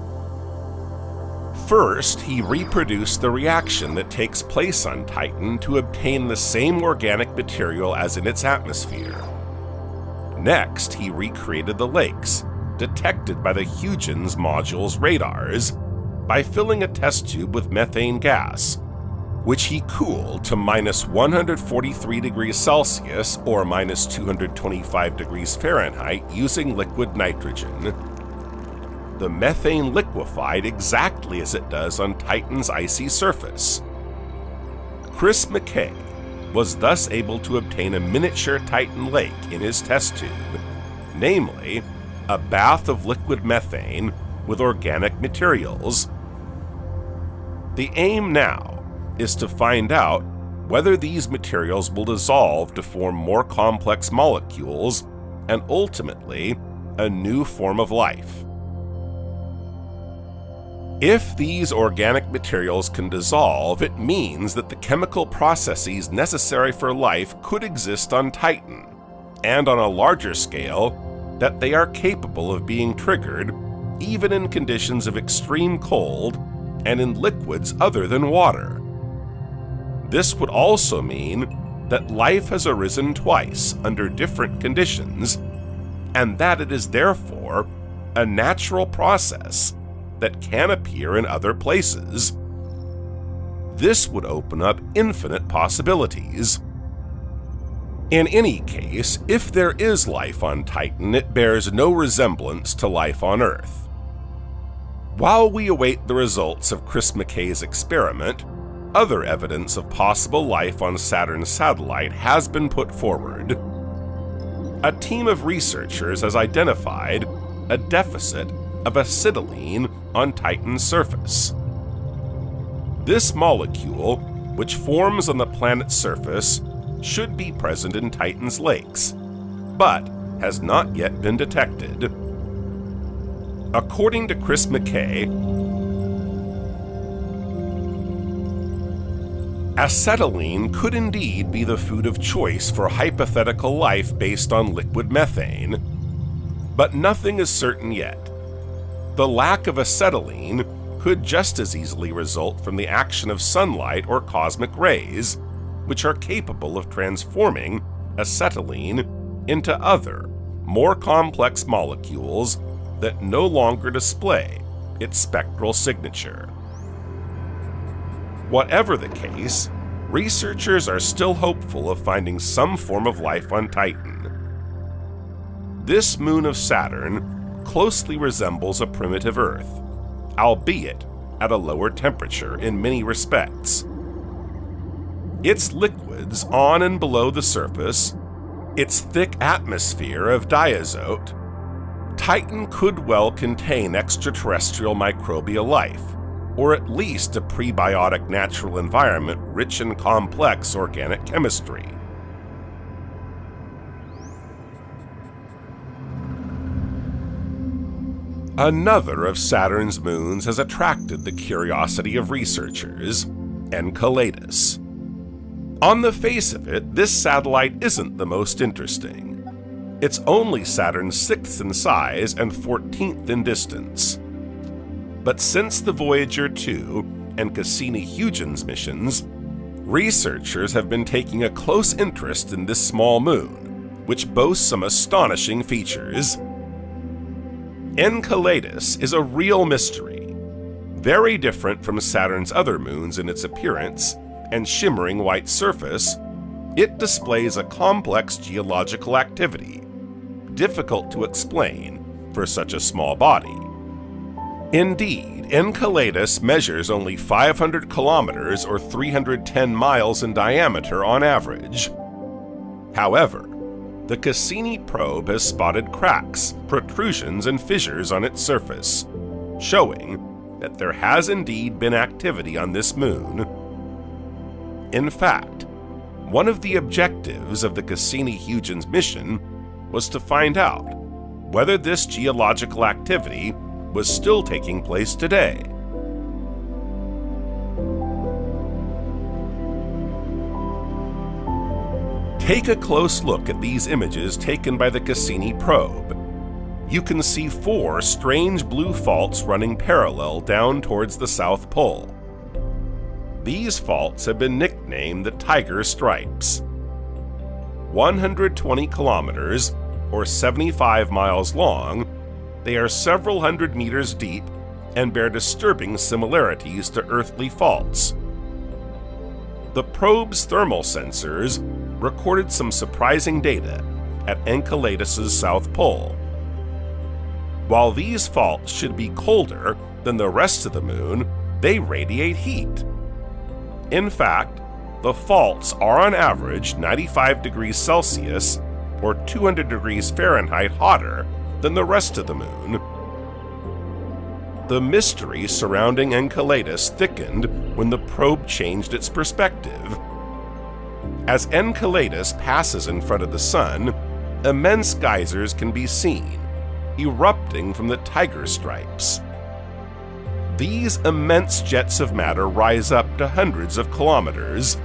First, he reproduced the reaction that takes place on Titan to obtain the same organic material as in its atmosphere. Next, he recreated the lakes, detected by the Huygens module's radars, by filling a test tube with methane gas, which he cooled to minus 143 degrees Celsius or minus 225 degrees Fahrenheit using liquid nitrogen. The methane liquefied exactly as it does on Titan's icy surface. Chris McKay was thus able to obtain a miniature Titan lake in his test tube, namely, a bath of liquid methane with organic materials. The aim now is to find out whether these materials will dissolve to form more complex molecules and ultimately a new form of life. If these organic materials can dissolve, it means that the chemical processes necessary for life could exist on Titan, and on a larger scale, that they are capable of being triggered even in conditions of extreme cold and in liquids other than water. This would also mean that life has arisen twice under different conditions, and that it is therefore a natural process that can appear in other places. This would open up infinite possibilities. In any case, if there is life on Titan, it bears no resemblance to life on Earth. While we await the results of Chris McKay's experiment, other evidence of possible life on Saturn's satellite has been put forward. A team of researchers has identified a deficit of acetylene on Titan's surface. This molecule, which forms on the planet's surface, should be present in Titan's lakes, but has not yet been detected. According to Chris McKay, acetylene could indeed be the food of choice for hypothetical life based on liquid methane, but nothing is certain yet. The lack of acetylene could just as easily result from the action of sunlight or cosmic rays, which are capable of transforming acetylene into other, more complex molecules that no longer display its spectral signature. Whatever the case, researchers are still hopeful of finding some form of life on Titan. This moon of Saturn closely resembles a primitive Earth, albeit at a lower temperature in many respects. Its liquids on and below the surface, its thick atmosphere of diazote, Titan could well contain extraterrestrial microbial life, or at least a prebiotic natural environment rich in complex organic chemistry. Another of Saturn's moons has attracted the curiosity of researchers, Enceladus. On the face of it, this satellite isn't the most interesting. It's only Saturn's 6th in size and 14th in distance. But since the Voyager 2 and Cassini-Huygens missions, researchers have been taking a close interest in this small moon, which boasts some astonishing features. Enceladus is a real mystery, very different from Saturn's other moons in its appearance and shimmering white surface. It displays a complex geological activity, difficult to explain for such a small body. Indeed, Enceladus measures only 500 kilometers or 310 miles in diameter on average. However, the Cassini probe has spotted cracks, protrusions, and fissures on its surface, showing that there has indeed been activity on this moon. In fact, one of the objectives of the Cassini-Huygens mission was to find out whether this geological activity was still taking place today. Take a close look at these images taken by the Cassini probe. You can see 4 strange blue faults running parallel down towards the South Pole. These faults have been nicknamed the Tiger Stripes. 120 kilometers, or 75 miles long, they are several hundred meters deep and bear disturbing similarities to earthly faults. The probe's thermal sensors recorded some surprising data at Enceladus's South Pole. While these faults should be colder than the rest of the moon, they radiate heat. In fact, the faults are on average 95 degrees Celsius or 200 degrees Fahrenheit hotter than the rest of the Moon. The mystery surrounding Enceladus thickened when the probe changed its perspective. As Enceladus passes in front of the Sun, immense geysers can be seen, erupting from the tiger stripes. These immense jets of matter rise up to hundreds of kilometers.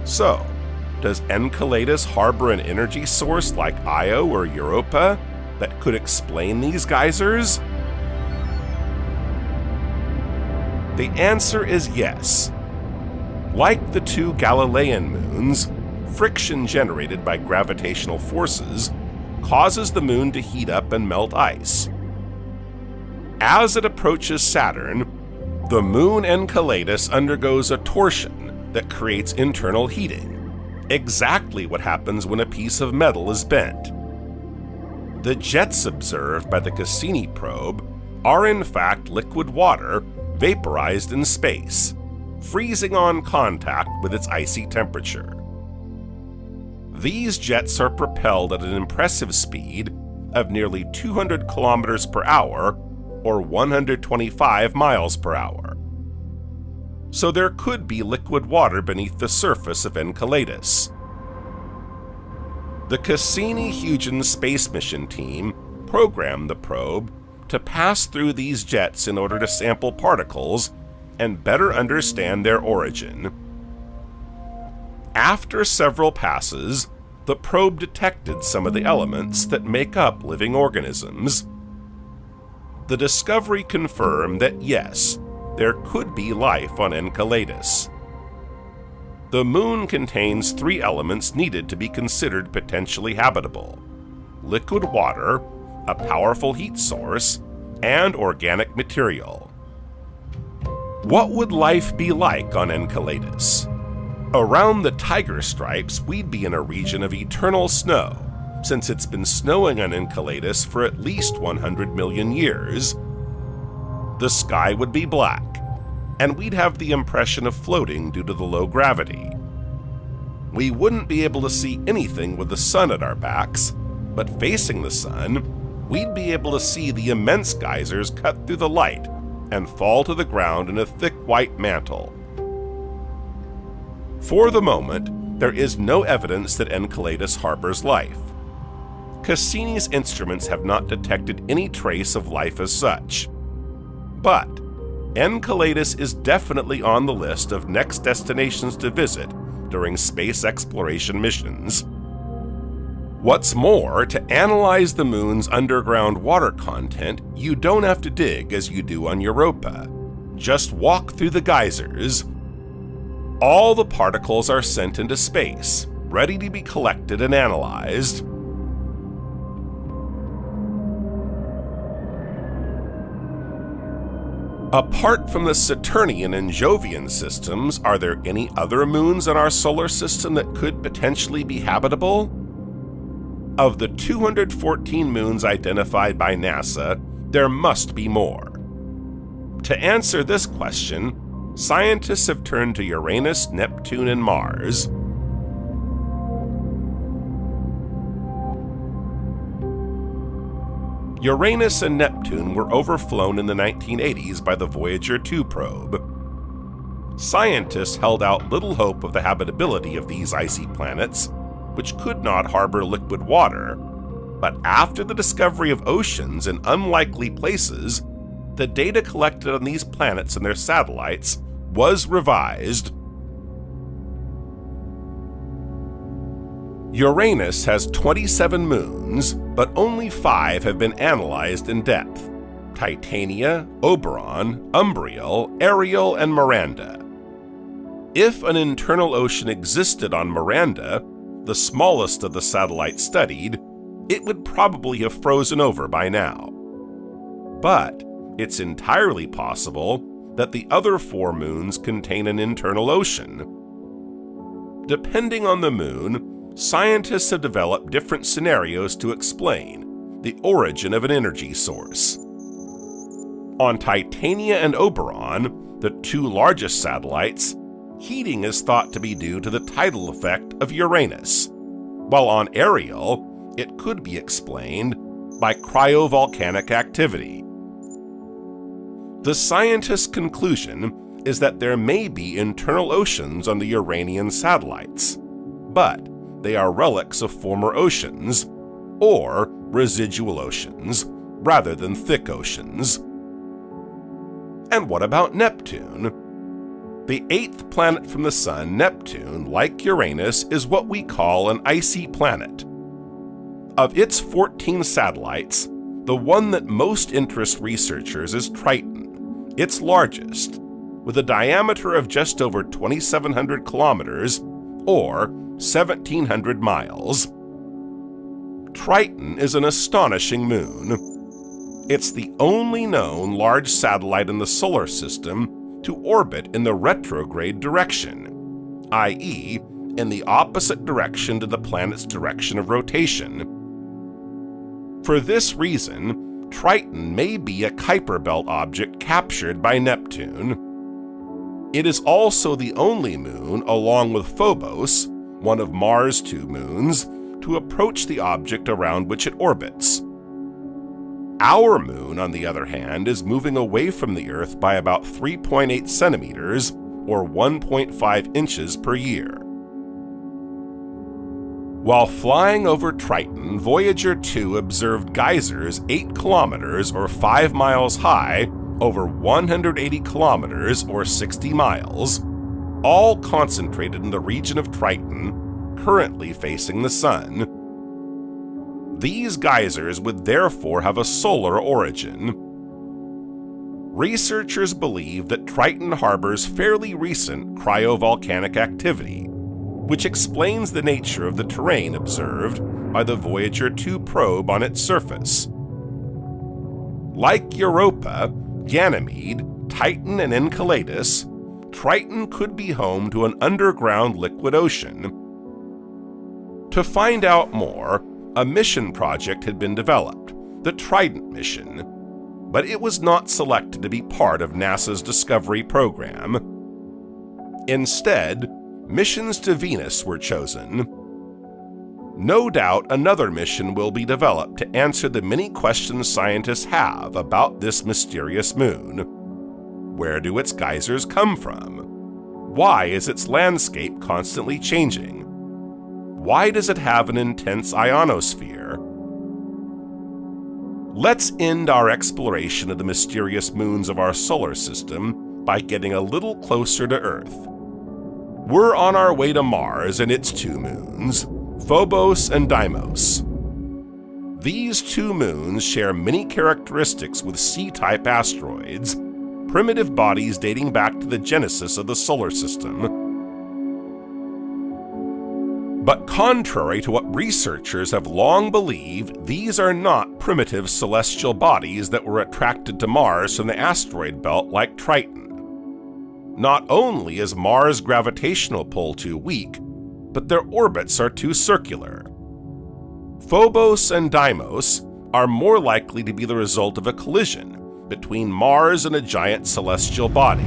So, does Enceladus harbor an energy source like Io or Europa that could explain these geysers? The answer is yes. Like the two Galilean moons, friction generated by gravitational forces causes the Moon to heat up and melt ice. As it approaches Saturn, the Moon Enceladus undergoes a torsion that creates internal heating, exactly what happens when a piece of metal is bent. The jets observed by the Cassini probe are in fact liquid water vaporized in space, freezing on contact with its icy temperature. These jets are propelled at an impressive speed of nearly 200 kilometers per hour or 125 miles per hour. So there could be liquid water beneath the surface of Enceladus. The Cassini-Huygens space mission team programmed the probe to pass through these jets in order to sample particles and better understand their origin. After several passes, the probe detected some of the elements that make up living organisms. The discovery confirmed that yes, there could be life on Enceladus. The Moon contains 3 elements needed to be considered potentially habitable: liquid water, a powerful heat source, and organic material. What would life be like on Enceladus? Around the tiger stripes, we'd be in a region of eternal snow, since it's been snowing on Enceladus for at least 100 million years. The sky would be black, and we'd have the impression of floating due to the low gravity. We wouldn't be able to see anything with the sun at our backs, but facing the sun, we'd be able to see the immense geysers cut through the light and fall to the ground in a thick white mantle. For the moment, there is no evidence that Enceladus harbors life. Cassini's instruments have not detected any trace of life as such. But Enceladus is definitely on the list of next destinations to visit during space exploration missions. What's more, to analyze the Moon's underground water content, you don't have to dig as you do on Europa. Just walk through the geysers. All the particles are sent into space, ready to be collected and analyzed. Apart from the Saturnian and Jovian systems, are there any other moons in our solar system that could potentially be habitable? Of the 214 moons identified by NASA, there must be more. To answer this question, scientists have turned to Uranus, Neptune, and Mars. Uranus and Neptune were overflown in the 1980s by the Voyager 2 probe. Scientists held out little hope of the habitability of these icy planets, which could not harbor liquid water, but after the discovery of oceans in unlikely places, the data collected on these planets and their satellites was revised. Uranus has 27 moons, but only 5 have been analyzed in depth: Titania, Oberon, Umbriel, Ariel, and Miranda. If an internal ocean existed on Miranda, the smallest of the satellites studied, it would probably have frozen over by now. But it's entirely possible that the other 4 moons contain an internal ocean. Depending on the moon, scientists have developed different scenarios to explain the origin of an energy source. On Titania and Oberon, the 2 largest satellites, heating is thought to be due to the tidal effect of Uranus. while on Ariel, it could be explained by cryovolcanic activity. The scientists' conclusion is that there may be internal oceans on the Uranian satellites, but they are relics of former oceans, or residual oceans, rather than thick oceans. And what about Neptune? The eighth planet from the Sun, Neptune, like Uranus, is what we call an icy planet. Of its 14 satellites, the one that most interests researchers is Triton, its largest, with a diameter of just over 2,700 kilometers, or 1,700 miles. Triton is an astonishing moon. It's the only known large satellite in the solar system to orbit in the retrograde direction, i.e., in the opposite direction to the planet's direction of rotation. For this reason, Triton may be a Kuiper Belt object captured by Neptune. It is also the only moon, along with Phobos, one of Mars' two moons, to approach the object around which it orbits. Our moon, on the other hand, is moving away from the Earth by about 3.8 centimeters, or 1.5 inches per year. While flying over Triton, Voyager 2 observed geysers 8 kilometers, or 5 miles high, over 180 kilometers, or 60 miles, all concentrated in the region of Triton, currently facing the Sun. These geysers would therefore have a solar origin. Researchers believe that Triton harbors fairly recent cryovolcanic activity, which explains the nature of the terrain observed by the Voyager 2 probe on its surface. Like Europa, Ganymede, Titan, and Enceladus, Triton could be home to an underground liquid ocean. To find out more, a mission project had been developed, the Trident mission, but it was not selected to be part of NASA's Discovery program. Instead, missions to Venus were chosen. No doubt another mission will be developed to answer the many questions scientists have about this mysterious moon. Where do its geysers come from? Why is its landscape constantly changing? Why does it have an intense ionosphere? Let's end our exploration of the mysterious moons of our solar system by getting a little closer to Earth. We're on our way to Mars and its two moons, Phobos and Deimos. These two moons share many characteristics with C-type asteroids, primitive bodies dating back to the genesis of the solar system. But contrary to what researchers have long believed, these are not primitive celestial bodies that were attracted to Mars from the asteroid belt like Triton. Not only is Mars' gravitational pull too weak, but their orbits are too circular. Phobos and Deimos are more likely to be the result of a collision between Mars and a giant celestial body.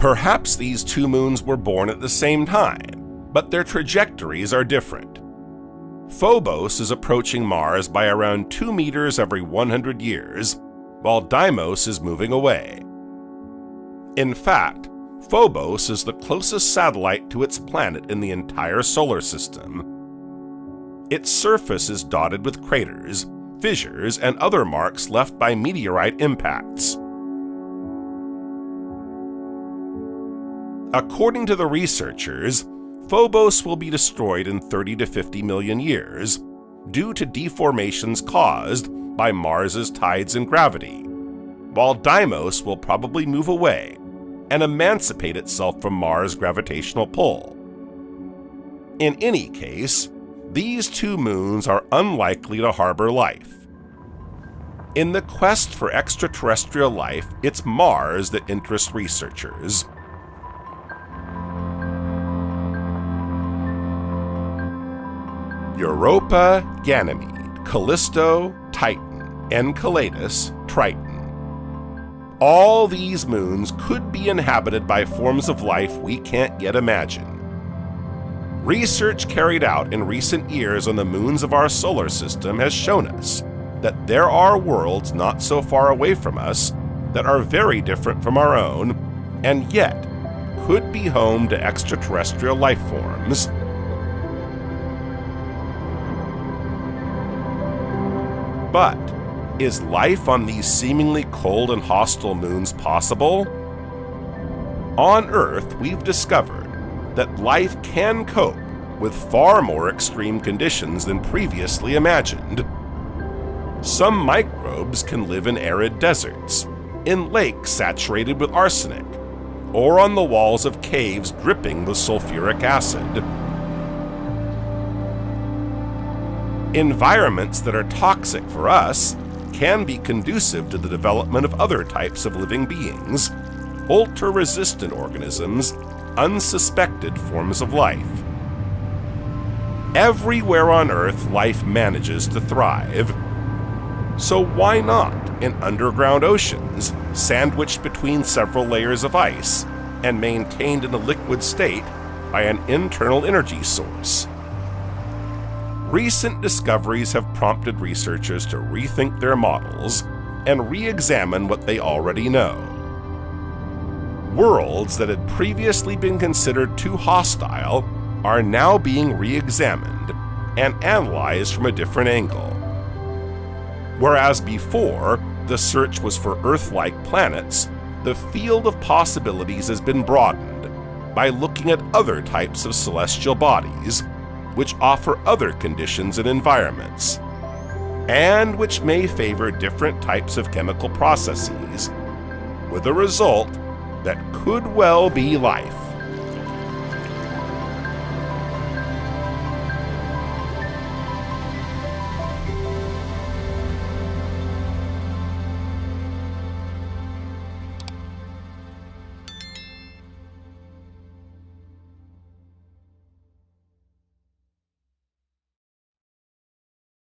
Perhaps these two moons were born at the same time, but their trajectories are different. Phobos is approaching Mars by around 2 meters every 100 years, while Deimos is moving away. In fact, Phobos is the closest satellite to its planet in the entire solar system. Its surface is dotted with craters, fissures, and other marks left by meteorite impacts. According to the researchers, Phobos will be destroyed in 30 to 50 million years due to deformations caused by Mars's tides and gravity, while Deimos will probably move away and emancipate itself from Mars' gravitational pull. In any case, these two moons are unlikely to harbor life. In the quest for extraterrestrial life, it's Mars that interests researchers. Europa, Ganymede, Callisto, Titan, Enceladus, Triton. All these moons could be inhabited by forms of life we can't yet imagine. Research carried out in recent years on the moons of our solar system has shown us that there are worlds not so far away from us that are very different from our own, and yet could be home to extraterrestrial life forms. But is life on these seemingly cold and hostile moons possible? On Earth, we've discovered that life can cope with far more extreme conditions than previously imagined. Some microbes can live in arid deserts, in lakes saturated with arsenic, or on the walls of caves dripping with sulfuric acid. Environments that are toxic for us can be conducive to the development of other types of living beings, ultra-resistant organisms, unsuspected forms of life. Everywhere on Earth, life manages to thrive. So why not in underground oceans, sandwiched between several layers of ice and maintained in a liquid state by an internal energy source? Recent discoveries have prompted researchers to rethink their models and re-examine what they already know. Worlds that had previously been considered too hostile are now being re-examined and analyzed from a different angle. Whereas before, the search was for Earth-like planets, the field of possibilities has been broadened by looking at other types of celestial bodies, which offer other conditions and environments, and which may favor different types of chemical processes, with a result that could well be life.